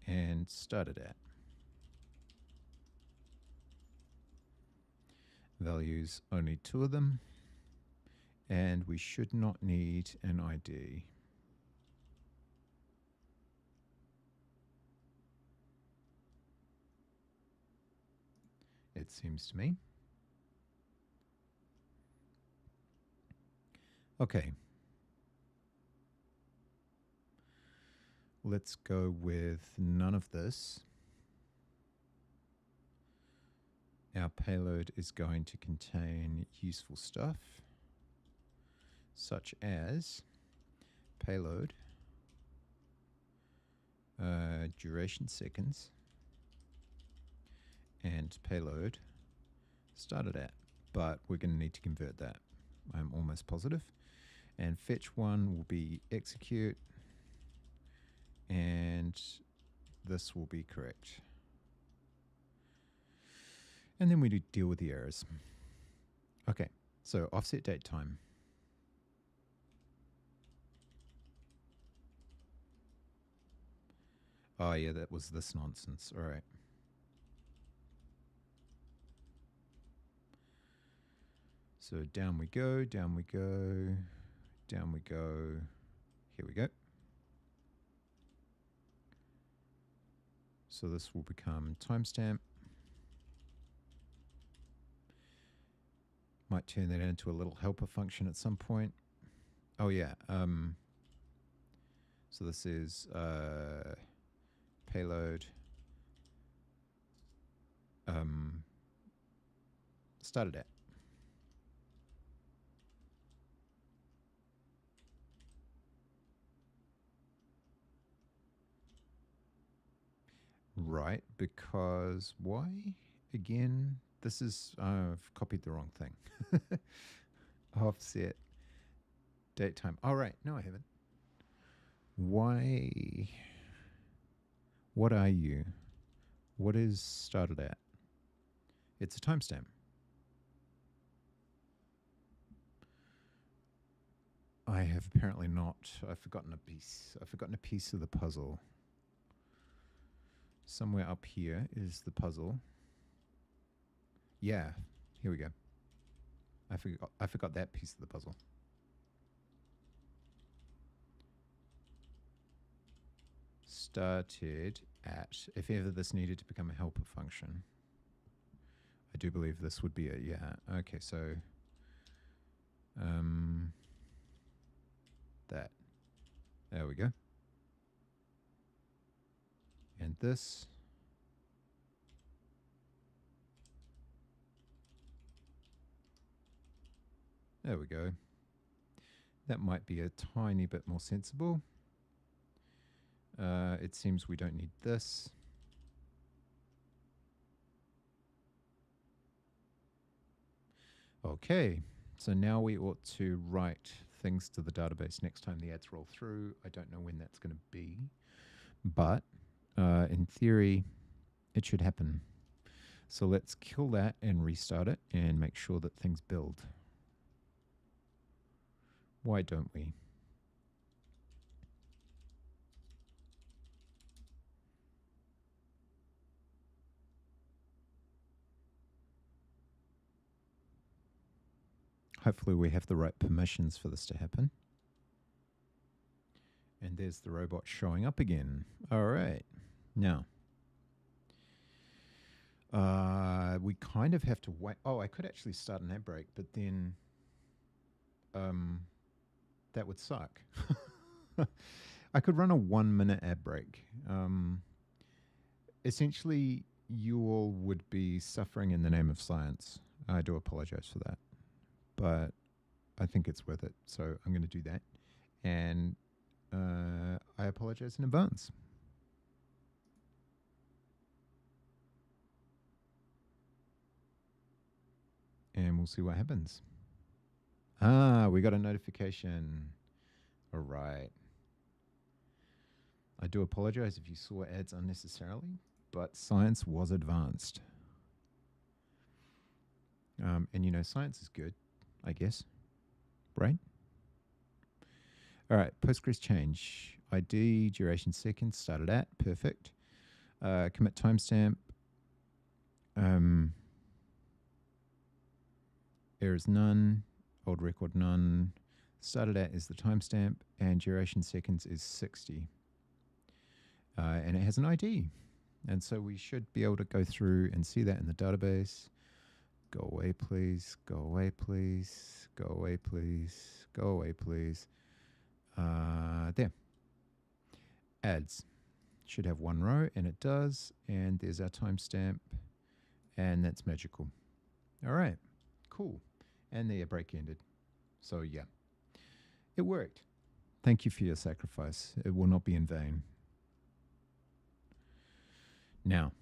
And started at. Values, only 2 of them. And we should not need an ID. It seems to me. Okay. Let's go with none of this. Our payload is going to contain useful stuff, such as payload, duration seconds, and payload started at. But we're going to need to convert that. I'm almost positive. And fetch one will be execute, and this will be correct. And then we do deal with the errors. Okay, so offset date time. Oh yeah, that was this nonsense. All right. So down we go, down we go, Down we go. Here we go. So this will become timestamp. Might turn that into a little helper function at some point. Oh yeah. So this is payload started at. Right, because why? Again, this is, I've copied the wrong thing. Offset, date time. All right, no, I haven't. Why? What are you? What is started at? It's a timestamp. I have apparently not. I've forgotten a piece. I've forgotten a piece of the puzzle. Somewhere up here is the puzzle. Yeah, here we go. I forgot that piece of the puzzle. Started at, if ever this needed to become a helper function. I do believe this would be a, yeah. Okay, so that. There we go. And this. There we go. That might be a tiny bit more sensible. It seems we don't need this. Okay, so now we ought to write things to the database next time the ads roll through. I don't know when that's going to be, but in theory, it should happen. So let's kill that and restart it and make sure that things build. Why don't we? Hopefully we have the right permissions for this to happen. And there's the robot showing up again. All right. Now, we kind of have to wait. Oh, I could actually start an ad break, but then that would suck. I could run a 1 minute ad break. Essentially, you all would be suffering in the name of science. I do apologize for that, but I think it's worth it. So I'm going to do that. And I apologize in advance. And we'll see what happens. Ah, we got a notification. All right. I do apologize if you saw ads unnecessarily, but science was advanced. And you know, science is good, I guess, right? All right, Postgres change. ID, duration seconds, started at, perfect. Commit timestamp. Errors none, old record none. Started at is the timestamp, and duration seconds is 60. And it has an ID. And so we should be able to go through and see that in the database. Go away, please. Go away, please. Go away, please. Go away, please. There. Ads. Should have one row, and it does. And there's our timestamp. And that's magical. All right. Cool. And the break ended. So, yeah. It worked. Thank you for your sacrifice. It will not be in vain. Now,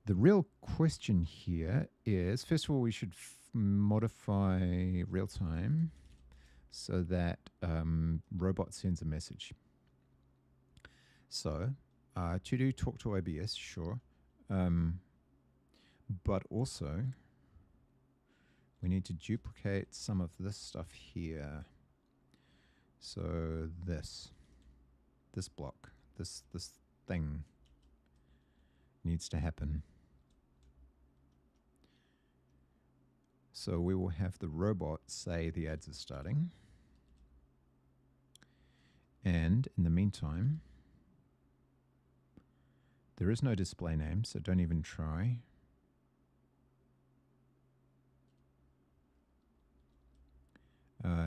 the real question here is, first of all, we should modify real time so that robot sends a message. So to do talk to OBS, sure. But also we need to duplicate some of this stuff here. So this block, this thing needs to happen. So we will have the robot say the ads are starting. And in the meantime, there is no display name, so don't even try.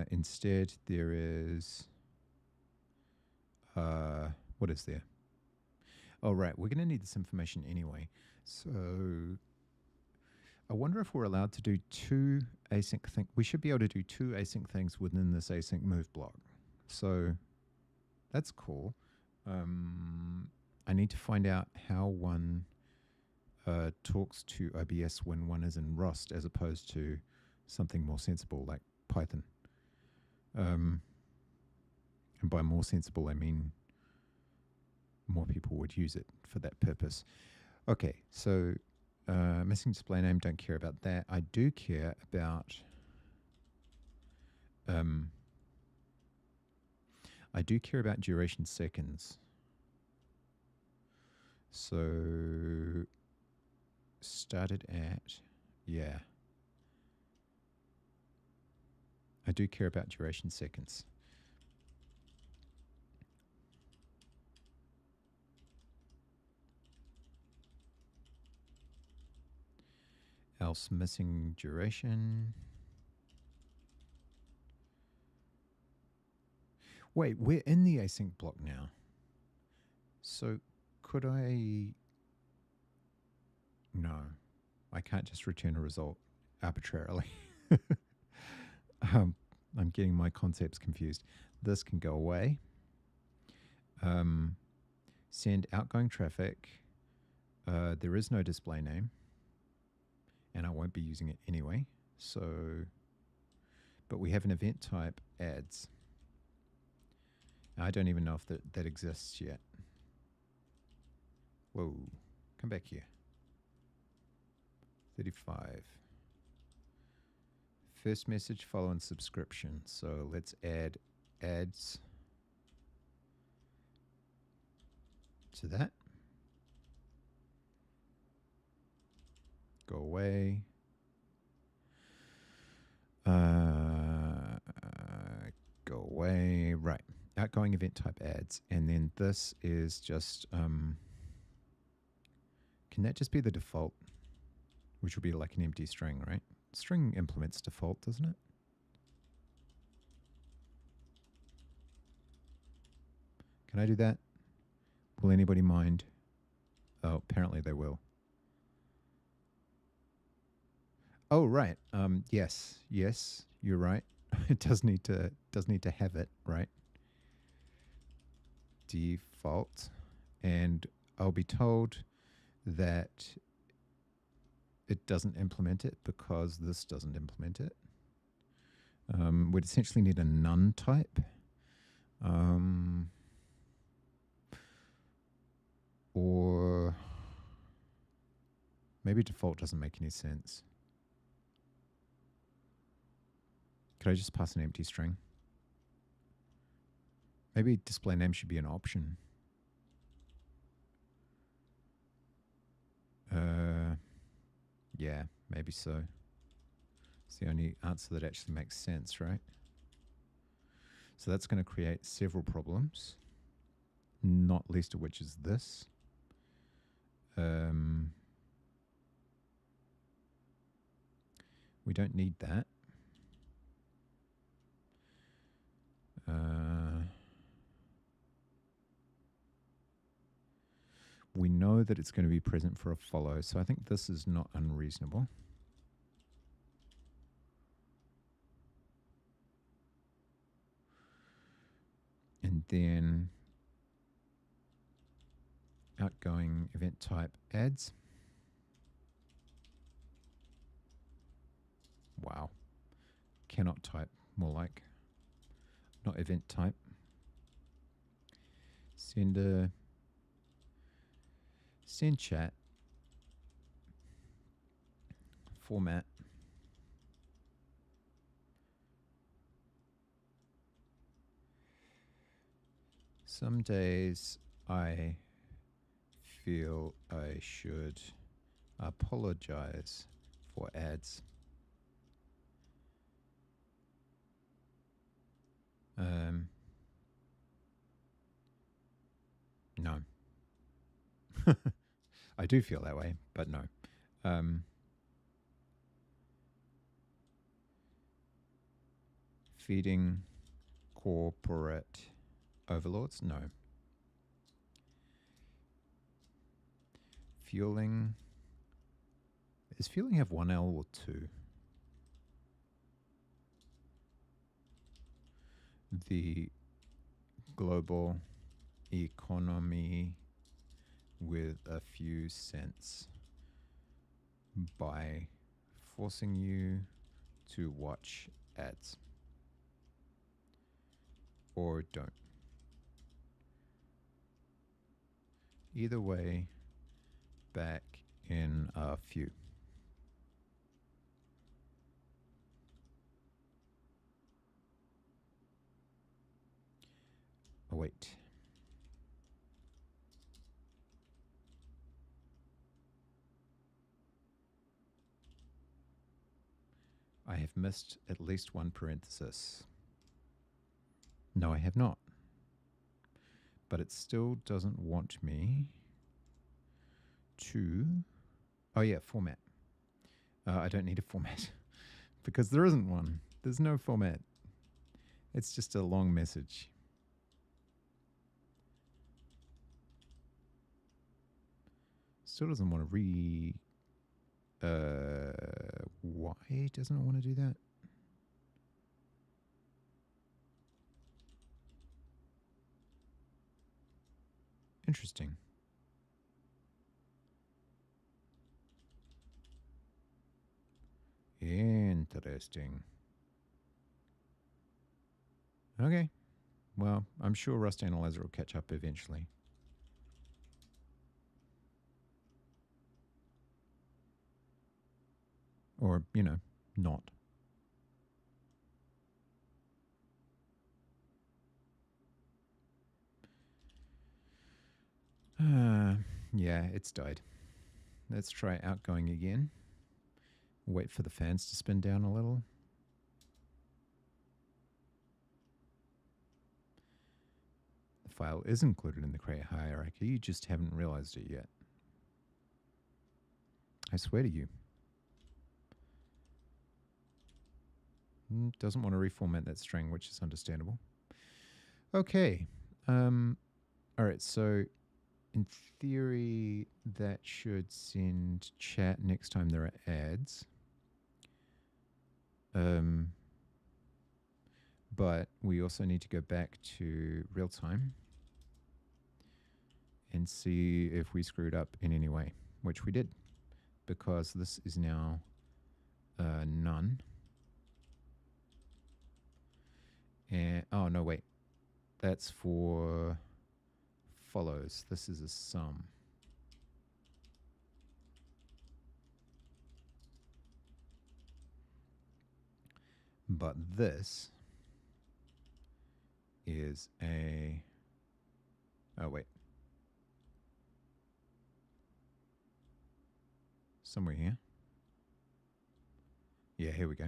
Instead, there is, what is there? Oh, right, we're going to need this information anyway. So I wonder if we're allowed to do two async things. We should be able to do two async things within this async move block. So that's cool. I need to find out how one talks to OBS when one is in Rust as opposed to something more sensible like Python. And by more sensible, I mean more people would use it for that purpose. Okay, so missing display name, don't care about that. I do care about duration seconds. So started at, yeah. I do care about duration seconds. Else missing duration. Wait, we're in the async block now. So could I... No, I can't just return a result arbitrarily. I'm getting my concepts confused. This can go away. Send outgoing traffic. There is no display name. And I won't be using it anyway. So, but we have an event type ads. I don't even know if that exists yet. Whoa, come back here. 35. First message following subscription. So let's add ads to that. Go away. Go away. Right. Outgoing event type ads. And then this is just, can that just be the default? Which will be like an empty string, right? String implements default, doesn't it? Can I do that? Will anybody mind? Oh, apparently they will. Oh, right. Yes, you're right. It does need to have it, right? Default. And I'll be told that it doesn't implement it because this doesn't implement it. We'd essentially need a none type. Or maybe default doesn't make any sense. Could I just pass an empty string? Maybe display name should be an option. Yeah, maybe so. It's the only answer that actually makes sense, right? So that's going to create several problems, not least of which is this. We don't need that. We know that it's going to be present for a follow, so I think this is not unreasonable. And then outgoing event type ads. Wow. Cannot type, more like. Not event type. Send chat. Format. Some days I feel I should apologize for ads. No. I do feel that way, but no. Feeding corporate overlords? No. Fueling. Does fueling have 1L or 2? The global economy with a few cents by forcing you to watch ads. Or don't. Either way, back in a few. Oh, wait. I have missed at least one parenthesis. No, I have not. But it still doesn't want me to... Oh, yeah, format. I don't need a format because there isn't one. There's no format. It's just a long message. Still doesn't want to why doesn't it want to do that? Interesting. Interesting. Okay. Well, I'm sure Rust Analyzer will catch up eventually. Or, you know, not. Yeah, it's died. Let's try outgoing again. Wait for the fans to spin down a little. The file is included in the create hierarchy. You just haven't realized it yet. I swear to you. Doesn't want to reformat that string, which is understandable. Okay. All right, so in theory, that should send chat next time there are ads. But we also need to go back to real time and see if we screwed up in any way, which we did, because this is now none. And oh no, wait, that's for follows. This is a sum. But this is a, oh wait, somewhere here. Yeah, here we go.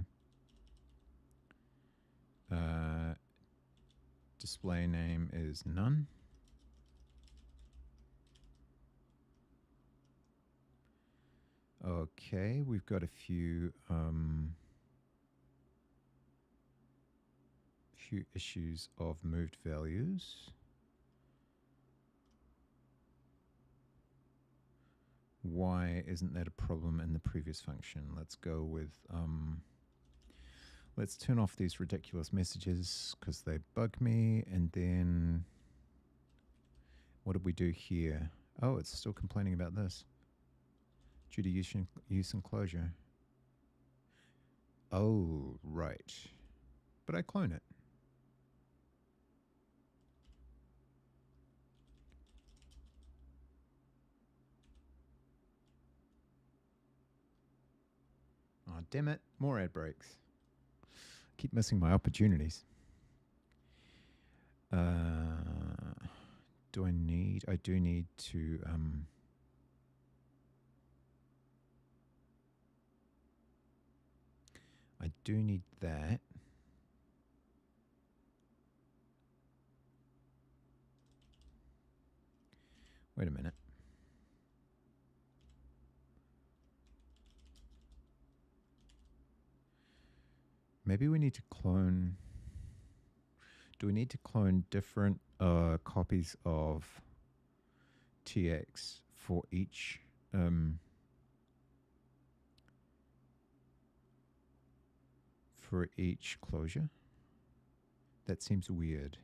Display name is none. Okay, we've got a few issues of moved values. Why isn't that a problem in the previous function? Let's go with, let's turn off these ridiculous messages because they bug me. And then what did we do here? Oh, it's still complaining about this. Due to use and closure. Oh, right. But I clone it. Oh, damn it. More ad breaks. Keep missing my opportunities. Do I need... I do need to... I do need that. Maybe we need to clone. Do we need to clone different copies of TX for each closure? That seems weird.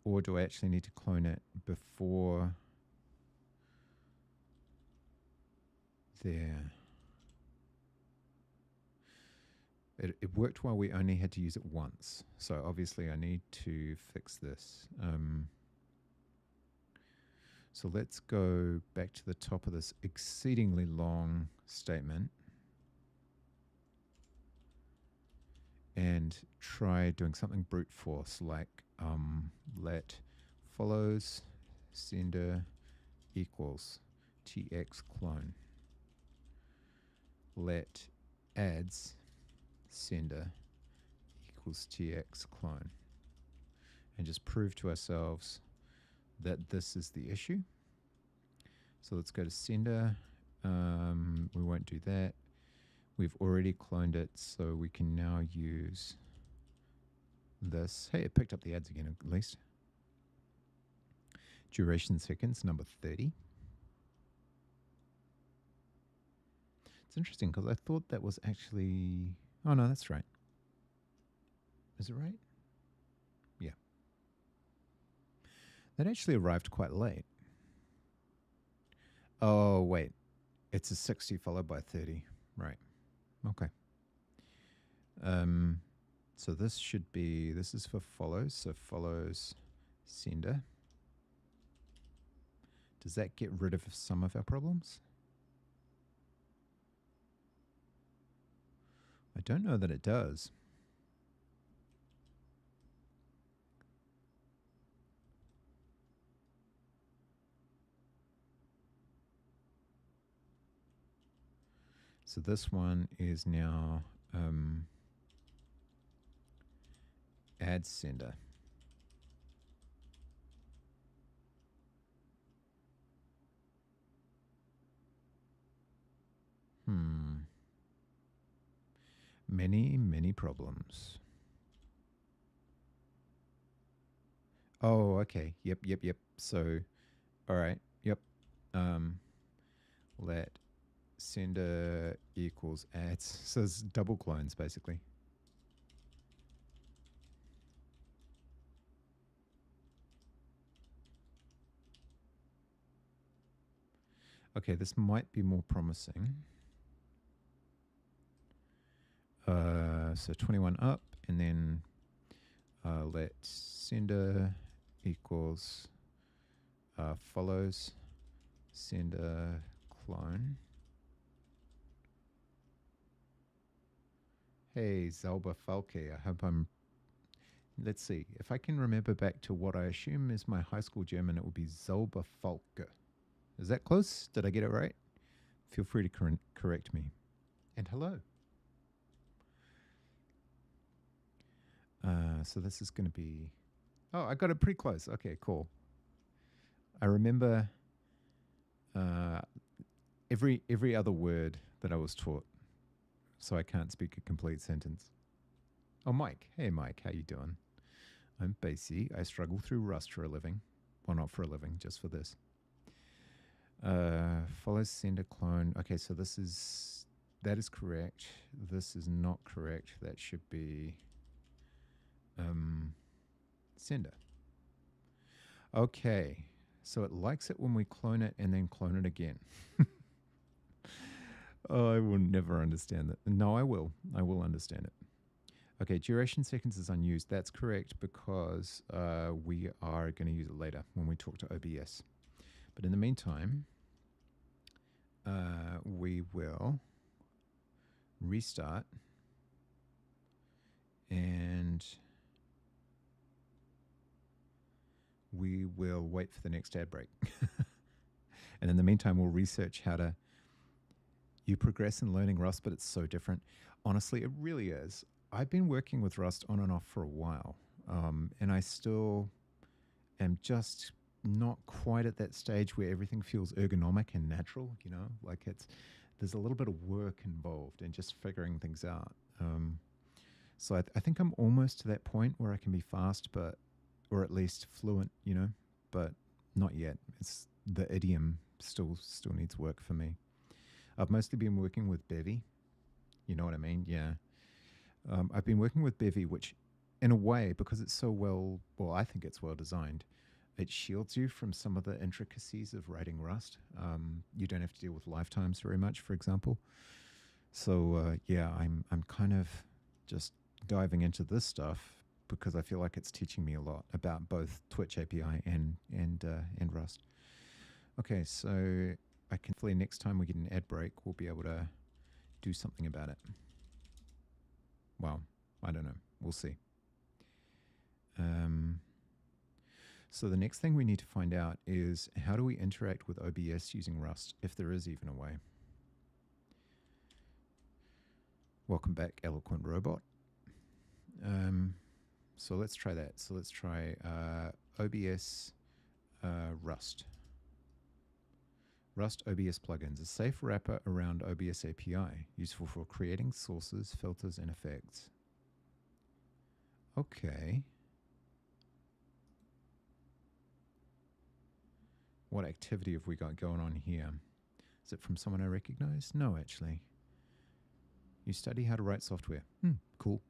Or do I actually need to clone it before there? It worked while we only had to use it once. So obviously I need to fix this. So let's go back to the top of this exceedingly long statement and try doing something brute force, like let follows sender equals tx clone. Let adds sender equals tx clone. And just prove to ourselves that this is the issue. So let's go to sender. We won't do that. We've already cloned it, so we can now use this. Hey, it picked up the ads again at least. Duration seconds, number 30. It's interesting because I thought that was actually... Oh, no, that's right. Is it right? Yeah. That actually arrived quite late. Oh, wait. It's a 60 followed by 30. Right. Okay. So this should be... This is for follows. So follows sender. Does that get rid of some of our problems? I don't know that it does. So this one is now add sender. Many problems. Oh, okay. Yep. So, all right. Yep. Let sender equals adds. So it's double clones, basically. Okay, this might be more promising. So 21 up, and then let sender equals follows sender clone. Hey, Zalba Falke, I hope I'm... Let's see. If I can remember back to what I assume is my high school German, it would be Zalba Falke. Is that close? Did I get it right? Feel free to correct me. And hello. So this is going to be... Oh, I got it pretty close. Okay, cool. I remember every other word that I was taught, so I can't speak a complete sentence. Oh, Mike. Hey, Mike. How you doing? I'm Basie. I struggle through Rust for a living. Well, not for a living, just for this. Follows sender clone. Okay, so this is... That is correct. This is not correct. That should be... sender. Okay, so it likes it when we clone it and then clone it again. Oh, I will never understand that. No, I will. I will understand it. Okay, duration seconds is unused. That's correct because we are going to use it later when we talk to OBS. But in the meantime, we will restart and we will wait for the next ad break. And in the meantime, we'll research how to... You progress in learning Rust, but it's so different. Honestly, it really is. I've been working with Rust on and off for a while, and I still am just not quite at that stage where everything feels ergonomic and natural, like there's a little bit of work involved in just figuring things out. So I think I'm almost to that point where I can be fast, but or at least fluent, you know, but not yet. It's the idiom still needs work for me. I've mostly been working with Bevy. You know what I mean? Yeah. I've been working with Bevy, which, in a way, because it's so well, I think it's well designed. It shields you from some of the intricacies of writing Rust. You don't have to deal with lifetimes very much, for example. So yeah, I'm kind of just diving into this stuff because I feel like it's teaching me a lot about both Twitch API and Rust. Okay, so I can hopefully next time we get an ad break, we'll be able to do something about it. Well, I don't know. We'll see. So the next thing we need to find out is how do we interact with OBS using Rust, if there is even a way. Welcome back, Eloquent Robot. So let's try that. So let's try OBS Rust. Rust OBS plugins, a safe wrapper around OBS API, useful for creating sources, filters, and effects. Okay. What activity have we got going on here? Is it from someone I recognize? No, actually. You study how to write software. Cool.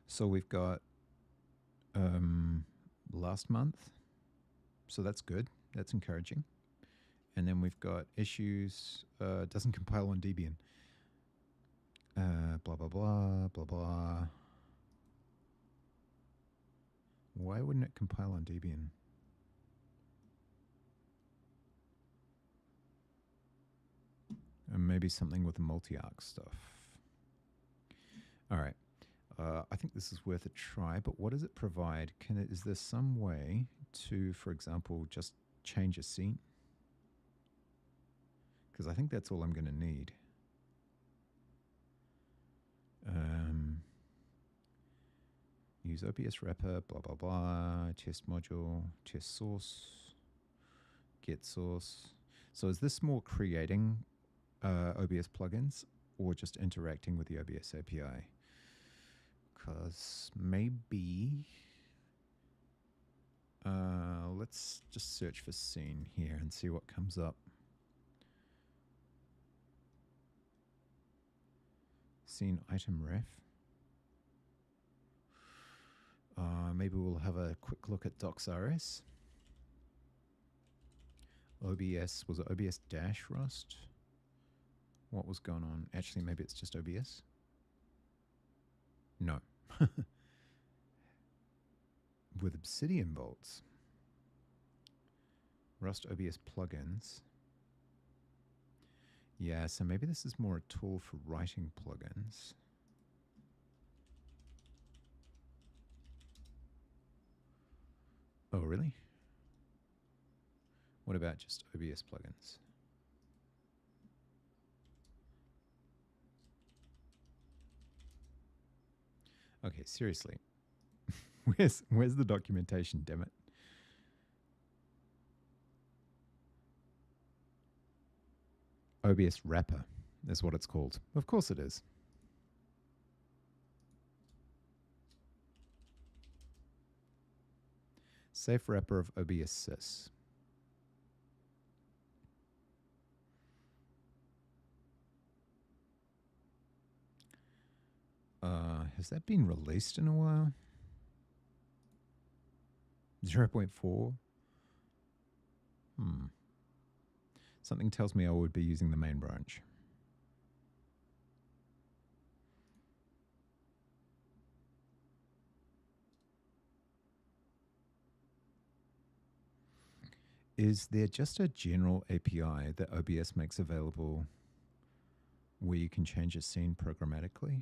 So we've got last month. So that's good. That's encouraging. And then we've got issues. Doesn't compile on Debian. Blah, blah, blah, blah, blah. Why wouldn't it compile on Debian? And maybe something with the multi-arc stuff. All right. I think this is worth a try, but what does it provide? Is there some way to, for example, just change a scene? Because I think that's all I'm going to need. Use OBS wrapper, blah, blah, blah, test module, test source, get source. So is this more creating OBS plugins or just interacting with the OBS API? Because maybe, let's just search for scene here and see what comes up. Scene item ref. Maybe we'll have a quick look at docs.rs. OBS, was it OBS dash Rust? What was going on? Actually, maybe it's just OBS. No. With Obsidian bolts. Rust OBS plugins. Yeah, so maybe this is more a tool for writing plugins. Oh, really? What about just OBS plugins? Okay, seriously. Where's the documentation, damn it? OBS wrapper is what it's called. Of course it is. Safe wrapper of OBS sys. Has that been released in a while? 0.4? Something tells me I would be using the main branch. Is there just a general API that OBS makes available where you can change a scene programmatically?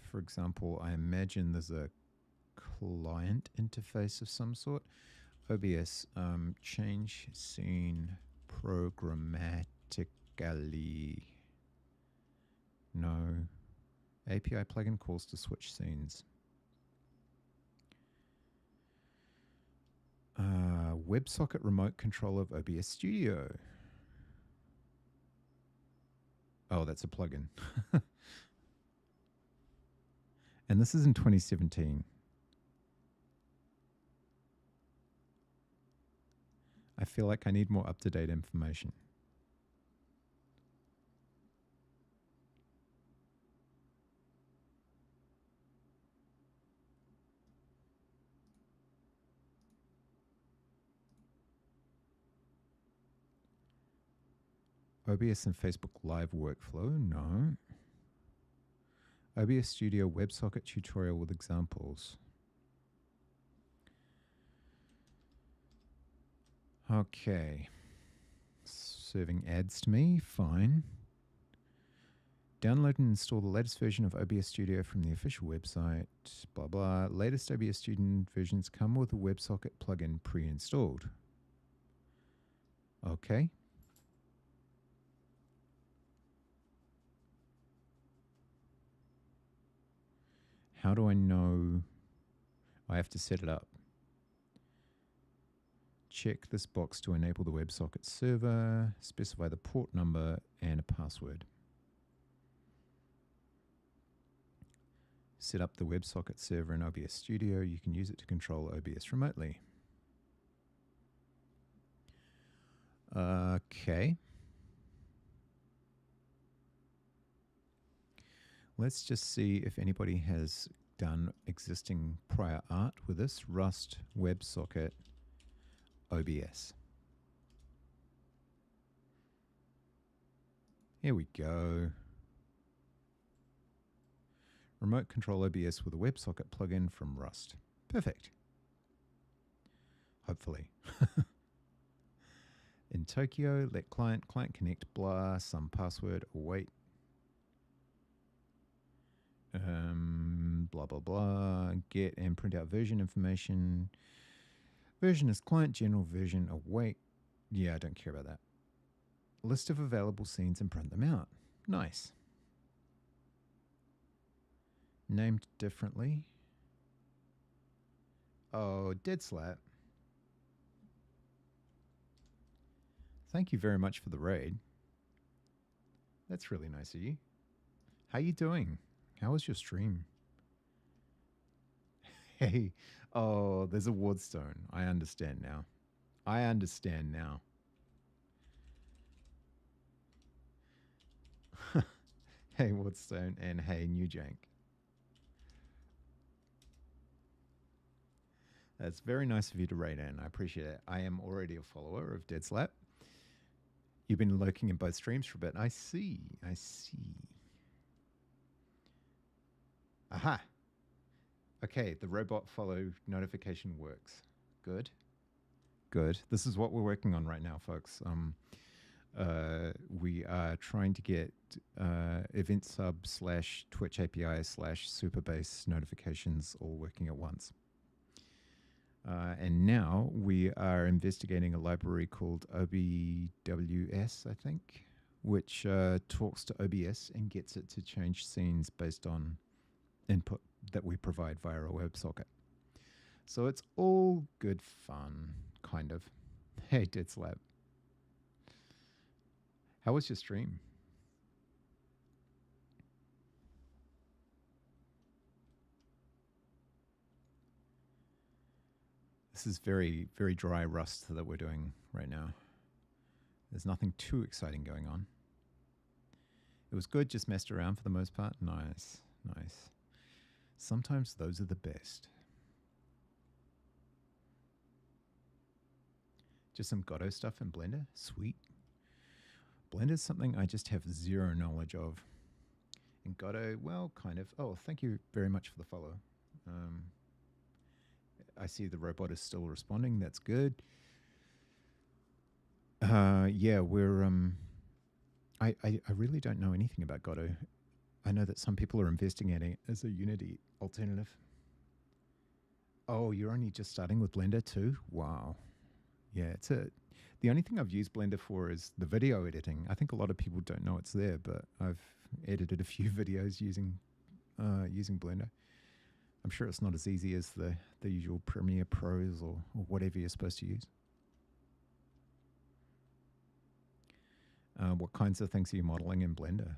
For example, I imagine there's a client interface of some sort. OBS, change scene programmatically. No. API plugin calls to switch scenes. WebSocket remote control of OBS Studio. Oh, that's a plugin. And this is in 2017. I feel like I need more up-to-date information. OBS and Facebook Live workflow? No. OBS Studio WebSocket tutorial with examples. Okay. Serving ads to me, fine. Download and install the latest version of OBS Studio from the official website, blah blah. Latest OBS Studio versions come with a WebSocket plugin pre-installed. Okay. How do I know I have to set it up? Check this box to enable the WebSocket server, specify the port number and a password. Set up the WebSocket server in OBS Studio. You can use it to control OBS remotely. Okay. Let's just see if anybody has done existing prior art with this Rust WebSocket OBS. Here we go. Remote control OBS with a WebSocket plugin from Rust. Perfect. Hopefully. In Tokio, let client connect, blah, some password, await. Blah, blah, blah. Get and print out version information. Version is client, general version, await. Yeah, I don't care about that. List of available scenes and print them out. Nice. Named differently. Oh, dead slap. Thank you very much for the raid. That's really nice of you. How you doing? How was your stream? Hey, oh, there's a Wardstone. I understand now. I understand now. Hey, Wardstone, and hey, New Jank. That's very nice of you to raid in. I appreciate it. I am already a follower of Dead Slap. You've been lurking in both streams for a bit. I see. I see. Aha. Okay, the robot follow notification works. Good. Good. This is what we're working on right now, folks. We are trying to get event sub / Twitch API / Superbase notifications all working at once. And now we are investigating a library called OBWS, I think, which talks to OBS and gets it to change scenes based on input that we provide via a WebSocket. So it's all good fun, kind of. Hey, Dead Slab. How was your stream? This is very, very dry Rust that we're doing right now. There's nothing too exciting going on. It was good, just messed around for the most part. Nice, nice. Sometimes those are the best. Just some Godot stuff in Blender. Sweet. Blender's something I just have zero knowledge of. In Godot, well, kind of. Oh, thank you very much for the follow. I see the robot is still responding. That's good. Yeah, we're... I really don't know anything about Godot. I know that some people are investigating it as a Unity alternative. Oh, you're only just starting with Blender too? Wow. Yeah, the only thing I've used Blender for is the video editing. I think a lot of people don't know it's there, but I've edited a few videos using Blender. I'm sure it's not as easy as the usual Premiere Pros or whatever you're supposed to use. What kinds of things are you modeling in Blender?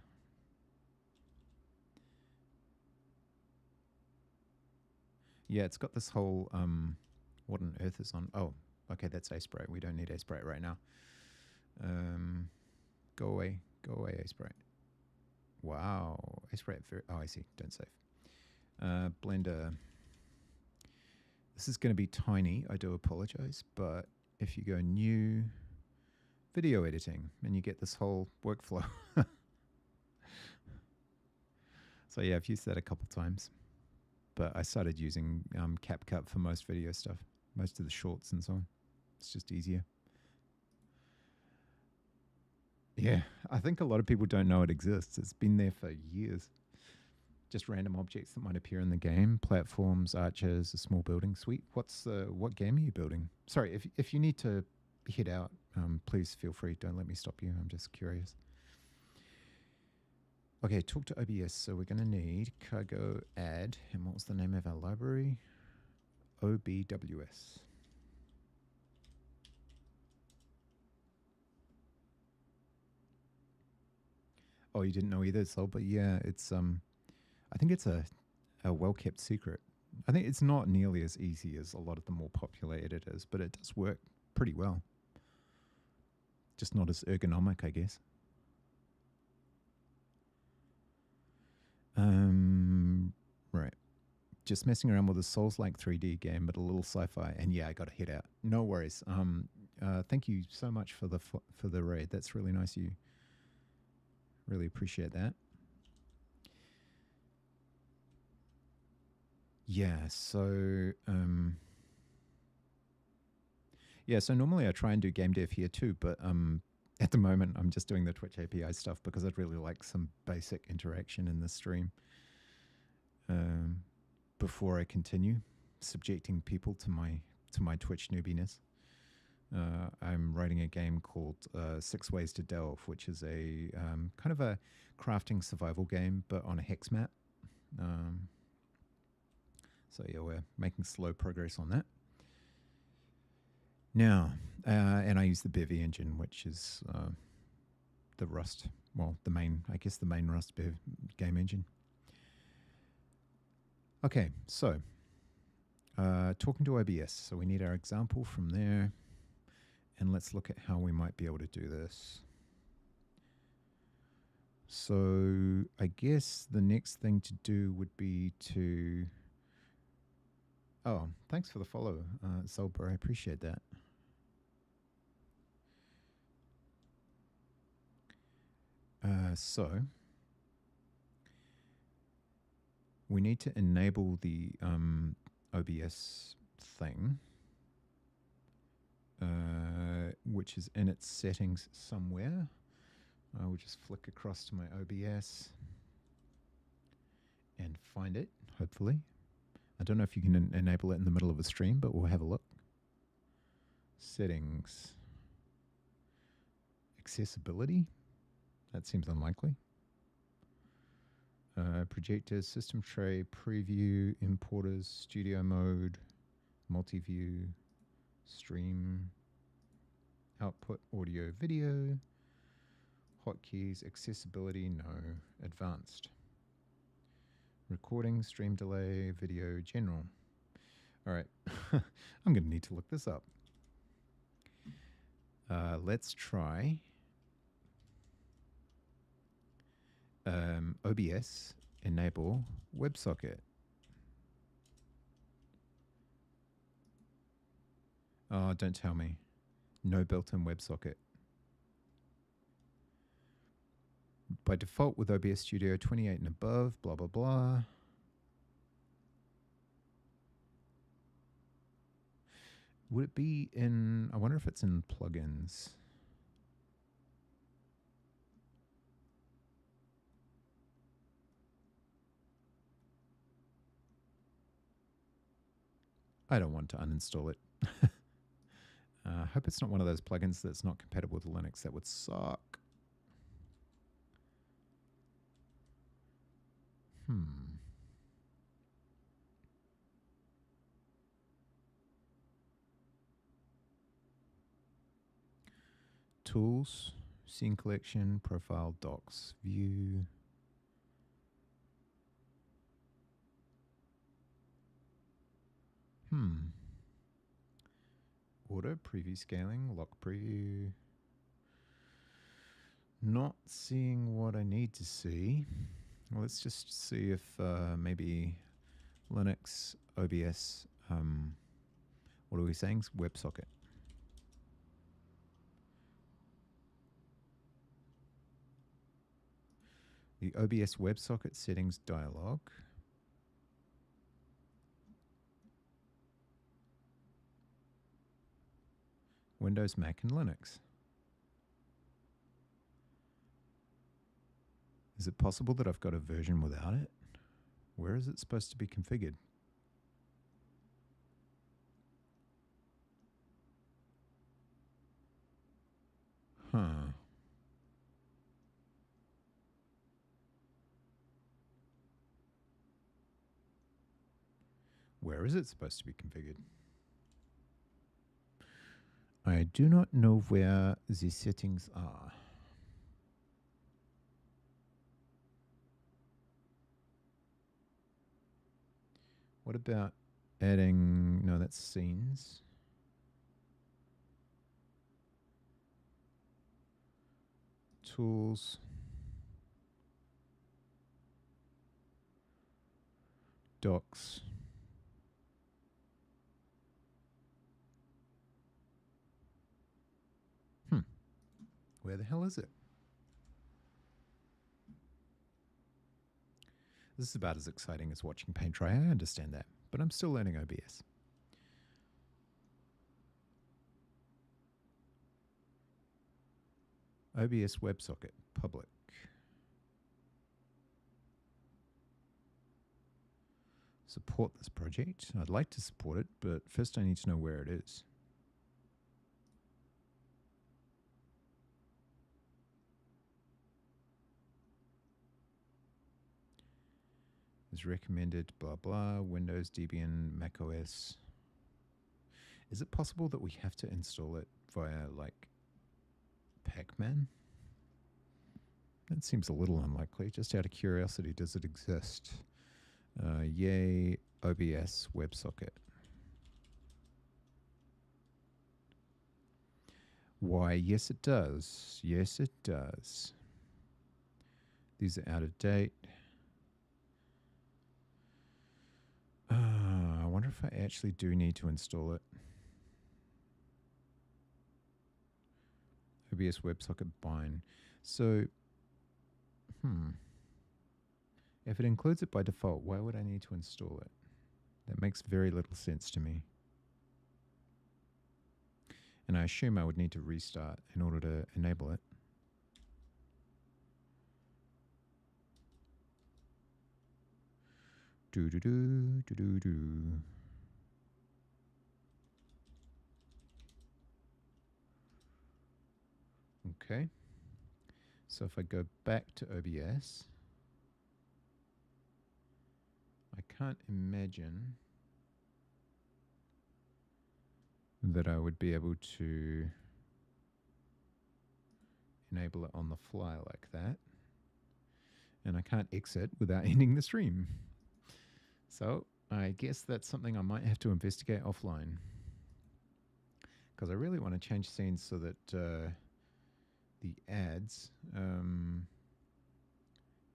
Yeah, it's got this whole what on earth is on? Oh, okay, that's Aseprite. We don't need Aseprite right now. Go away, Aseprite. Wow, Aseprite. Oh, I see. Don't save. Blender. This is going to be tiny. I do apologize, but if you go new video editing, and you get this whole workflow. So yeah, I've used that a couple times, but I started using CapCut for most video stuff, most of the shorts and so on. It's just easier. Yeah, I think a lot of people don't know it exists. It's been there for years. Just random objects that might appear in the game, platforms, arches, a small building. Sweet. What game are you building? Sorry, if you need to head out, please feel free. Don't let me stop you. I'm just curious. Okay, talk to OBS. So we're going to need cargo add. And what was the name of our library? OBWS. Oh, you didn't know either, Sol, but yeah, it's I think it's a well-kept secret. I think it's not nearly as easy as a lot of the more popular editors, but it does work pretty well. Just not as ergonomic, I guess. Right. Just messing around with a Souls-like 3D game, but a little sci-fi. And yeah, I got to head out. No worries. Thank you so much for the raid. That's really nice of you. Really appreciate that. Yeah. So so normally I try and do game dev here too, but at the moment I'm just doing the Twitch API stuff because I'd really like some basic interaction in the stream. Before I continue subjecting people to my Twitch newbiness. I'm writing a game called 6 Ways to Delve, which is a kind of a crafting survival game, but on a hex map. So yeah, we're making slow progress on that. Now, and I use the Bevy engine, which is the Rust, the main Rust Bev game engine. Okay, so talking to OBS. So we need our example from there. And let's look at how we might be able to do this. So I guess the next thing to do would be to... Oh, thanks for the follow, Zolber. I appreciate that. So we need to enable the OBS thing, which is in its settings somewhere. I will just flick across to my OBS and find it, hopefully. I don't know if you can enable it in the middle of a stream, but we'll have a look. Settings. Accessibility. That seems unlikely. Projectors, system tray, preview, importers, studio mode, multi-view, stream, output, audio, video, hotkeys, accessibility, no, advanced. Recording, stream delay, video, general. All right, I'm going to need to look this up. Let's try OBS enable WebSocket. Oh, don't tell me. No built-in WebSocket. By default with OBS Studio 28 and above, blah, blah, blah. Would it be in... I wonder if it's in plugins. I don't want to uninstall it. I hope it's not one of those plugins that's not compatible with Linux. That would suck. Tools, scene collection, profile, docs, view. Auto, preview scaling, lock preview. Not seeing what I need to see. Well, let's just see if maybe Linux, OBS, what are we saying? WebSocket. The OBS WebSocket settings dialog. Windows, Mac, and Linux. Is it possible that I've got a version without it? Where is it supposed to be configured? Huh. Where is it supposed to be configured? I do not know where the settings are. What about adding, no, that's scenes. Tools. Docs. Where the hell is it? This is about as exciting as watching paint dry. I understand that, but I'm still learning OBS. OBS WebSocket, public. Support this project. I'd like to support it, but first I need to know where it is. Is recommended, blah, blah, Windows, Debian, Mac OS. Is it possible that we have to install it via, like, Pac-Man? That seems a little unlikely. Just out of curiosity, does it exist? Yay, OBS WebSocket. Why, yes it does. Yes it does. These are out of date. I wonder if I actually do need to install it. OBS WebSocket bind. So, if it includes it by default, why would I need to install it? That makes very little sense to me. And I assume I would need to restart in order to enable it. Okay. So if I go back to OBS, I can't imagine that I would be able to enable it on the fly like that. And I can't exit without ending the stream. So I guess that's something I might have to investigate offline. Because I really want to change scenes so that the ads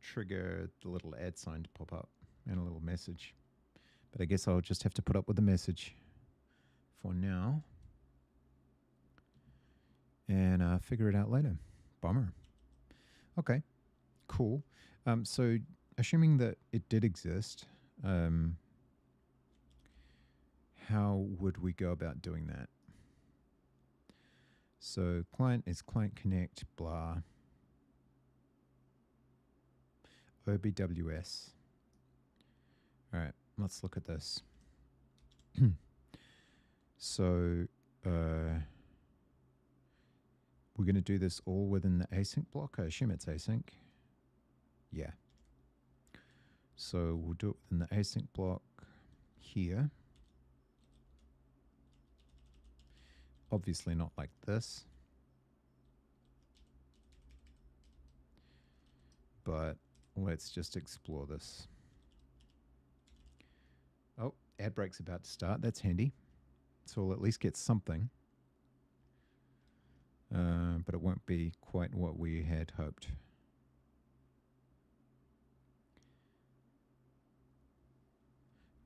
trigger the little ad sign to pop up and a little message. But I guess I'll just have to put up with the message for now and figure it out later. Bummer. Okay, cool. So assuming that it did exist, how would we go about doing that? So client is client connect, blah. OBWS. All right, let's look at this. So we're going to do this all within the async block. I assume it's async. Yeah. So we'll do it within the async block here. Obviously not like this. but let's just explore this. Oh, ad break's about to start. That's handy. So we'll at least get something. But it won't be quite what we had hoped.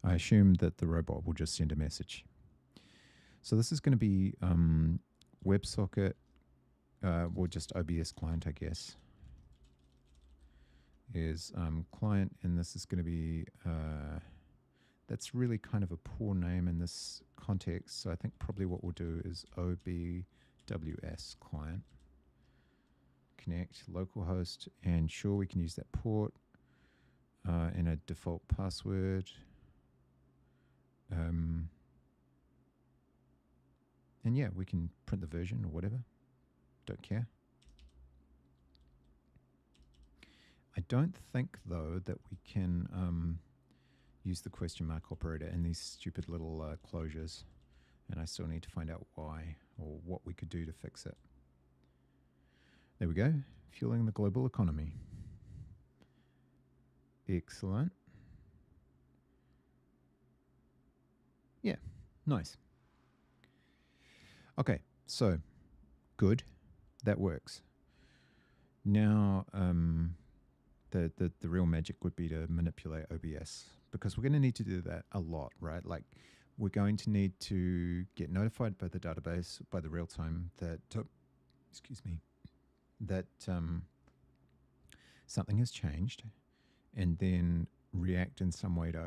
I assume that the robot will just send a message. So this is going to be WebSocket, or just OBS client, I guess, is client, and this is going to be, that's really kind of a poor name in this context, so I think probably what we'll do is OBWS client, connect, localhost, and sure, we can use that port and a default password. And yeah, we can print the version or whatever. Don't care. I don't think, though, that we can use the question mark operator in these stupid little closures. And I still need to find out why or what we could do to fix it. There we go. Fueling the global economy. Excellent. Yeah, nice. Okay, so good. That works. Now, the real magic would be to manipulate OBS, because we're going to need to do that a lot, right? Like, we're going to need to get notified by the database, by the real time, that excuse me, that something has changed, and then react in some way to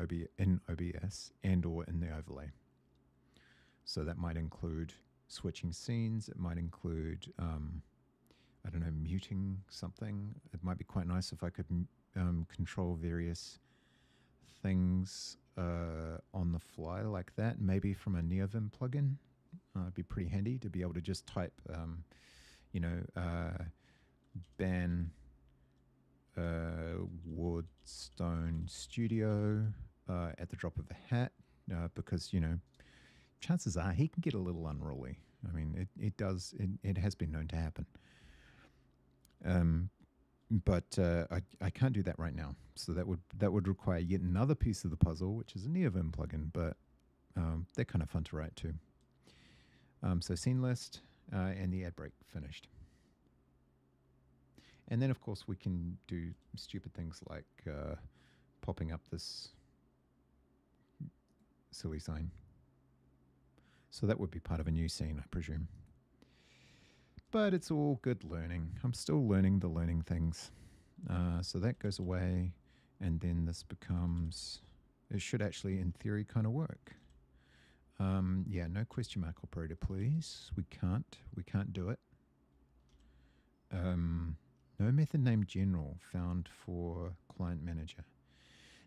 OBS and or in the overlay. So that might include switching scenes. It might include I don't know, muting something. It might be quite nice if I could control various things on the fly like that, maybe from a NeoVim plugin. It'd be pretty handy to be able to just type, ban Woodstone Studio at the drop of a hat, because, chances are he can get a little unruly. I mean, it has been known to happen. But I can't do that right now. So that would require yet another piece of the puzzle, which is a NeoVim plugin, but they're kind of fun to write too. So scene list and the ad break finished. And then, of course, we can do stupid things like popping up this silly sign. So that would be part of a new scene, I presume. But it's all good learning. I'm still learning the learning things. So that goes away, and then this becomes, it should actually, in theory, kind of work. Yeah, no question mark operator, please. We can't do it. No method name general found for client manager.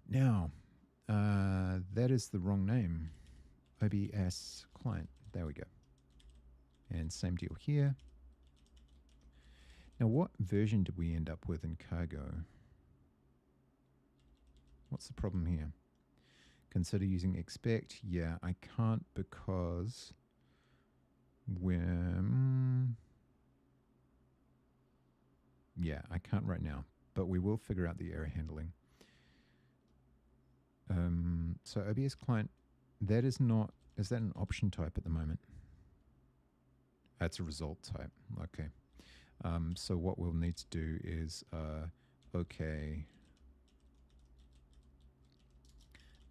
Now, that is the wrong name. OBS client. There we go. And same deal here. Now, what version did we end up with in cargo? What's the problem here? Consider using expect. Yeah, I can't because we're... yeah, I can't right now, but we will figure out the error handling. So OBS client, that is not... is that an option type at the moment? That's a result type. Okay. So what we'll need to do is okay,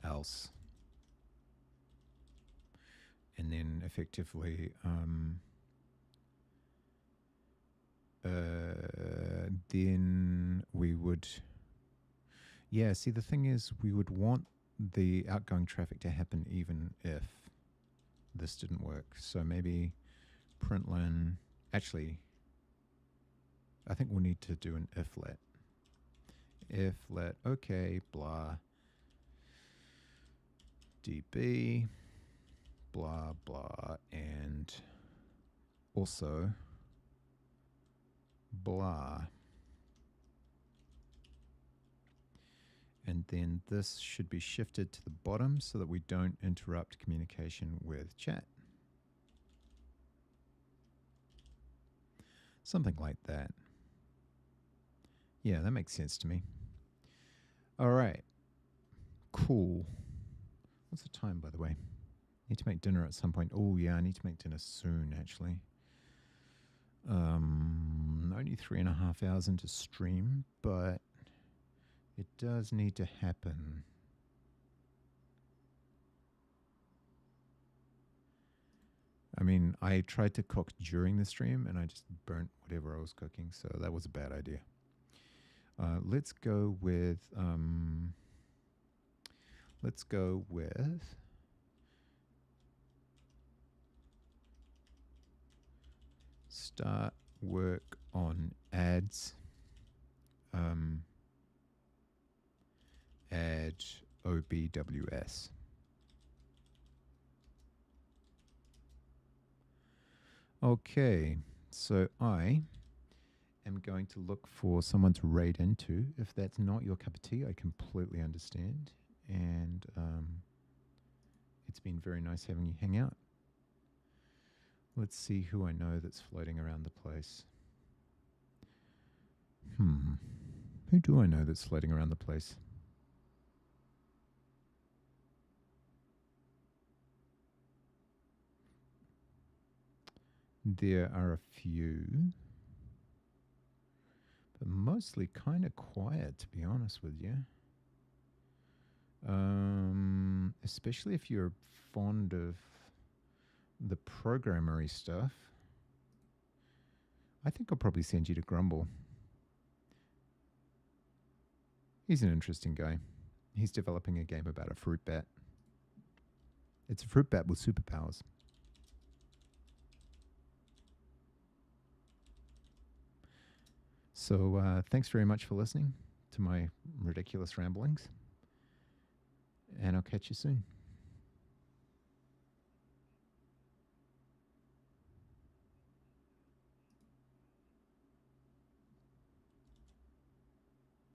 else, and then effectively then we would, yeah, see, the thing is, we would want the outgoing traffic to happen even if this didn't work. So maybe println, actually, I think we'll need to do an if let. If let, okay, blah, db, blah, blah, and also blah. And then this should be shifted to the bottom so that we don't interrupt communication with chat. Something like that. Yeah, that makes sense to me. All right. Cool. What's the time, by the way? Need to make dinner at some point. Oh, yeah, I need to make dinner soon, actually. Only 3.5 hours into stream, but it does need to happen. I mean, I tried to cook during the stream and I just burnt whatever I was cooking, so that was a bad idea. Let's go with start work on ads. Add OBWS. Okay, so I am going to look for someone to raid into. If that's not your cup of tea, I completely understand. And it's been very nice having you hang out. Let's see who I know that's floating around the place. Who do I know that's floating around the place? There are a few, but mostly kind of quiet, to be honest with you. Especially if you're fond of the programmery stuff. I think I'll probably send you to Grumble. He's an interesting guy. He's developing a game about a fruit bat. It's a fruit bat with superpowers. So thanks very much for listening to my ridiculous ramblings. And I'll catch you soon.